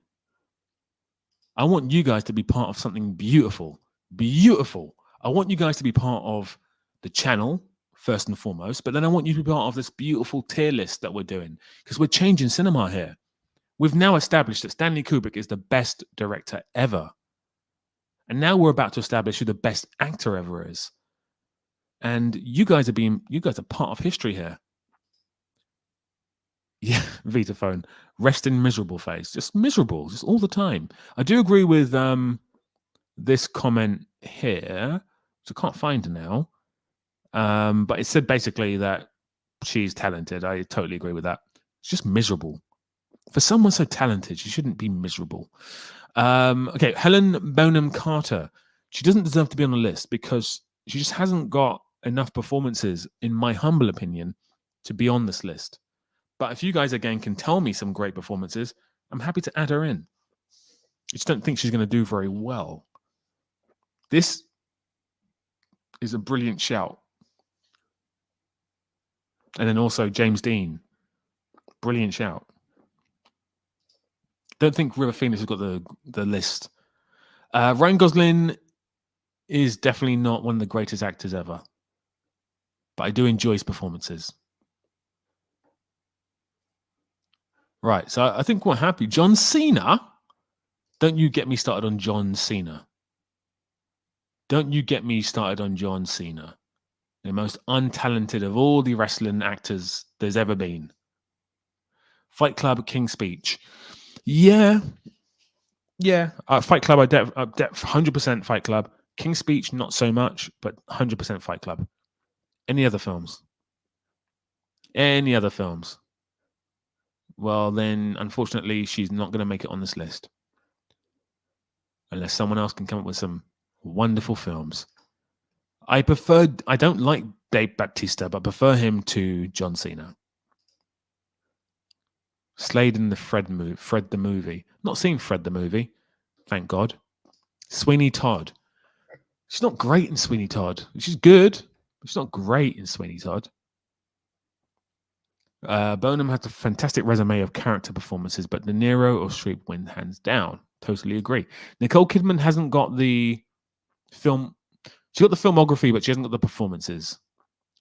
I want you guys to be part of something beautiful. Beautiful. I want you guys to be part of the channel, first and foremost, but then I want you to be part of this beautiful tier list that we're doing, because we're changing cinema here. We've now established that Stanley Kubrick is the best director ever. And now we're about to establish who the best actor ever is. And you guys are part of history here. Yeah, Vitaphone. Rest in miserable face. Just miserable, just all the time. I do agree with this comment here, which I can't find now. But it said basically that she's talented. I totally agree with that. It's just miserable. For someone so talented, she shouldn't be miserable. Okay, Helen Bonham Carter. She doesn't deserve to be on the list because she just hasn't got enough performances, in my humble opinion, to be on this list. But if you guys again can tell me some great performances, I'm happy to add her in. I just don't think she's going to do very well. This is a brilliant shout. And then also James Dean. Brilliant shout. Don't think River Phoenix has got the list. Ryan Gosling is definitely not one of the greatest actors ever. But I do enjoy his performances. Right, so I think we're happy. John Cena? Don't you get me started on John Cena. Don't you get me started on John Cena. The most untalented of all the wrestling actors there's ever been. Fight Club, King's Speech. Yeah. Fight Club, I 100% Fight Club. King's Speech, not so much, but 100% Fight Club. Any other films? Well, then, unfortunately, she's not going to make it on this list. Unless someone else can come up with some wonderful films. I don't like Dave Bautista, but prefer him to John Cena. Slade in the Fred the movie. Not seen Fred the movie, thank God. Sweeney Todd. She's not great in Sweeney Todd. She's good, but she's not great in Sweeney Todd. Bonham has a fantastic resume of character performances, but De Niro or Streep win hands down. Totally agree. Nicole Kidman hasn't got the film. She's got the filmography, but she hasn't got the performances.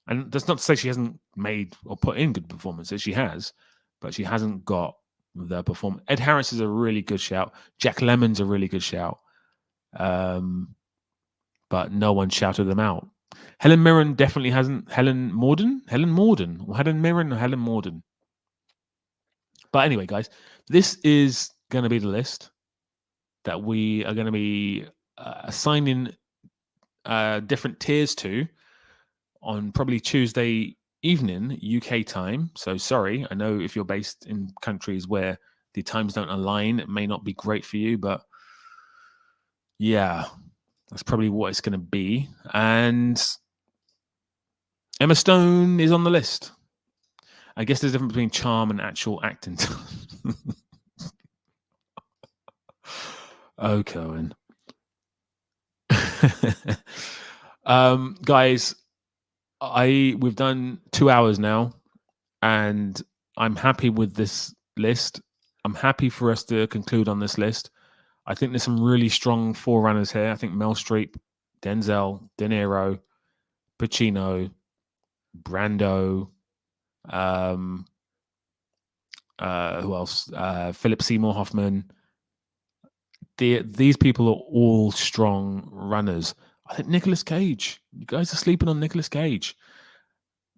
And that's not to say she hasn't made or put in good performances. She has, but she hasn't got the performance. Ed Harris is a really good shout. Jack Lemmon's a really good shout. But no one shouted them out. Helen Mirren definitely hasn't. Helen Mirren. But anyway, guys, this is going to be the list that we are going to be assigning different tiers to on probably Tuesday evening UK time. So sorry, I know if you're based in countries where the times don't align, it may not be great for you, but yeah, that's probably what it's going to be. And Emma Stone is on the list. I guess there's a difference between charm and actual acting. Oh, Cohen. Guys, we've done 2 hours now, and I'm happy with this list. I'm happy for us to conclude on this list. I think there's some really strong forerunners here. I think Meryl Streep, Denzel, De Niro, Pacino, Brando, who else? Philip Seymour Hoffman. These people are all strong runners. I think Nicolas Cage. You guys are sleeping on Nicolas Cage.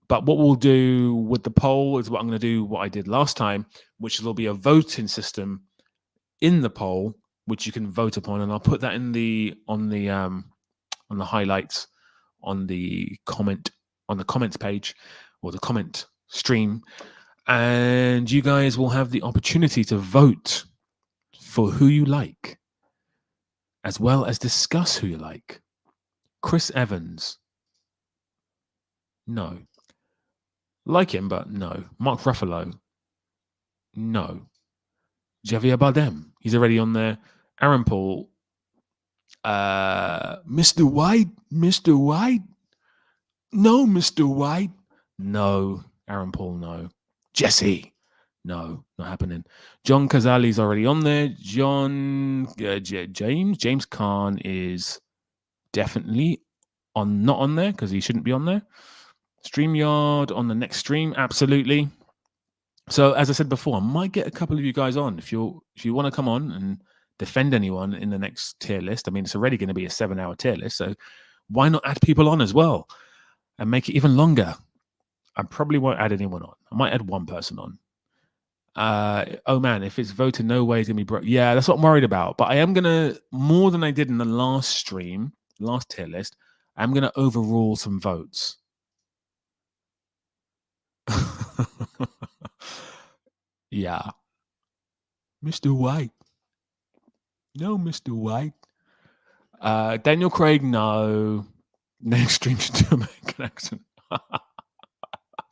But what we'll do with the poll is what I'm going to do, what I did last time, which will be a voting system in the poll, which you can vote upon, and I'll put that in on the highlights on the comments page or the comment stream, and you guys will have the opportunity to vote for who you like, as well as discuss who you like. Chris Evans, no. Like him, but no. Mark Ruffalo, no. Javier Bardem, he's already on there. Aaron Paul, Mr. White, no, Mr. White, no. Aaron Paul, no. Jesse, no, not happening. John Cazale's already on there. James Caan is definitely not on there because he shouldn't be on there. StreamYard on the next stream, absolutely. So as I said before, I might get a couple of you guys on if you want to come on and defend anyone in the next tier list. I mean, it's already going to be a 7-hour tier list, so why not add people on as well and make it even longer? I probably won't add anyone on. I might add one person on. Oh man, if it's voted, no way it's gonna be broke. Yeah, that's what I'm worried about. But I am gonna, more than I did in the last stream, last tier list, I'm gonna overrule some votes. Yeah. Mr. White. No, Mr. White. Daniel Craig, no. Next stream should do American accent.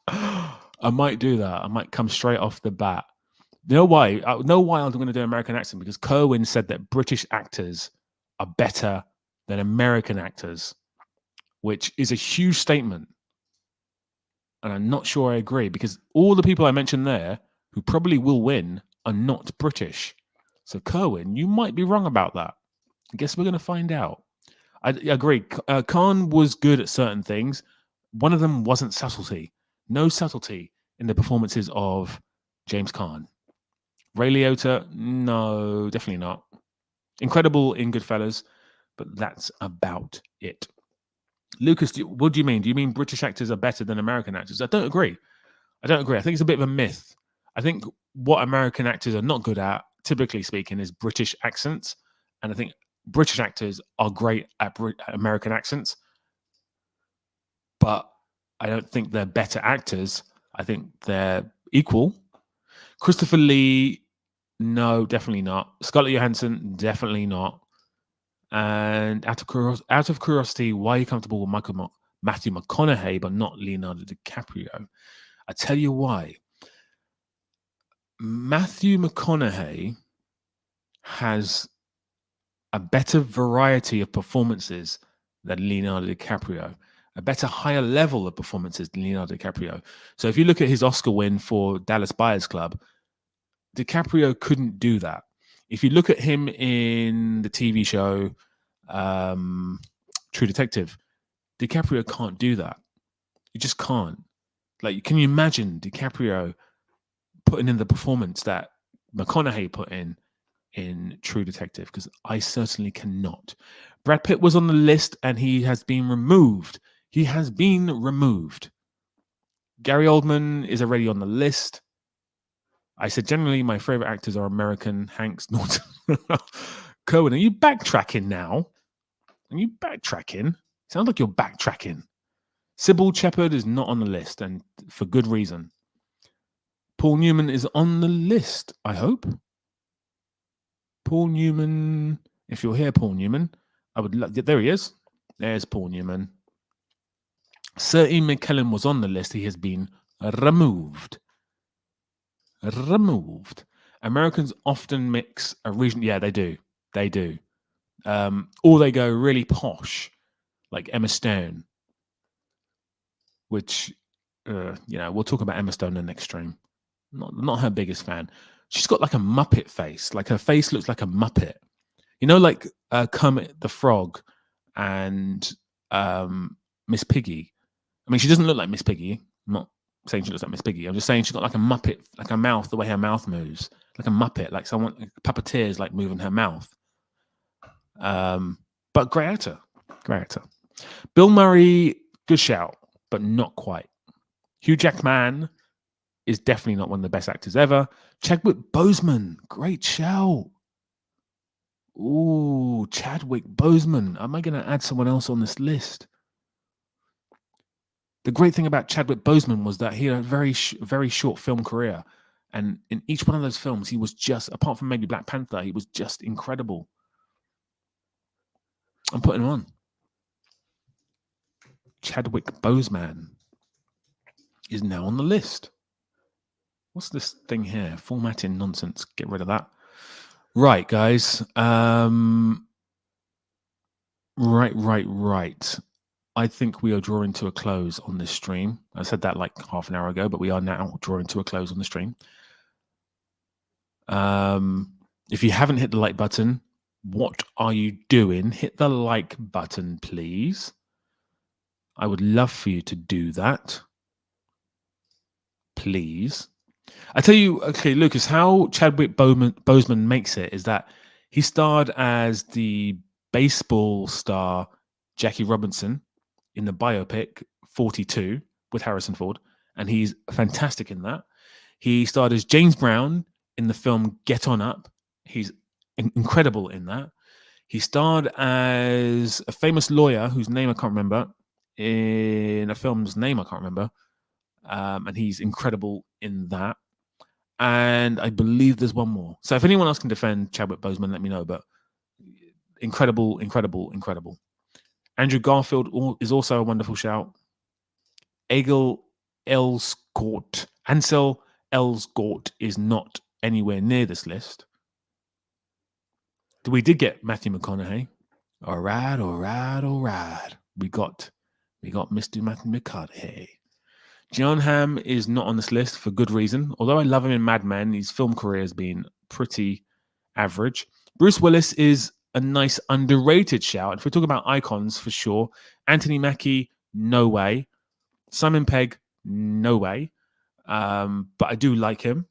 I might do that. I might come straight off the bat. You know why? I know why I'm going to do American accent, because Kerwin said that British actors are better than American actors, which is a huge statement. And I'm not sure I agree, because all the people I mentioned there who probably will win are not British. So Kerwin, you might be wrong about that. I guess we're going to find out. I agree. Khan was good at certain things. One of them wasn't subtlety. No subtlety in the performances of James Caan. Ray Liotta, no, definitely not. Incredible in Goodfellas, but that's about it. Lucas, what do you mean? Do you mean British actors are better than American actors? I don't agree. I think it's a bit of a myth. I think what American actors are not good at, typically speaking, is British accents. And I think British actors are great at American accents, but I don't think they're better actors. I think they're equal. Christopher Lee, no, definitely not. Scarlett Johansson, definitely not. And out of curiosity, why are you comfortable with Matthew McConaughey but not Leonardo DiCaprio? I tell you why. Matthew McConaughey has a better variety of performances than Leonardo DiCaprio, a better higher level of performances than Leonardo DiCaprio. So if you look at his Oscar win for Dallas Buyers Club, DiCaprio couldn't do that. If you look at him in the TV show True Detective, DiCaprio can't do that. You just can't. Like, can you imagine DiCaprio putting in the performance that McConaughey put in True Detective? Because I certainly cannot. Brad Pitt was on the list and he has been removed. He has been removed. Gary Oldman is already on the list. I said generally my favorite actors are American. Hanks, Norton. Cohen, are you backtracking now? Are you backtracking? Sounds like you're backtracking. Sybil Shepherd is not on the list, and for good reason. Paul Newman is on the list, I hope. Paul Newman, if you're here, Paul Newman, I would love. There he is. There's Paul Newman. Sir Ian McKellen was on the list. He has been removed. Removed. Americans often mix a region. Yeah, they do. They do. Or they go really posh, like Emma Stone, which, we'll talk about Emma Stone in the next stream. Not her biggest fan. She's got like a Muppet face. Like her face looks like a Muppet. You know, like Kermit the Frog and Miss Piggy. I mean, she doesn't look like Miss Piggy. I'm not saying she looks like Miss Piggy. I'm just saying she's got like a Muppet, like a mouth, the way her mouth moves. Like a Muppet, like someone, puppeteers like moving her mouth. But great actor. Great actor. Bill Murray, good shout, but not quite. Hugh Jackman is definitely not one of the best actors ever. Chadwick Boseman, great shout. Ooh, Chadwick Boseman. Am I going to add someone else on this list? The great thing about Chadwick Boseman was that he had a very short film career. And in each one of those films, he was just, apart from maybe Black Panther, he was just incredible. I'm putting him on. Chadwick Boseman is now on the list. What's this thing here? Formatting nonsense. Get rid of that. Right, guys. Right. I think we are drawing to a close on this stream. I said that like half an hour ago, but we are now drawing to a close on the stream. If you haven't hit the like button, what are you doing? Hit the like button, please. I would love for you to do that. Please. I tell you, okay, Lucas, how Chadwick Boseman makes it is that he starred as the baseball star Jackie Robinson in the biopic 42 with Harrison Ford, and he's fantastic in that. He starred as James Brown in the film Get On Up. He's incredible in that. He starred as a famous lawyer whose name I can't remember in a film's name I can't remember, and he's incredible in that. And I believe there's one more. So if anyone else can defend Chadwick Boseman, let me know. But incredible. Andrew Garfield is also a wonderful shout. Ansel Elgort is not anywhere near this list. We did get Matthew McConaughey. All right. We got Mr. Matthew McConaughey. Jon Hamm is not on this list for good reason. Although I love him in Mad Men, his film career has been pretty average. Bruce Willis is a nice underrated shout. If we're talking about icons, for sure. Anthony Mackie, no way. Simon Pegg, no way. But I do like him.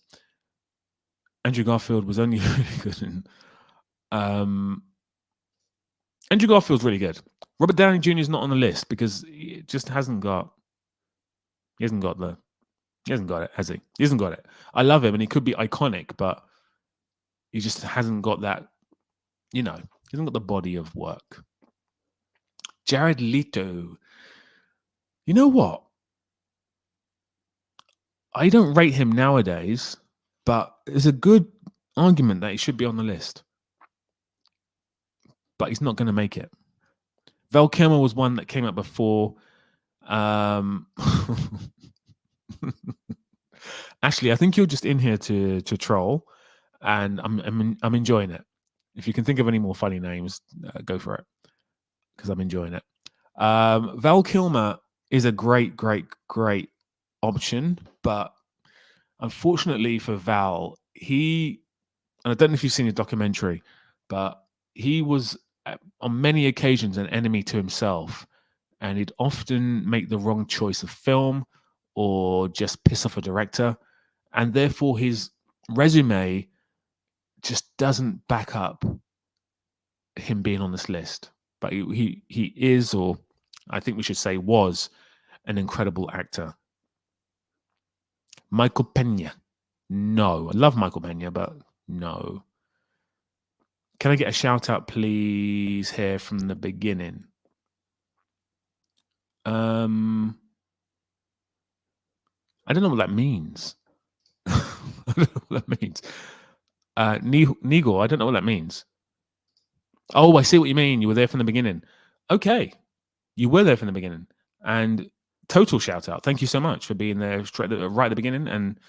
Andrew Garfield was only really good in... Andrew Garfield's really good. Robert Downey Jr. is not on the list because he just hasn't got... He hasn't got it, has he? He hasn't got it. I love him and he could be iconic, but he just hasn't got that, he hasn't got the body of work. Jared Leto. You know what? I don't rate him nowadays, but there's a good argument that he should be on the list. But he's not going to make it. Val Kilmer was one that came up before. Ashley, I think you're just in here to troll, and I'm enjoying it. If you can think of any more funny names, go for it, because I'm enjoying it. Val Kilmer is a great option, but unfortunately for Val, and I don't know if you've seen the documentary, but he was on many occasions an enemy to himself, and he'd often make the wrong choice of film or just piss off a director, and therefore his resume just doesn't back up him being on this list. But he is, or I think we should say was, an incredible actor. Michael Pena. No. I love Michael Pena, but no. Can I get a shout out, please, here from the beginning? I don't know what that means. I don't know what that means. Nigel, I don't know what that means. Oh, I see what you mean. You were there from the beginning. Okay. You were there from the beginning. And total shout out. Thank you so much for being there right at the beginning and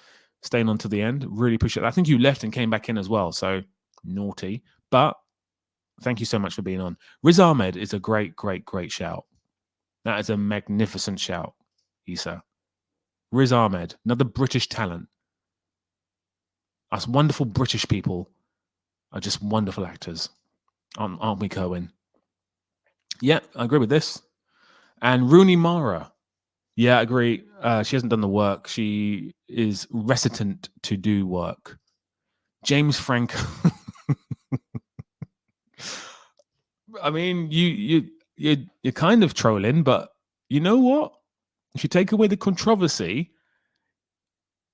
staying on to the end. Really appreciate that. I think you left and came back in as well. So naughty. But thank you so much for being on. Riz Ahmed is a great shout. That is a magnificent shout, Isa. Riz Ahmed, another British talent. Us wonderful British people are just wonderful actors. Aren't we, Kerwin? Yeah, I agree with this. And Rooney Mara. Yeah, I agree. She hasn't done the work. She is reticent to do work. James Franco. I mean, you're kind of trolling, but you know what? If you take away the controversy,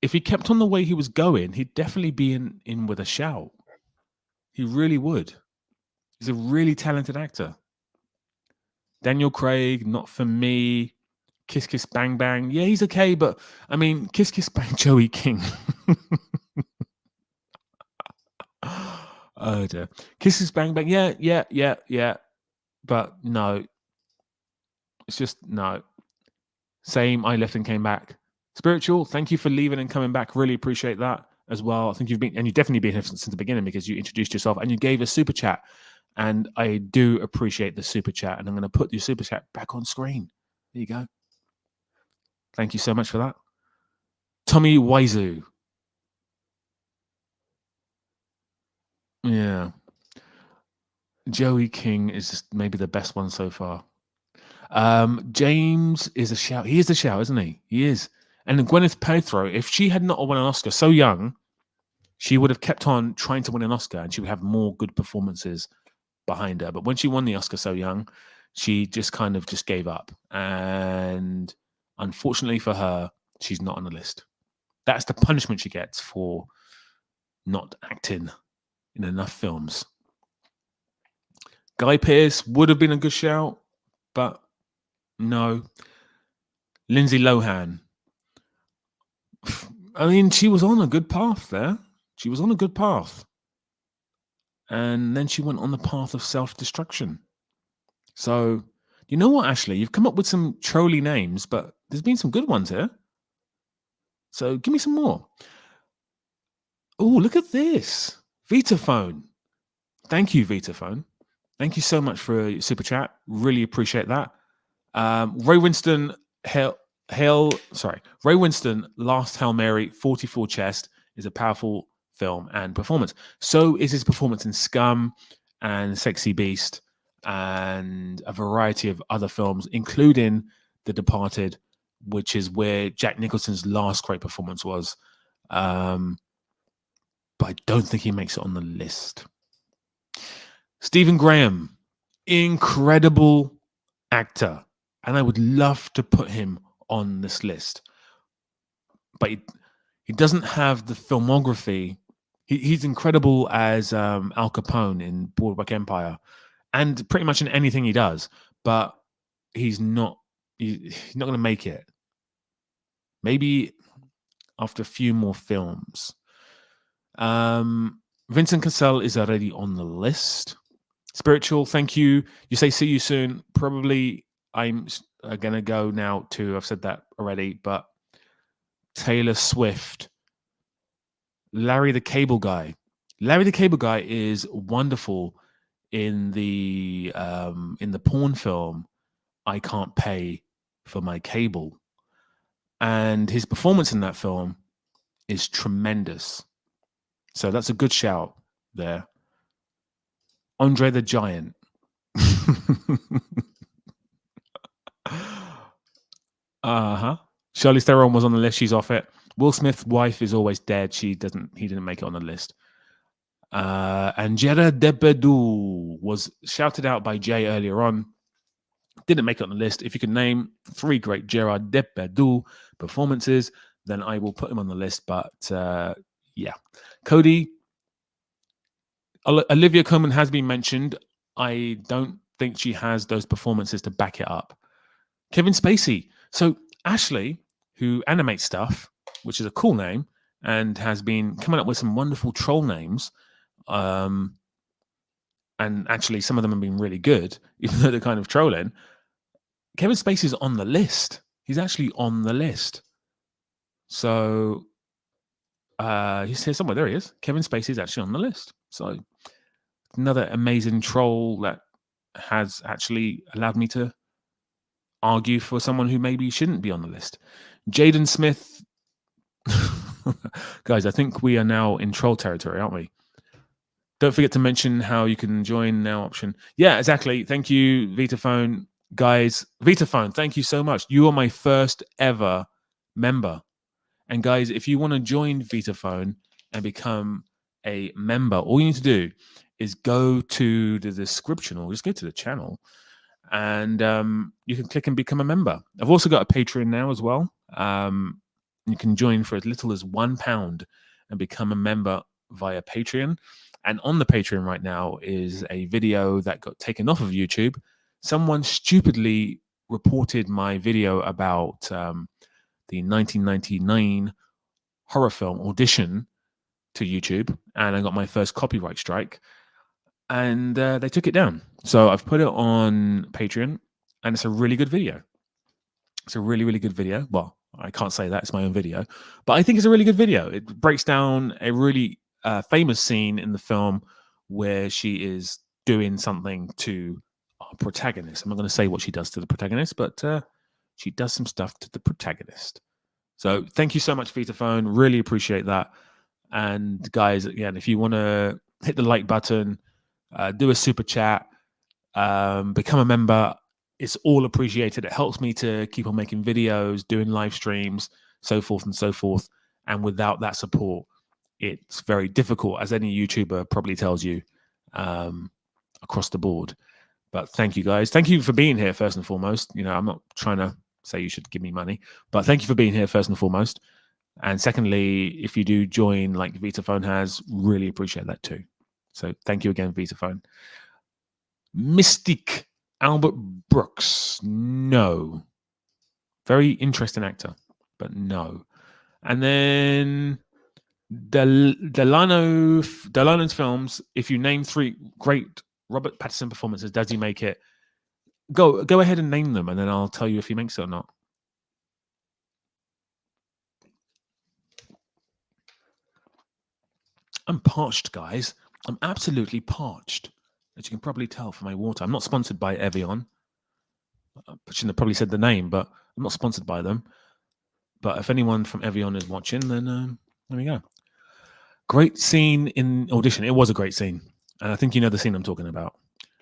if he kept on the way he was going, he'd definitely be in with a shout. He really would. He's a really talented actor. Daniel Craig, not for me. Kiss Kiss Bang Bang. Yeah, he's okay, but I mean, Kiss Kiss Bang, Joey King. Oh dear. Kiss Kiss Bang Bang. Yeah. But no. It's just no. Same, I left and came back. Spiritual, thank you for leaving and coming back. Really appreciate that as well. I think you've definitely been here since the beginning because you introduced yourself and you gave a super chat. And I do appreciate the super chat. And I'm going to put your super chat back on screen. There you go. Thank you so much for that. Tommy Wiseau. Yeah. Joey King is just maybe the best one so far. James is a shout. He is a shout, isn't he? He is. And Gwyneth Paltrow, if she had not won an Oscar so young, she would have kept on trying to win an Oscar and she would have more good performances behind her. But when she won the Oscar so young, she just kind of just gave up. And unfortunately for her, she's not on the list. That's the punishment she gets for not acting in enough films. Guy Pearce would have been a good shout, but no. Lindsay Lohan. I mean, she was on a good path there. She was on a good path. And then she went on the path of self-destruction. So You know what, Ashley? You've come up with some trolly names, but there's been some good ones here. So give me some more. Oh, look at this. Vitaphone. Thank you, Vitaphone. Thank you so much for your super chat. Really appreciate that. Ray Winston, Ray Winston, Last Hail Mary, 44 Chest is a powerful film and performance. So is his performance in Scum and Sexy Beast and a variety of other films, including The Departed, which is where Jack Nicholson's last great performance was. But I don't think he makes it on the list. Stephen Graham, incredible actor, and I would love to put him on this list. But he doesn't have the filmography. He's incredible as Al Capone in Boardwalk Empire, and pretty much in anything he does. But he's not going to make it. Maybe after a few more films. Vincent Cassel is already on the list. Spiritual, thank you. You say see you soon. Probably I'm going to go now too. I've said that already. But Taylor Swift. Larry the Cable Guy. Larry the Cable Guy is wonderful in the porn film I Can't Pay for My Cable. And his performance in that film is tremendous. So that's a good shout there. Andre the Giant. Charlize Theron was on the list. She's off it. Will Smith's wife is always dead. He didn't make it on the list. And Gerard Depardieu was shouted out by Jay earlier on. Didn't make it on the list. If you can name 3 great Gerard Depardieu performances, then I will put him on the list. But yeah, Cody, Olivia Colman has been mentioned. I don't think she has those performances to back it up. Kevin Spacey. So Ashley, who animates stuff, which is a cool name, and has been coming up with some wonderful troll names. And actually, some of them have been really good, even though they're kind of trolling. Kevin Spacey's on the list. He's actually on the list. So he's here somewhere. There he is. Kevin Spacey's actually on the list. So another amazing troll that has actually allowed me to argue for someone who maybe shouldn't be on the list. Jaden Smith. Guys, I think we are now in troll territory, aren't we? Don't forget to mention how you can join now option. Yeah, exactly. Thank you, Vitaphone. Guys, Vitaphone, thank you so much. You are my first ever member. And guys, if you want to join Vitaphone and become a member, all you need to do is go to the description or just go to the channel and you can click and become a member. I've also got a Patreon now as well. You can join for as little as £1 and become a member via Patreon. And on the Patreon right now is a video that got taken off of YouTube. Someone stupidly reported my video about the 1999 horror film Audition to YouTube, and I got my first copyright strike, and they took it down. So I've put it on Patreon, and it's a really good video. It's a really, really good video. Well, I can't say that, it's my own video, but I think it's a really good video. It breaks down a really famous scene in the film where she is doing something to our protagonist. I'm not going to say what she does to the protagonist, but she does some stuff to the protagonist. So thank you so much, Vitaphone. Really appreciate that. And guys, again, if you want to hit the like button, do a super chat, become a member, it's all appreciated. It helps me to keep on making videos, doing live streams, so forth and so forth. And without that support, it's very difficult, as any YouTuber probably tells you, across the board. But thank you, guys. Thank you for being here, first and foremost. You know, I'm not trying to say you should give me money, but thank you for being here, first and foremost. And secondly, if you do join like Vitaphone has, really appreciate that too. So thank you again, Vitaphone. Mystique Albert Brooks. No. Very interesting actor, but no. And then Delano's films, if you name 3 great Robert Pattinson performances, does he make it? Go ahead and name them, and then I'll tell you if he makes it or not. I'm parched, guys. I'm absolutely parched, as you can probably tell from my water. I'm not sponsored by Evian. I shouldn't have probably said the name, but I'm not sponsored by them. But if anyone from Evian is watching, then there we go. Great scene in Audition. It was a great scene, and I think you know the scene I'm talking about.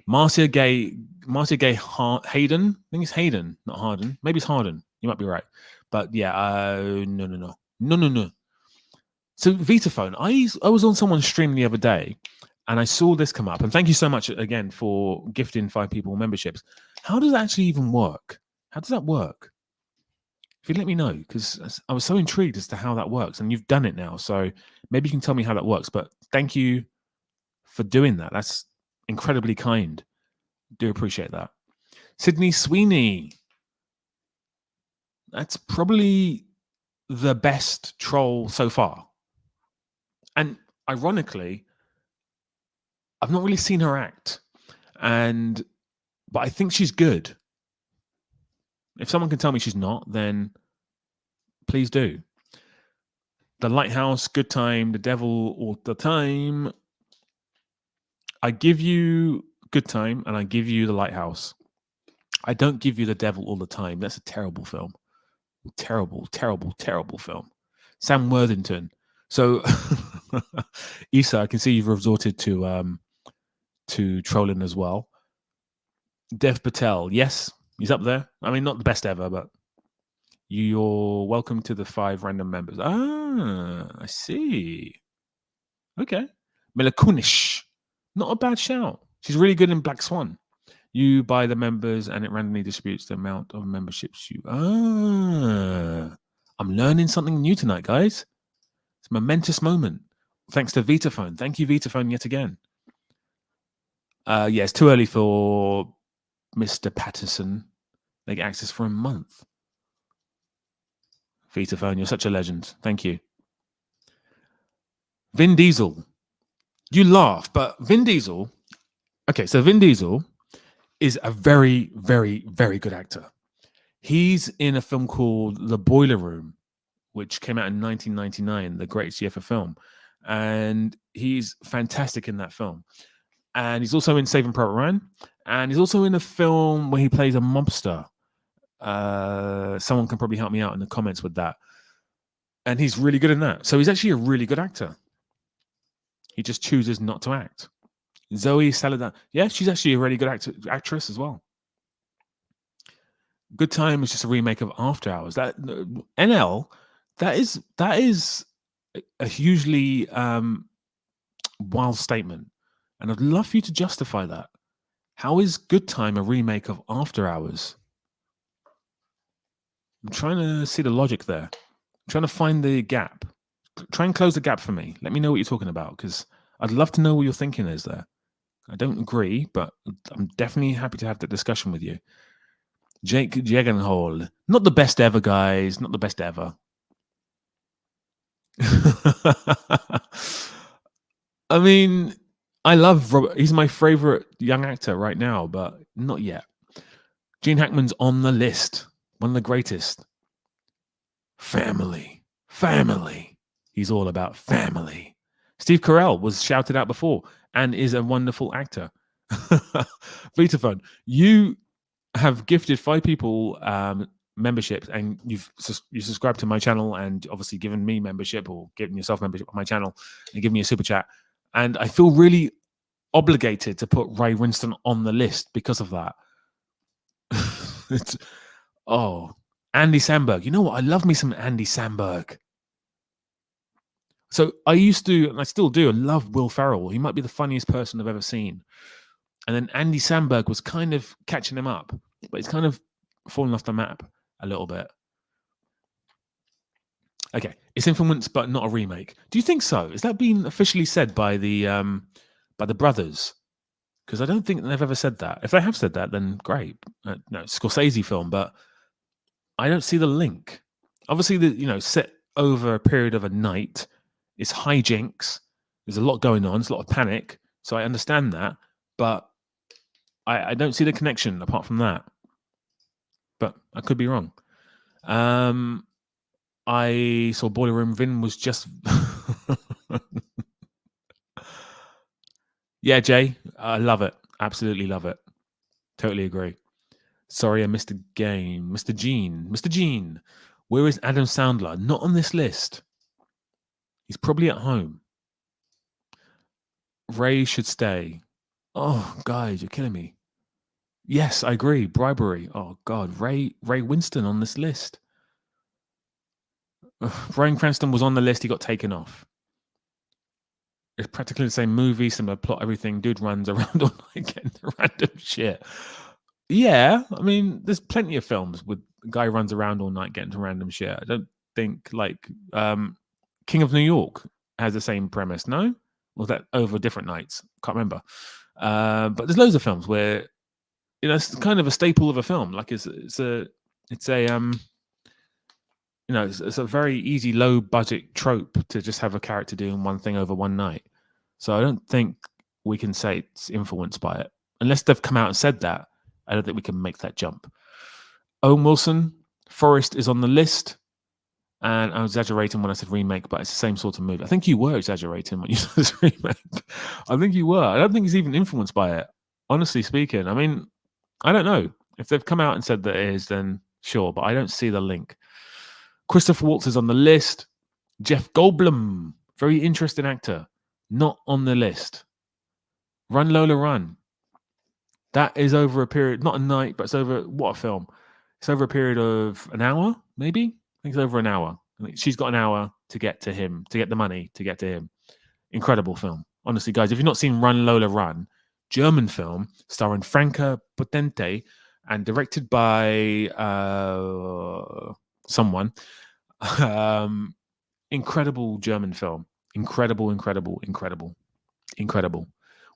Marcia Gay Hayden. I think it's Hayden, not Harden. Maybe it's Harden. You might be right, but yeah, no. So Vitaphone, I was on someone's stream the other day, and I saw this come up. And thank you so much again for gifting 5 people memberships. How does that actually even work? How does that work? If you let me know, because I was so intrigued as to how that works, and you've done it now, so maybe you can tell me how that works. But thank you for doing that. That's incredibly kind. Do appreciate that. Sydney Sweeney. That's probably the best troll so far. And ironically, I've not really seen her act, but I think she's good. If someone can tell me she's not, then please do. The Lighthouse, Good Time, The Devil All the Time. I give you Good Time and I give you The Lighthouse. I don't give you The Devil All the Time. That's a terrible film. Terrible film. Sam Worthington. So, Issa, I can see you've resorted to trolling as well. Dev Patel, yes, he's up there. I mean, not the best ever, but you're welcome to the 5 random members. Ah, I see. Okay. Mila Kunis, not a bad shout. She's really good in Black Swan. You buy the members and it randomly distributes the amount of memberships you... I'm learning something new tonight, guys. It's a momentous moment. Thanks to Vitaphone. Thank you, Vitaphone, yet again. Yeah, it's too early for Mr. Patterson. They get access for a month. Vitaphone, you're such a legend. Thank you. Vin Diesel. You laugh, but Vin Diesel... Okay, so Vin Diesel is a very, very, very good actor. He's in a film called The Boiler Room, which came out in 1999, the greatest year for film. And he's fantastic in that film. And he's also in Saving Private Ryan. And he's also in a film where he plays a mobster. Someone can probably help me out in the comments with that. And he's really good in that. So he's actually a really good actor. He just chooses not to act. Zoe Saldana. Yeah, she's actually a really good actress as well. Good Time is just a remake of After Hours. That NL, that is a hugely wild statement. And I'd love for you to justify that. How is Good Time a remake of After Hours? I'm trying to see the logic there. I'm trying to find the gap. Try and close the gap for me. Let me know what you're talking about, because I'd love to know what your thinking is there. I don't agree, but I'm definitely happy to have that discussion with you. Jake Gyllenhaal. Not the best ever, guys. Not the best ever. I mean, I love Robert. He's my favorite young actor right now, but not yet. Gene Hackman's on the list. One of the greatest. Family. He's all about family. Steve Carell was shouted out before and is a wonderful actor. Vitaphone, you have gifted 5 people memberships, and you subscribed to my channel and obviously given me membership, or given yourself membership on my channel and given me a super chat. And I feel really obligated to put Ray Winston on the list because of that. Andy Samberg. You know what? I love me some Andy Samberg. So I used to, and I still do, I love Will Ferrell. He might be the funniest person I've ever seen. And then Andy Samberg was kind of catching him up, but he's kind of fallen off the map a little bit. Okay, it's influenced, but not a remake. Do you think so? Is that been officially said by the brothers? Because I don't think they've ever said that. If they have said that, then great. No, Scorsese film, but I don't see the link. Obviously, set over a period of a night. It's hijinks. There's a lot going on. There's a lot of panic. So I understand that. But I don't see the connection apart from that. But I could be wrong. I saw Boiler Room. Vin was just... Yeah, Jay, I love it. Absolutely love it. Totally agree. Sorry, I missed a game. Mr. Gene, where is Adam Sandler? Not on this list. He's probably at home. Ray should stay. Oh, guys, you're killing me. Yes, I agree. Bribery. Oh, God. Ray Winston on this list. Bryan Cranston was on the list. He got taken off. It's practically the same movie, similar plot, everything. Dude runs around all night getting random shit. Yeah, I mean, there's plenty of films with a guy runs around all night getting to random shit. I don't think King of New York has the same premise. No, or was that over different nights? Can't remember. But there's loads of films where it's kind of a staple of a film. Like it's a very easy low budget trope to just have a character doing one thing over one night. So I don't think we can say it's influenced by it unless they've come out and said that. I don't think we can make that jump. Owen Wilson, Forrest is on the list. And I was exaggerating when I said remake, but it's the same sort of movie. I think you were exaggerating when you said remake. I think you were. I don't think he's even influenced by it. Honestly speaking, I mean, I don't know. If they've come out and said that it is, then sure, but I don't see the link. Christopher Waltz is on the list. Jeff Goldblum, very interesting actor, not on the list. Run Lola Run. That is over a period, not a night, but it's over, what a film. It's over a period of an hour, maybe? I think it's over an hour. I mean, she's got an hour to get to him, to get the money, to get to him. Incredible film. Honestly, guys, if you've not seen Run Lola Run, German film starring Franka Potente and directed by someone. Incredible German film. Incredible.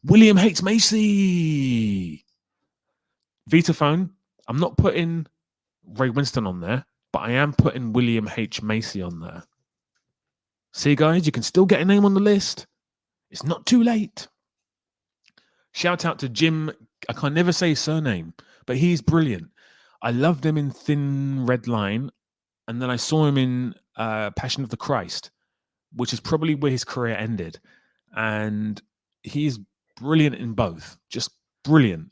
William H. Macy. Vitaphone. I'm not putting Ray Winston on there, but I am putting William H. Macy on there. See, guys, you can still get a name on the list. It's not too late. Shout out to Jim. I can never say his surname, but he's brilliant. I loved him in Thin Red Line, and then I saw him in Passion of the Christ, which is probably where his career ended. And he's brilliant in both. Just brilliant.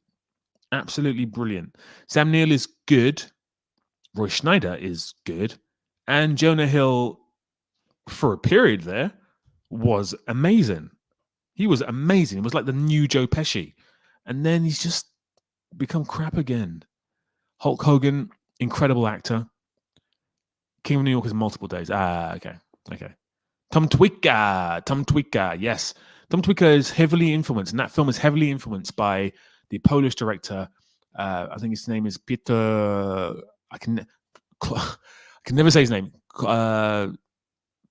Absolutely brilliant. Sam Neill is good. Roy Schneider is good. And Jonah Hill, for a period there, was amazing. He was amazing. It was like the new Joe Pesci. And then he's just become crap again. Hulk Hogan, incredible actor. King of New York is multiple days. Okay. Tom Tykwer, yes. Tom Tykwer is heavily influenced, and that film is heavily influenced by the Polish director. I think his name is Peter. I can never say his name.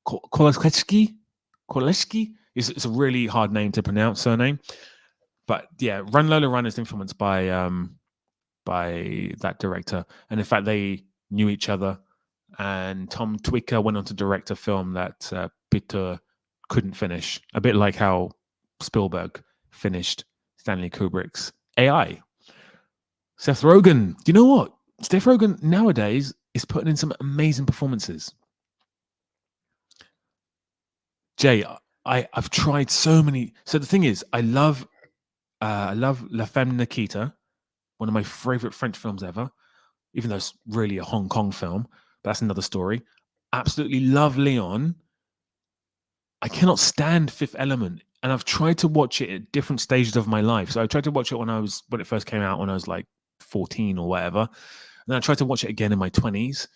Koleski. It's a really hard name to pronounce, surname. But yeah, Run Lola Run is influenced by that director, and in fact, they knew each other. And Tom Tykwer went on to direct a film that Peter couldn't finish, a bit like how Spielberg finished Stanley Kubrick's AI. Seth Rogen. Do you know what? Seth Rogen nowadays is putting in some amazing performances. Jay, I've tried so many. So the thing is, I love La Femme Nikita, one of my favorite French films ever, even though it's really a Hong Kong film. But that's another story. Absolutely love Leon. I cannot stand Fifth Element, and I've tried to watch it at different stages of my life. So I tried to watch it when it first came out, when I was like 14 or whatever. And then I tried to watch it again in my 20s,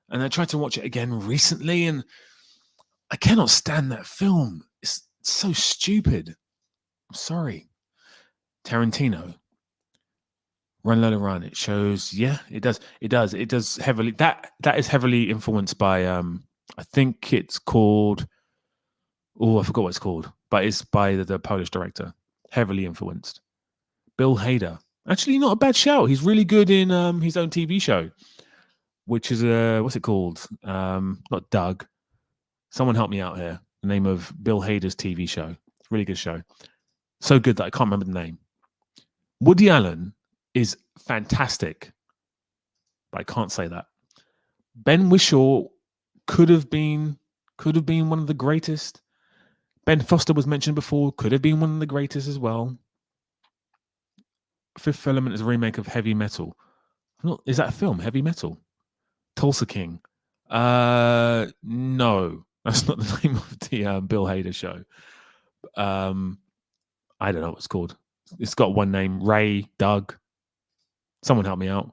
and I tried to watch it again recently, and I cannot stand that film. It's so stupid. I'm sorry. Tarantino. Run Lola Run. It shows, yeah, it does. It does heavily. That is heavily influenced by I think it's called, I forgot what it's called, but it's by the Polish director. Heavily influenced. Bill Hader. Actually, not a bad shout. He's really good in his own TV show, which is what's it called? Not Doug. Someone help me out here. The name of Bill Hader's TV show. Really good show. So good that I can't remember the name. Woody Allen is fantastic, but I can't say that. Ben Whishaw could have been one of the greatest. Ben Foster was mentioned before, could have been one of the greatest as well. Fifth Element is a remake of Heavy Metal. Is that a film? Heavy Metal? Tulsa King. No, that's not the name of the Bill Hader show. I don't know what it's called. It's got one name: Ray, Doug. Someone help me out.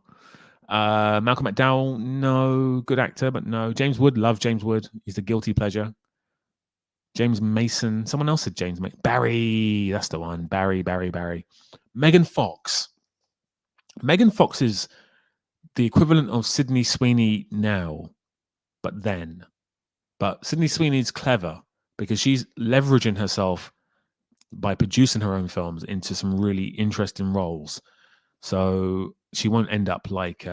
Malcolm McDowell, no. Good actor, but no. James Wood, love James Wood. He's a guilty pleasure. James Mason. Someone else said James Mason. Barry, that's the one. Barry. Megan Fox. Megan Fox is the equivalent of Sydney Sweeney now, but then. But Sydney Sweeney's clever because she's leveraging herself by producing her own films into some really interesting roles. So she won't end up like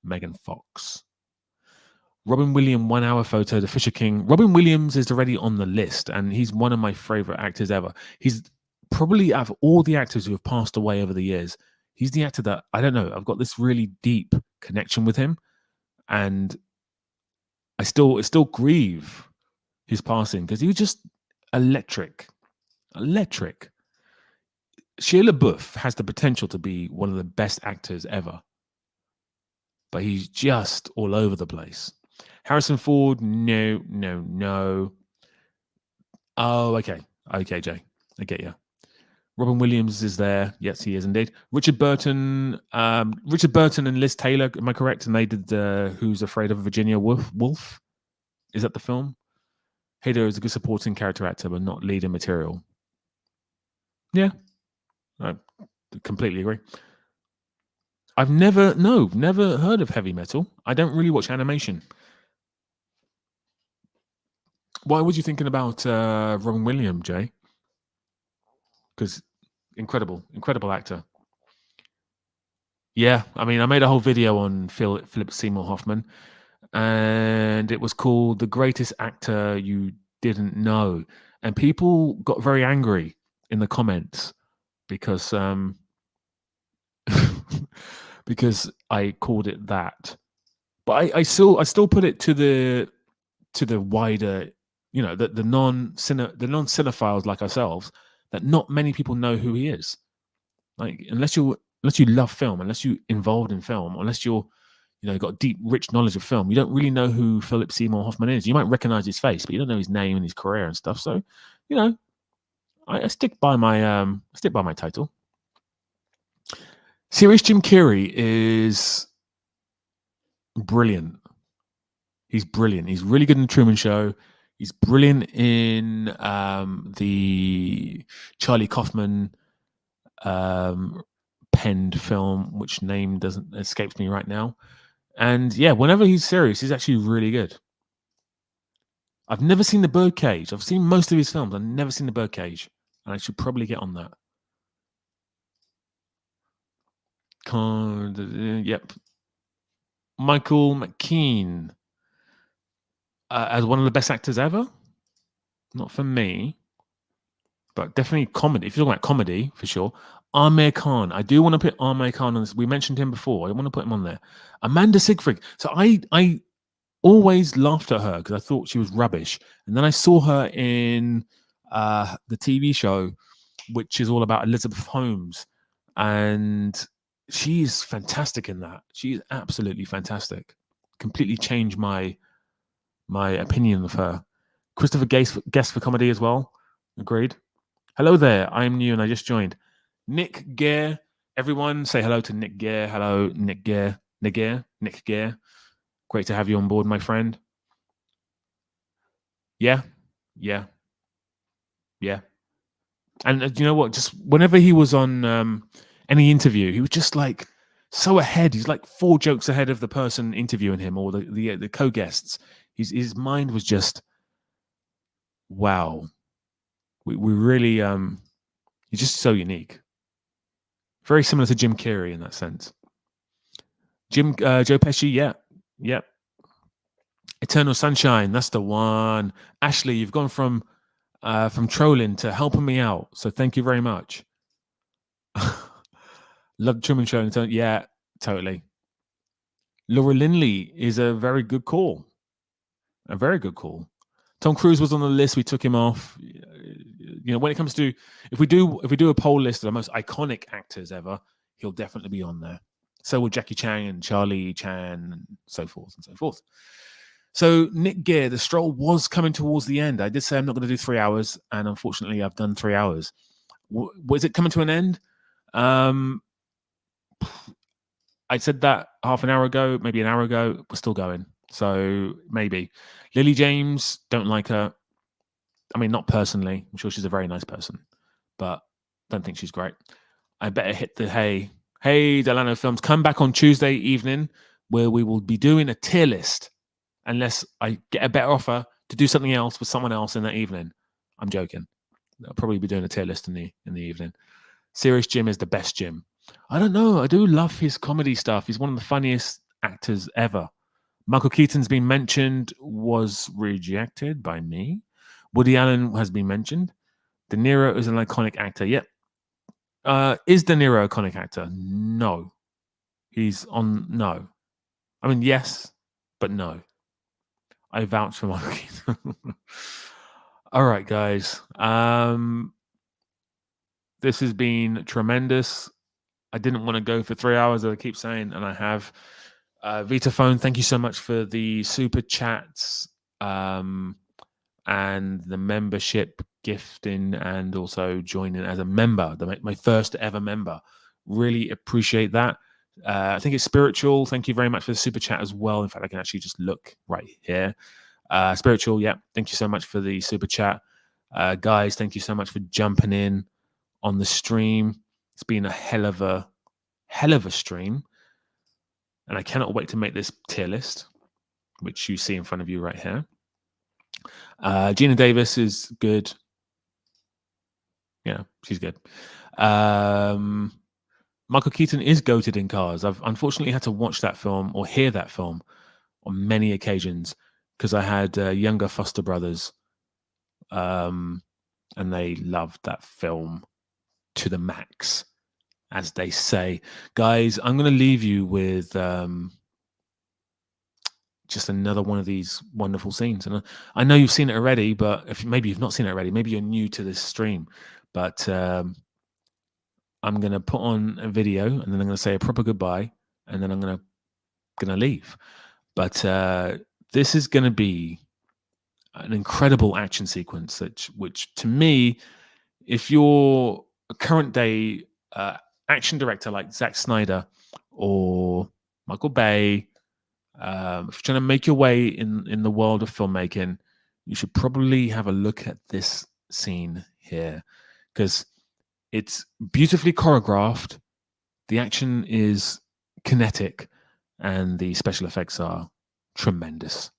Megan Fox. Robin Williams 1 hour photo, The Fisher King. Robin Williams is already on the list, and he's one of my favorite actors ever. He's probably, out of all the actors who have passed away over the years, he's the actor that, I don't know, I've got this really deep connection with him, and I still grieve his passing because he was just electric. Shia LaBeouf has the potential to be one of the best actors ever, but he's just all over the place. Harrison Ford, no. Oh, okay, Jay, I get you. Robin Williams is there. Yes, he is indeed. Richard Burton and Liz Taylor, am I correct? And they did Who's Afraid of Virginia Woolf? Is that the film? Hader is a good supporting character actor, but not leading material. Yeah, I completely agree. I've never heard of Heavy Metal. I don't really watch animation. Why was you thinking about Robin Williams, Jay? Because incredible actor. Yeah, I mean, I made a whole video on Philip Seymour Hoffman, and it was called "The Greatest Actor You Didn't Know," and people got very angry in the comments because because I called it that. But I still put it to the wider, the non-cinephiles like ourselves, that not many people know who he is. Like, unless you love film, unless you're involved in film, unless you're, got deep, rich knowledge of film, you don't really know who Philip Seymour Hoffman is. You might recognize his face, but you don't know his name and his career and stuff. So, I stick by my title. Serious Jim Carrey is brilliant. He's brilliant. He's really good in the Truman Show. He's brilliant in the Charlie Kaufman penned film, which name doesn't escapes me right now. And yeah, whenever he's serious, he's actually really good. I've never seen The Birdcage. I've seen most of his films. I've never seen The Birdcage, and I should probably get on that. Yep. Michael McKean as one of the best actors ever. Not for me, but definitely comedy. If you're talking about comedy, for sure. Amir Khan. I do want to put Amir Khan on this. We mentioned him before. I want to put him on there. Amanda Seyfried. So I always laughed at her because I thought she was rubbish. And then I saw her in the TV show, which is all about Elizabeth Holmes. And she's fantastic in that. She's absolutely fantastic. Completely changed my opinion of her. Christopher Guest for comedy as well. Agreed. Hello there. I'm new and I just joined. Nick Gare. Everyone say hello to Nick Gare. Hello, Nick Gare. Nick Gare. Great to have you on board, my friend. Yeah. And you know what? Just whenever he was on any interview, he was just like so ahead. He's like 4 jokes ahead of the person interviewing him or the co-guests. His mind was just wow. We really he's just so unique. Very similar to Jim Carrey in that sense. Joe Pesci, yeah. Eternal Sunshine, that's the one. Ashley, you've gone from trolling to helping me out, so thank you very much. Love the Truman Show. Yeah, totally. Laura Linley is a very good call. A very good call. Tom Cruise was on the list. We took him off. You know, when it comes to if we do a poll list of the most iconic actors ever, he'll definitely be on there. So will Jackie Chan and Charlie Chan and so forth and so forth. So Nick Gear, the stroll was coming towards the end. I did say I'm not going to do 3 hours, and unfortunately, I've done 3 hours. Was it coming to an end? I said that half an hour ago, maybe an hour ago. We're still going. So maybe. Lily James, don't like her. I mean, not personally. I'm sure she's a very nice person, but don't think she's great. I better hit the hey. Hey, Delano Films, come back on Tuesday evening where we will be doing a tier list unless I get a better offer to do something else with someone else in that evening. I'm joking. I'll probably be doing a tier list in the evening. Serious Jim is the best Jim. I don't know. I do love his comedy stuff. He's one of the funniest actors ever. Michael Keaton's been mentioned, was rejected by me. Woody Allen has been mentioned. De Niro is an iconic actor. Yep. Is De Niro an iconic actor? No. He's on no. I mean, yes, but no. I vouch for Michael Keaton. All right, guys. This has been tremendous. I didn't want to go for 3 hours, as I keep saying, and I have. Vitaphone, thank you so much for the super chats and the membership gifting and also joining as a member, my first ever member. Really appreciate that. I think it's Spiritual. Thank you very much for the super chat as well. In fact, I can actually just look right here. Spiritual, yeah. Thank you so much for the super chat. Guys, thank you so much for jumping in on the stream. It's been a hell of a stream. And I cannot wait to make this tier list, which you see in front of you right here. Gina Davis is good. Yeah, she's good. Michael Keaton is goated in Cars. I've unfortunately had to watch that film or hear that film on many occasions because I had younger foster brothers and they loved that film to the max, as they say. Guys, I'm going to leave you with just another one of these wonderful scenes. And I know you've seen it already, but if maybe you've not seen it already, maybe you're new to this stream. But I'm going to put on a video and then I'm going to say a proper goodbye and then I'm going to leave. But this is going to be an incredible action sequence, which to me, if you're a current day action director like Zack Snyder or Michael Bay, if you're trying to make your way in the world of filmmaking, you should probably have a look at this scene here because it's beautifully choreographed. The action is kinetic and the special effects are tremendous.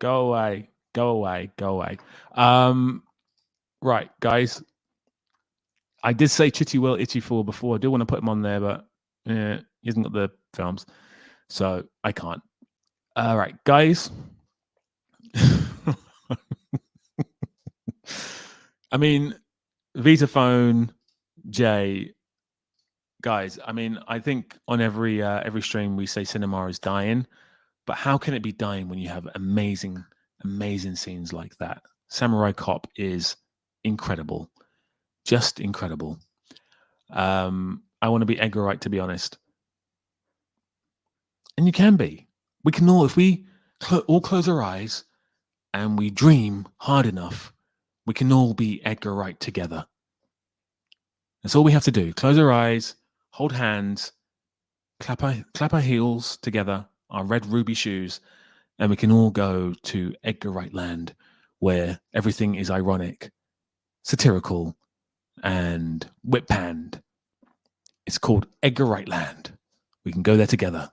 Go away. Go away. Go away. Right, guys. I did say Chitty Will Itchy Fool before. I do want to put him on there, but he hasn't got the films, so I can't. All right, guys. I mean, Vitaphone, Jay, guys. I mean, I think on every stream we say cinema is dying, but how can it be dying when you have amazing scenes like that? Samurai Cop is incredible, just incredible. I want to be Edgar Wright, to be honest, and you can be. We can all, if we all close our eyes and we dream hard enough, we can all be Edgar Wright together. That's all we have to do. Close our eyes, hold hands, clap our heels together, our red ruby shoes, and we can all go to Edgar Wright land where everything is ironic, satirical, and whip-panned. It's called Edgar Wright Land. We can go there together.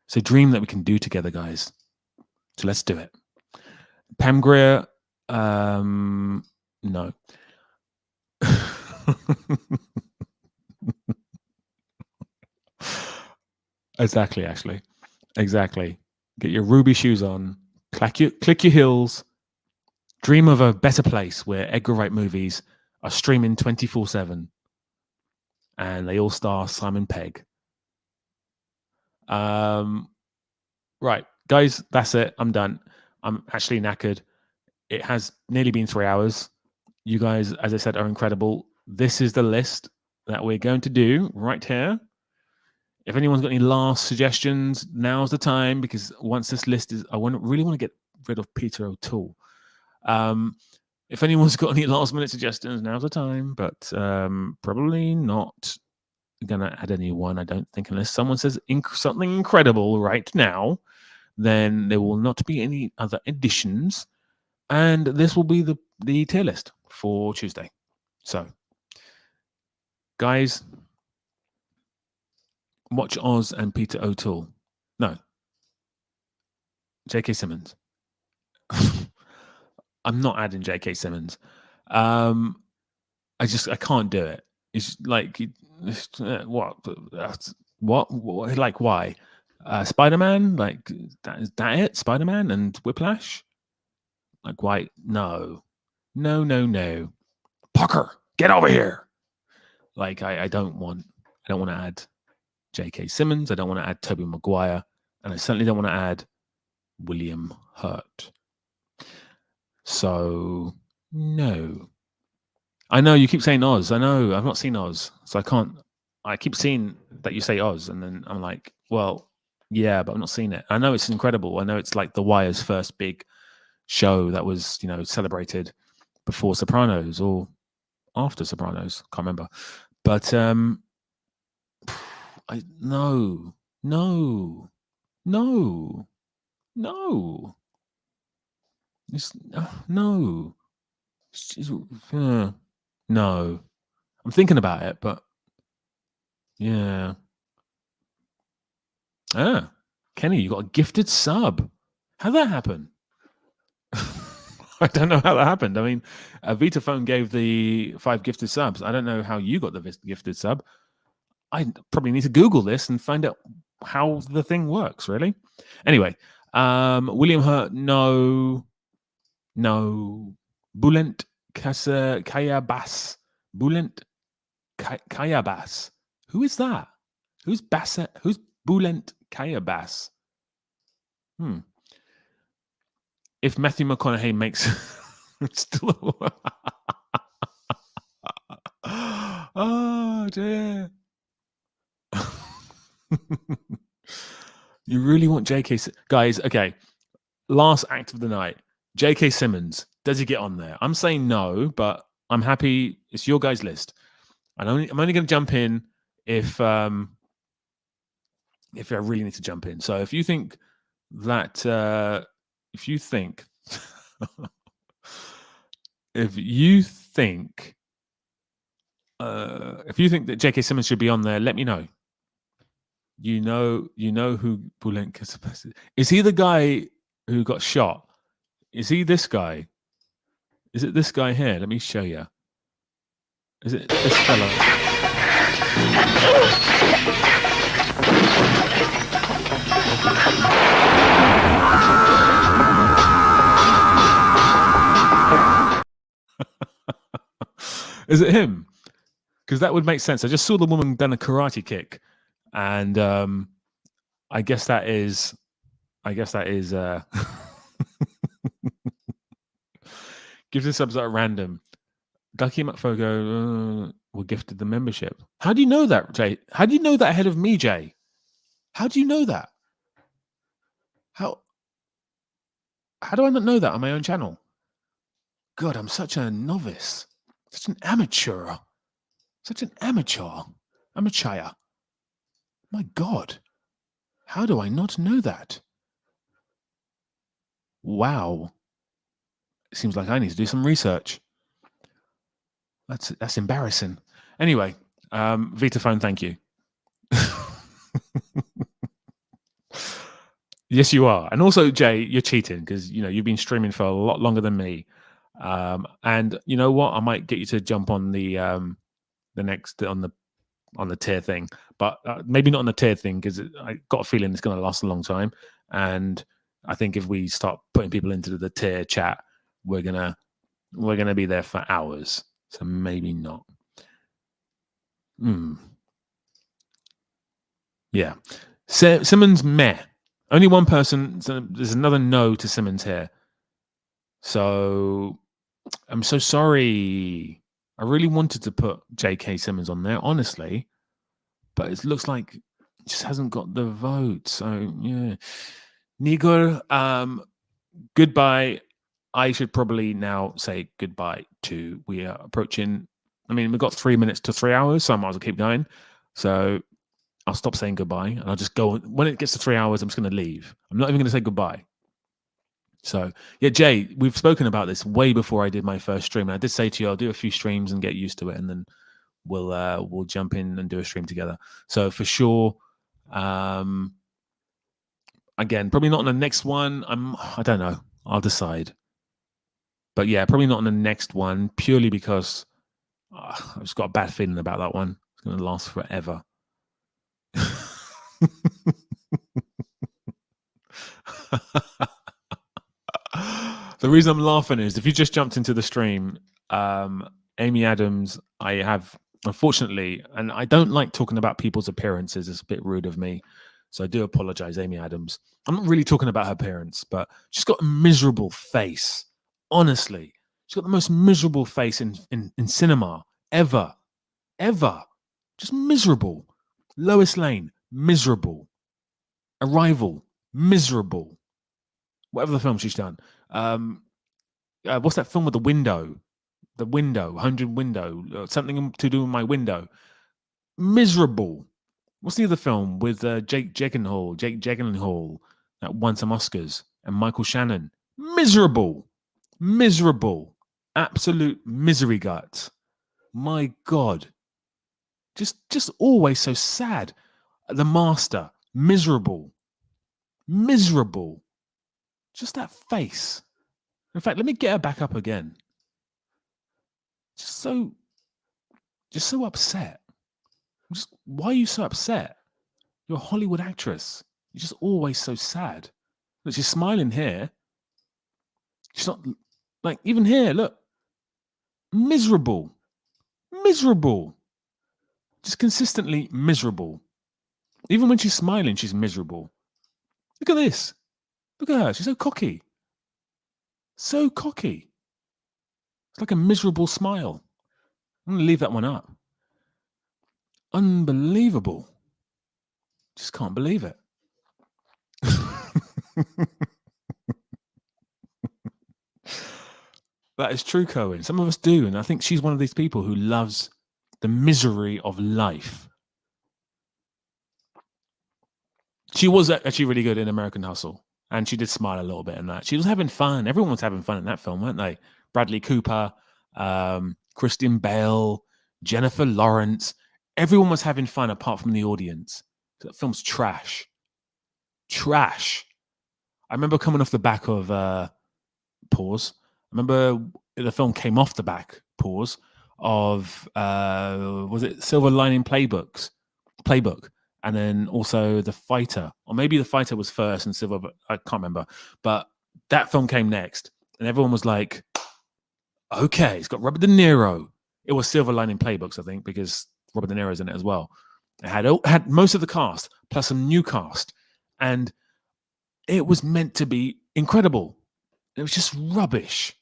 It's a dream that we can do together, guys. So let's do it. Pam Grier, no. Exactly, Ashley. Exactly. Get your ruby shoes on, click your heels, dream of a better place where Edgar Wright movies are streaming 24/7, and they all star Simon Pegg. Right, guys, that's it. I'm done. I'm actually knackered. It has nearly been 3 hours. You guys, as I said, are incredible. This is the list that we're going to do right here. If anyone's got any last suggestions, now's the time, because once this list is, I really want to get rid of Peter O'Toole. If anyone's got any last minute suggestions, now's the time, but probably not gonna add anyone, I don't think, unless someone says something incredible right now. Then there will not be any other additions, and this will be the tier list for Tuesday. So, guys, watch Oz and Peter O'Toole. No, J.K. Simmons. I'm not adding J.K. Simmons. I can't do it. It's like, what? Like, why? Spider-Man? Like, is that it? Spider-Man and Whiplash? Like, why? No. Parker, get over here. Like, I don't want to add J.K. Simmons. I don't want to add Tobey Maguire. And I certainly don't want to add William Hurt. So, no. I know you keep saying Oz. I know I've not seen Oz, so I can't. I keep seeing that you say Oz, and then I'm like, well, yeah, but I've not seen it. I know it's incredible. I know it's like The Wire's first big show that was, celebrated before Sopranos or after Sopranos. Can't remember, but no. It's, no. No. I'm thinking about it, but yeah. Kenny, you got a gifted sub. How'd that happen? I don't know how that happened. I mean, Vitaphone gave the 5 gifted subs. I don't know how you got the gifted sub. I probably need to Google this and find out how the thing works, really. Anyway, William Hurt, no. Bulent Kayabas. Bulent Kayabas. Who is that? Who's Bassett? Who's Bulent Kayabas? If Matthew McConaughey makes still. Oh dear. You really want J.K. Guys, okay. Last act of the night. J.K. Simmons. Does he get on there? I'm saying no, but I'm happy. It's your guys' list. I'm only going to jump in if I really need to jump in. So if you think that if you think that J.K. Simmons should be on there, let me know. You know who Bulenka is. He the guy who got shot? Is he this guy? Is it this guy here? Let me show you. Is it this fellow? Is it him? Because that would make sense. I just saw the woman done a karate kick, and I guess that is. Gives the subs at random. Ducky McFogo were gifted the membership. How do you know that, Jay? How do you know that ahead of me, Jay? How do you know that? How do I not know that on my own channel? God, I'm such a novice. Such an amateur. Amateur. My God. How do I not know that? Wow. It seems like I need to do some research. That's embarrassing. Anyway, Vitaphone, thank you. Yes, you are. And also, Jay, you're cheating because you've been streaming for a lot longer than me. And you know what? I might get you to jump on the next on the tier thing, but maybe not on the tier thing because I got a feeling it's going to last a long time. And I think if we start putting people into the tier chat, we're gonna be there for hours. So maybe not. Yeah, Simmons meh. Only one person. So there's another no to Simmons here. So I'm so sorry. I really wanted to put J.K. Simmons on there, honestly, but it looks like it just hasn't got the vote. So yeah, Nigor, goodbye. I should probably now say goodbye to. We are approaching. I mean, we've got 3 minutes to 3 hours, so I might as well keep going. So I'll stop saying goodbye and I'll just go. When it gets to 3 hours, I'm just going to leave. I'm not even going to say goodbye. So yeah, Jay, we've spoken about this way before I did my first stream. And I did say to you, I'll do a few streams and get used to it, and then we'll jump in and do a stream together. So for sure, again, probably not on the next one. I don't know. I'll decide. But yeah, probably not on the next one, purely because I've just got a bad feeling about that one. It's going to last forever. The reason I'm laughing is if you just jumped into the stream, Amy Adams, I have, unfortunately, and I don't like talking about people's appearances. It's a bit rude of me. So I do apologize, Amy Adams. I'm not really talking about her appearance, but she's got a miserable face. Honestly, she's got the most miserable face in cinema ever. Just miserable. Lois Lane, miserable. Arrival, miserable. Whatever the film she's done. What's that film with the window? The window, 100 window, something to do with my window. Miserable. What's the other film with Jake Gyllenhaal that won some Oscars and Michael Shannon? Miserable. Absolute misery guts. My God. Just always so sad. The Master, miserable. Just that face. In fact, let me get her back up again. Just so upset. Why are you so upset? You're a Hollywood actress. You're just always so sad. Look, she's smiling here. She's not like, even here, look. Miserable. Just consistently miserable. Even when she's smiling, she's miserable. Look at this. Look at her. She's so cocky. It's like a miserable smile. I'm going to leave that one up. Unbelievable. Just can't believe it. That is true, Cohen. Some of us do. And I think she's one of these people who loves the misery of life. She was actually really good in American Hustle. And she did smile a little bit in that. She was having fun. Everyone was having fun in that film, weren't they? Bradley Cooper, Christian Bale, Jennifer Lawrence. Everyone was having fun apart from the audience. That film's trash. I remember coming off the back of Pause. I remember the film came off the back, Pause, of was it Silver Lining Playbook, and then also The Fighter, or maybe The Fighter was first and Silver, but I can't remember. But that film came next, and everyone was like, "Okay, it's got Robert De Niro." It was Silver Lining Playbooks, I think, because Robert De Niro's in it as well. It had most of the cast plus some new cast, and it was meant to be incredible. It was just rubbish.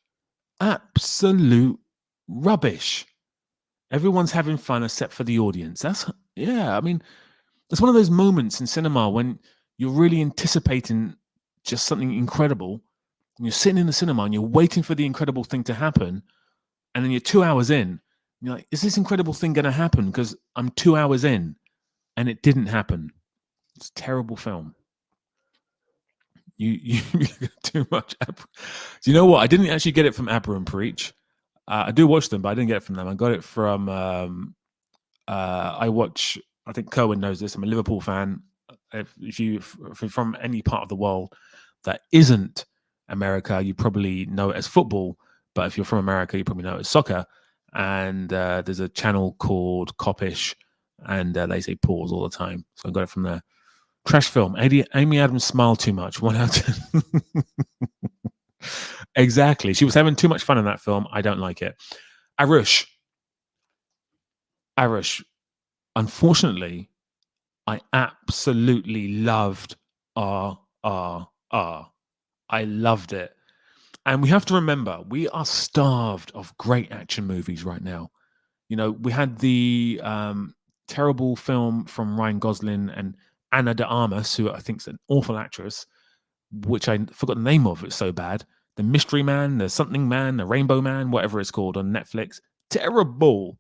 Absolute rubbish. Everyone's having fun except for the audience. I mean, it's one of those moments in cinema when you're really anticipating just something incredible. And you're sitting in the cinema and you're waiting for the incredible thing to happen. And then you're 2 hours in. And you're like, is this incredible thing going to happen? Because I'm 2 hours in and it didn't happen. It's a terrible film. You get too much. Do you know what? I didn't actually get it from Abra and Preach. I do watch them, but I didn't get it from them. I got it from. I watch. I think Kerwin knows this. I'm a Liverpool fan. If you're from any part of the world that isn't America, you probably know it as football. But if you're from America, you probably know it as soccer. And there's a channel called Copish, and they say pause all the time. So I got it from there. Trash film. Amy Adams smiled too much. 1 out of 10. Exactly. She was having too much fun in that film. I don't like it. Arush. Unfortunately, I absolutely loved RRR. I loved it. And we have to remember, we are starved of great action movies right now. You know, we had the terrible film from Ryan Gosling and Anna de Armas, who I think is an awful actress, which I forgot the name of. It's so bad. The Mystery Man, the Something Man, the Rainbow Man, whatever it's called on Netflix. Terrible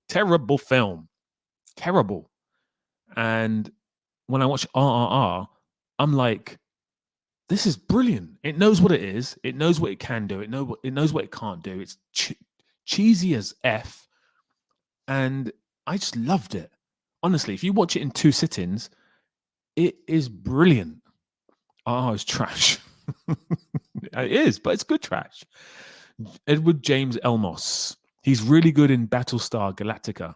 film. Terrible. And when I watch RRR, I'm like, this is brilliant. It knows what it is. It knows what it can do. It knows what it can't do. It's cheesy as F. And I just loved it. Honestly, if you watch it in 2 sittings, it is brilliant. It's trash. It is, but it's good trash. Edward James Elmos. He's really good in Battlestar Galactica.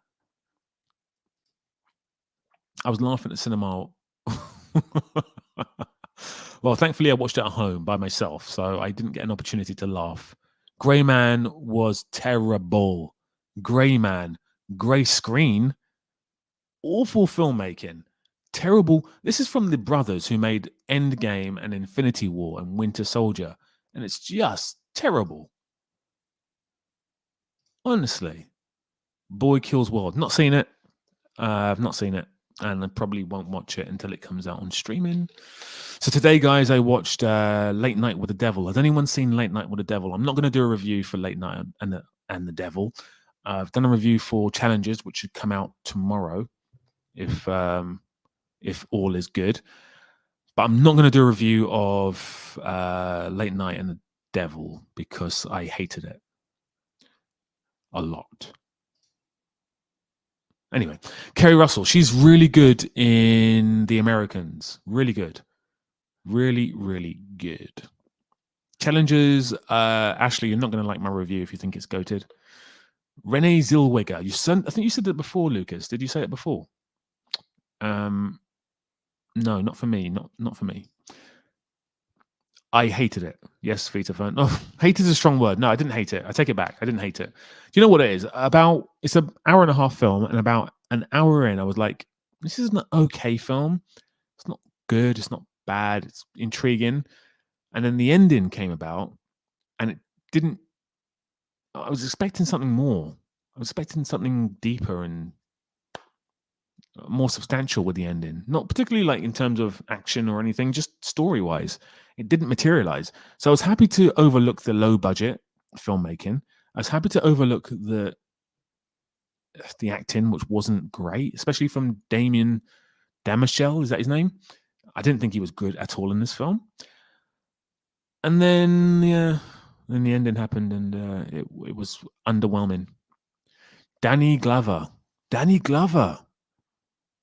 I was laughing at the cinema. Well, thankfully, I watched it at home by myself, so I didn't get an opportunity to laugh. Grey Man was terrible. Grey Man, grey screen, awful filmmaking, terrible. This is from the brothers who made Endgame and Infinity War and Winter Soldier, and it's just terrible. Honestly, Boy Kills World. Not seen it. I've not seen it, and I probably won't watch it until it comes out on streaming. So today, guys, I watched Late Night with the Devil. Has anyone seen Late Night with the Devil? I'm not going to do a review for Late Night and the Devil. I've done a review for Challenges, which should come out tomorrow, if all is good. But I'm not going to do a review of Late Night and the Devil because I hated it a lot. Anyway, Kerry Russell, she's really good in The Americans. Really good. Really, really good. Challenges, Ashley, you're not going to like my review if you think it's goated. Renee Zellweger, I think you said that before, Lucas. Did you say it before? No, not for me. Not for me. I hated it. Yes, Vitaphone. Oh, hate is a strong word. No, I didn't hate it. I take it back. I didn't hate it. Do you know what it is? It's an hour and a half film, and about an hour in, I was like, this is an okay film. It's not good. It's not bad. It's intriguing. And then the ending came about, and it didn't. I was expecting something more. I was expecting something deeper and more substantial with the ending. Not particularly like in terms of action or anything, just story-wise. It didn't materialize. So I was happy to overlook the low budget filmmaking. I was happy to overlook the acting, which wasn't great, especially from Damien Damashel. Is that his name? I didn't think he was good at all in this film. And then, then the ending happened, and it was underwhelming. Danny Glover.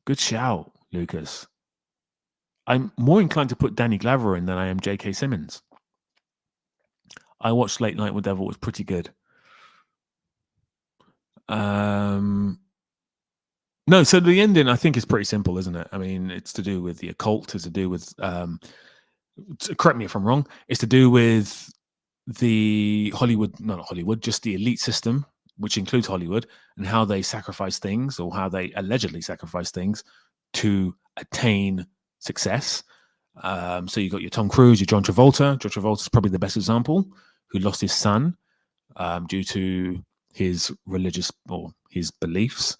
Good shout, Lucas. I'm more inclined to put Danny Glover in than I am J.K. Simmons. I watched Late Night with Devil. It was pretty good. No, so the ending, I think, is pretty simple, isn't it? I mean, it's to do with the occult. It's to do with, correct me if I'm wrong, it's to do with the not Hollywood, just the elite system, which includes Hollywood, and how they sacrifice things, or how they allegedly sacrifice things to attain success. So you got your Tom Cruise, your John Travolta. John Travolta is probably the best example, who lost his son due to his religious or his beliefs.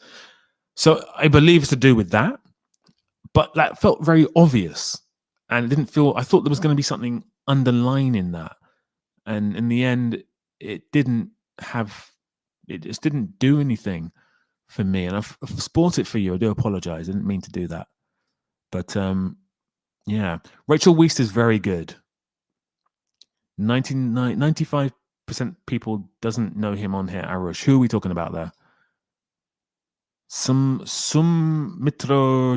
So I believe it's to do with that, but that felt very obvious, and it didn't feel. I thought there was going to be something underlying in that, and in the end, it didn't have. It just didn't do anything for me, and I've spoiled it for you. I do apologize. I didn't mean to do that, but yeah, Rachel Weisz is very good. 95% people doesn't know him on here. Arush, who are we talking about there? Sumitra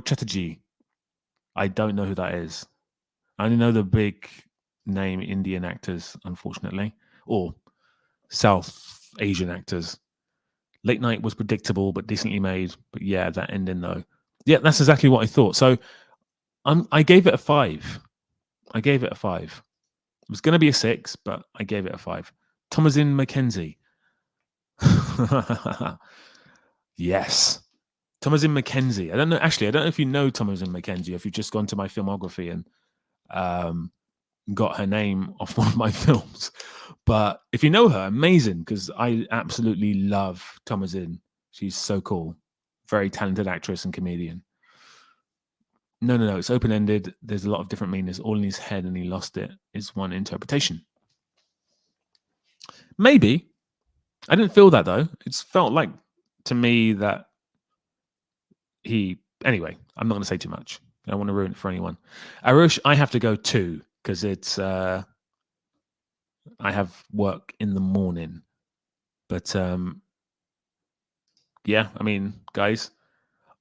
Chatterjee. I don't know who that is. I only know the big name Indian actors, unfortunately, or South Asian actors. Late Night was predictable but decently made. But yeah, that ending though. Yeah, that's exactly what I thought. So I gave it a 5. I gave it a 5. It was going to be a 6, but I gave it a 5. Thomasin McKenzie. Yes. Thomasin McKenzie. I don't know. Actually, I don't know if you know Thomasin McKenzie, or if you've just gone to my filmography and got her name off one of my films. But if you know her, amazing, because I absolutely love Thomasin. She's so cool. Very talented actress and comedian. No. It's open-ended. There's a lot of different meanings. All in his head and he lost it is one interpretation. Maybe. I didn't feel that, though. It's felt like, to me, that he... Anyway, I'm not going to say too much. I don't want to ruin it for anyone. Arush, I have to go 2, because it's... I have work in the morning. But, yeah, I mean, guys...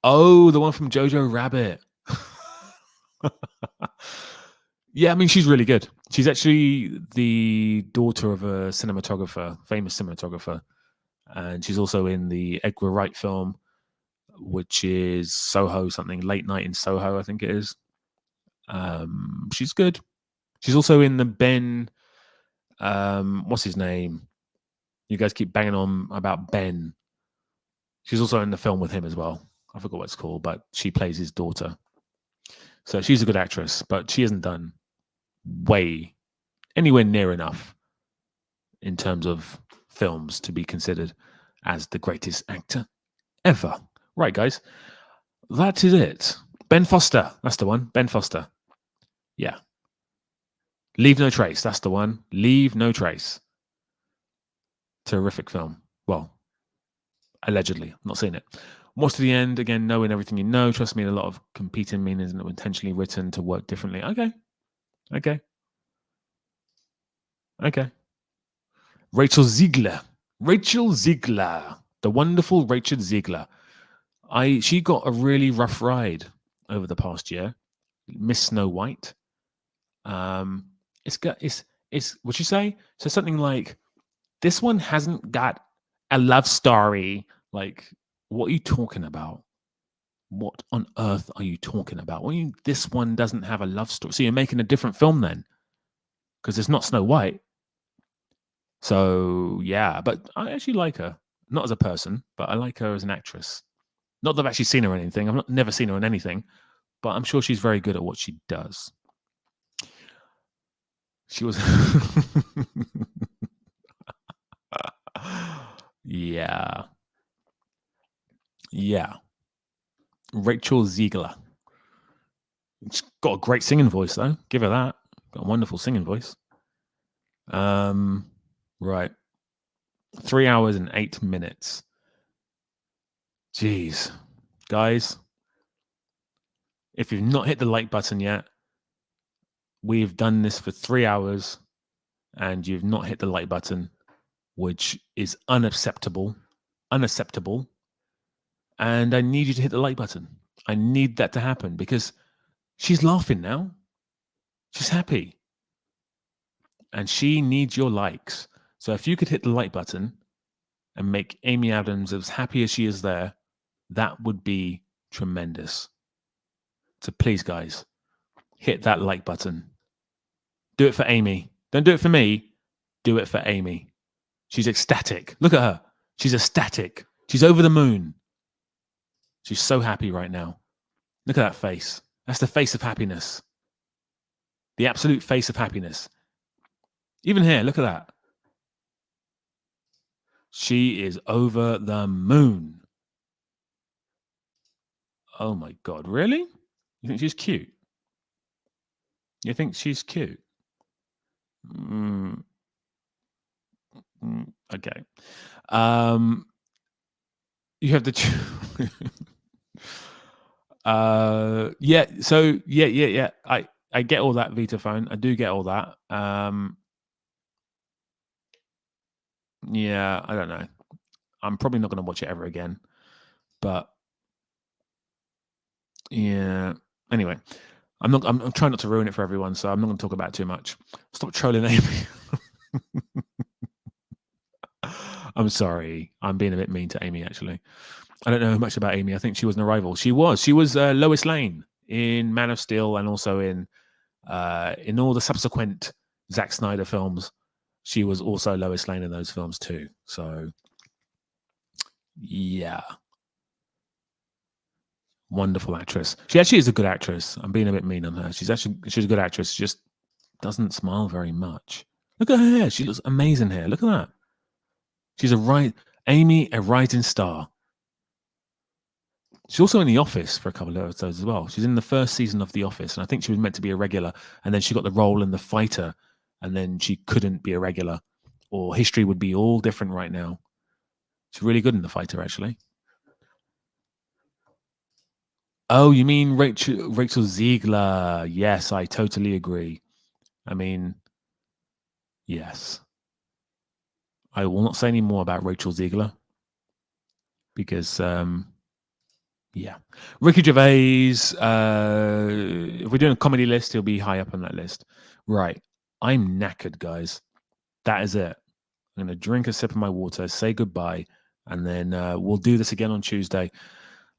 Oh, the one from Jojo Rabbit. Yeah, I mean, she's really good. She's actually the daughter of a cinematographer, famous cinematographer. And she's also in the Edgar Wright film, which is Soho something, Late Night in Soho, I think it is. She's good. She's also in the Ben, what's his name? You guys keep banging on about Ben. She's also in the film with him as well. I forgot what it's called, but she plays his daughter. So she's a good actress, but she hasn't done anywhere near enough in terms of films to be considered as the greatest actor ever. Right, guys, that is it. Ben Foster, that's the one. Ben Foster. Yeah. Leave No Trace, that's the one. Leave No Trace. Terrific film. Well, allegedly. I've not seen it. Watch to the end, again, knowing everything you know. Trust me, a lot of competing meanings and intentionally written to work differently. Okay. Rachel Ziegler. The wonderful Rachel Ziegler. She got a really rough ride over the past year. Miss Snow White. It's what you say? So something like, this one hasn't got a love story. Like, what are you talking about? What on earth are you talking about? This one doesn't have a love story. So you're making a different film then? Because it's not Snow White. So, yeah, but I actually like her. Not as a person, but I like her as an actress. Not that I've actually seen her in anything. I've never seen her in anything, but I'm sure she's very good at what she does. She was... Yeah. Rachel Ziegler. She's got a great singing voice, though. Give her that. Got a wonderful singing voice. Right. 3 hours and 8 minutes. Jeez. Guys, if you've not hit the like button yet, we've done this for 3 hours and you've not hit the like button, which is unacceptable. And I need you to hit the like button. I need that to happen because she's laughing now. She's happy. And she needs your likes. So if you could hit the like button and make Amy Adams as happy as she is there, that would be tremendous. So please, guys, hit that like button. Do it for Amy. Don't do it for me. Do it for Amy. She's ecstatic. Look at her. She's ecstatic. She's over the moon. She's so happy right now. Look at that face. That's the face of happiness. The absolute face of happiness. Even here, look at that. She is over the moon. Oh my God, really? You think she's cute? You think she's cute? Okay. You have the... yeah. So yeah. I get all that, Vitaphone. I do get all that. Yeah, I don't know. I'm probably not going to watch it ever again. But yeah. Anyway, I'm trying not to ruin it for everyone, so I'm not going to talk about it too much. Stop trolling Amy. I'm sorry. I'm being a bit mean to Amy, actually. I don't know much about Amy. I think she was an Arrival. She was Lois Lane in Man of Steel and also in all the subsequent Zack Snyder films. She was also Lois Lane in those films too. So yeah, wonderful actress. She actually is a good actress. I'm being a bit mean on her. She's a good actress. She just doesn't smile very much. Look at her hair. She looks amazing here. Look at that. She's Amy, a rising star. She's also in The Office for a couple of episodes as well. She's in the first season of The Office, and I think she was meant to be a regular, and then she got the role in The Fighter, and then she couldn't be a regular, or history would be all different right now. She's really good in The Fighter, actually. Oh, you mean Rachel Ziegler? Yes, I totally agree. I mean, yes. I will not say any more about Rachel Ziegler because yeah. Ricky Gervais, if we're doing a comedy list, he'll be high up on that list. Right. I'm knackered, guys. That is it. I'm going to drink a sip of my water, say goodbye, and then we'll do this again on Tuesday.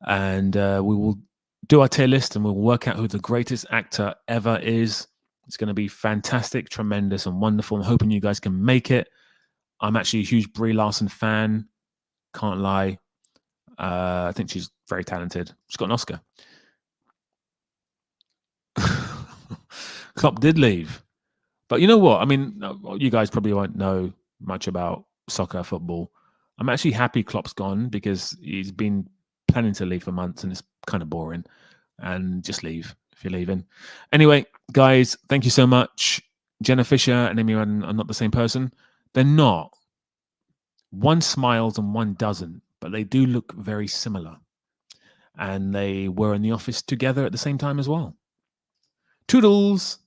And we will do our tier list and we'll work out who the greatest actor ever is. It's going to be fantastic, tremendous, and wonderful. I'm hoping you guys can make it. I'm actually a huge Brie Larson fan. Can't lie. I think she's very talented. She's got an Oscar. Klopp did leave. But you know what? I mean, you guys probably won't know much about soccer, football. I'm actually happy Klopp's gone because he's been planning to leave for months and it's kind of boring. And just leave if you're leaving. Anyway, guys, thank you so much. Jenna Fisher and Amy Redden are not the same person. They're not. One smiles and one doesn't, but they do look very similar. And they were in the office together at the same time as well. Toodles.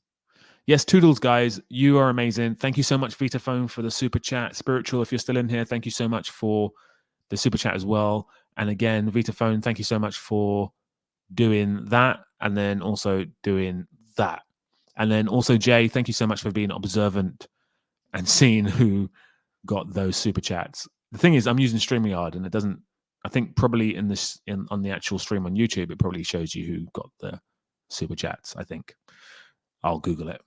Yes, toodles, guys. You are amazing. Thank you so much, Vitaphone, for the super chat. Spiritual, if you're still in here, thank you so much for the super chat as well. And again, Vitaphone, thank you so much for doing that and then also doing that. And then also, Jay, thank you so much for being observant and seeing who got those super chats. The thing is, I'm using StreamYard and it doesn't, I think probably on the actual stream on YouTube, it probably shows you who got the super chats, I think. I'll Google it.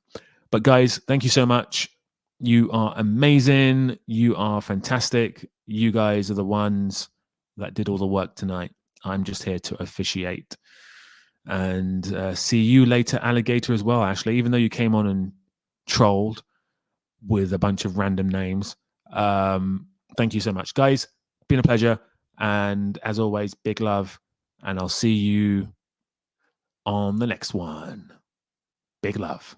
But guys, thank you so much. You are amazing. You are fantastic. You guys are the ones that did all the work tonight. I'm just here to officiate. And see you later, Alligator, as well, Ashley. Even though you came on and trolled with a bunch of random names. Thank you so much, guys. Been a pleasure. And as always, big love. And I'll see you on the next one. Big love.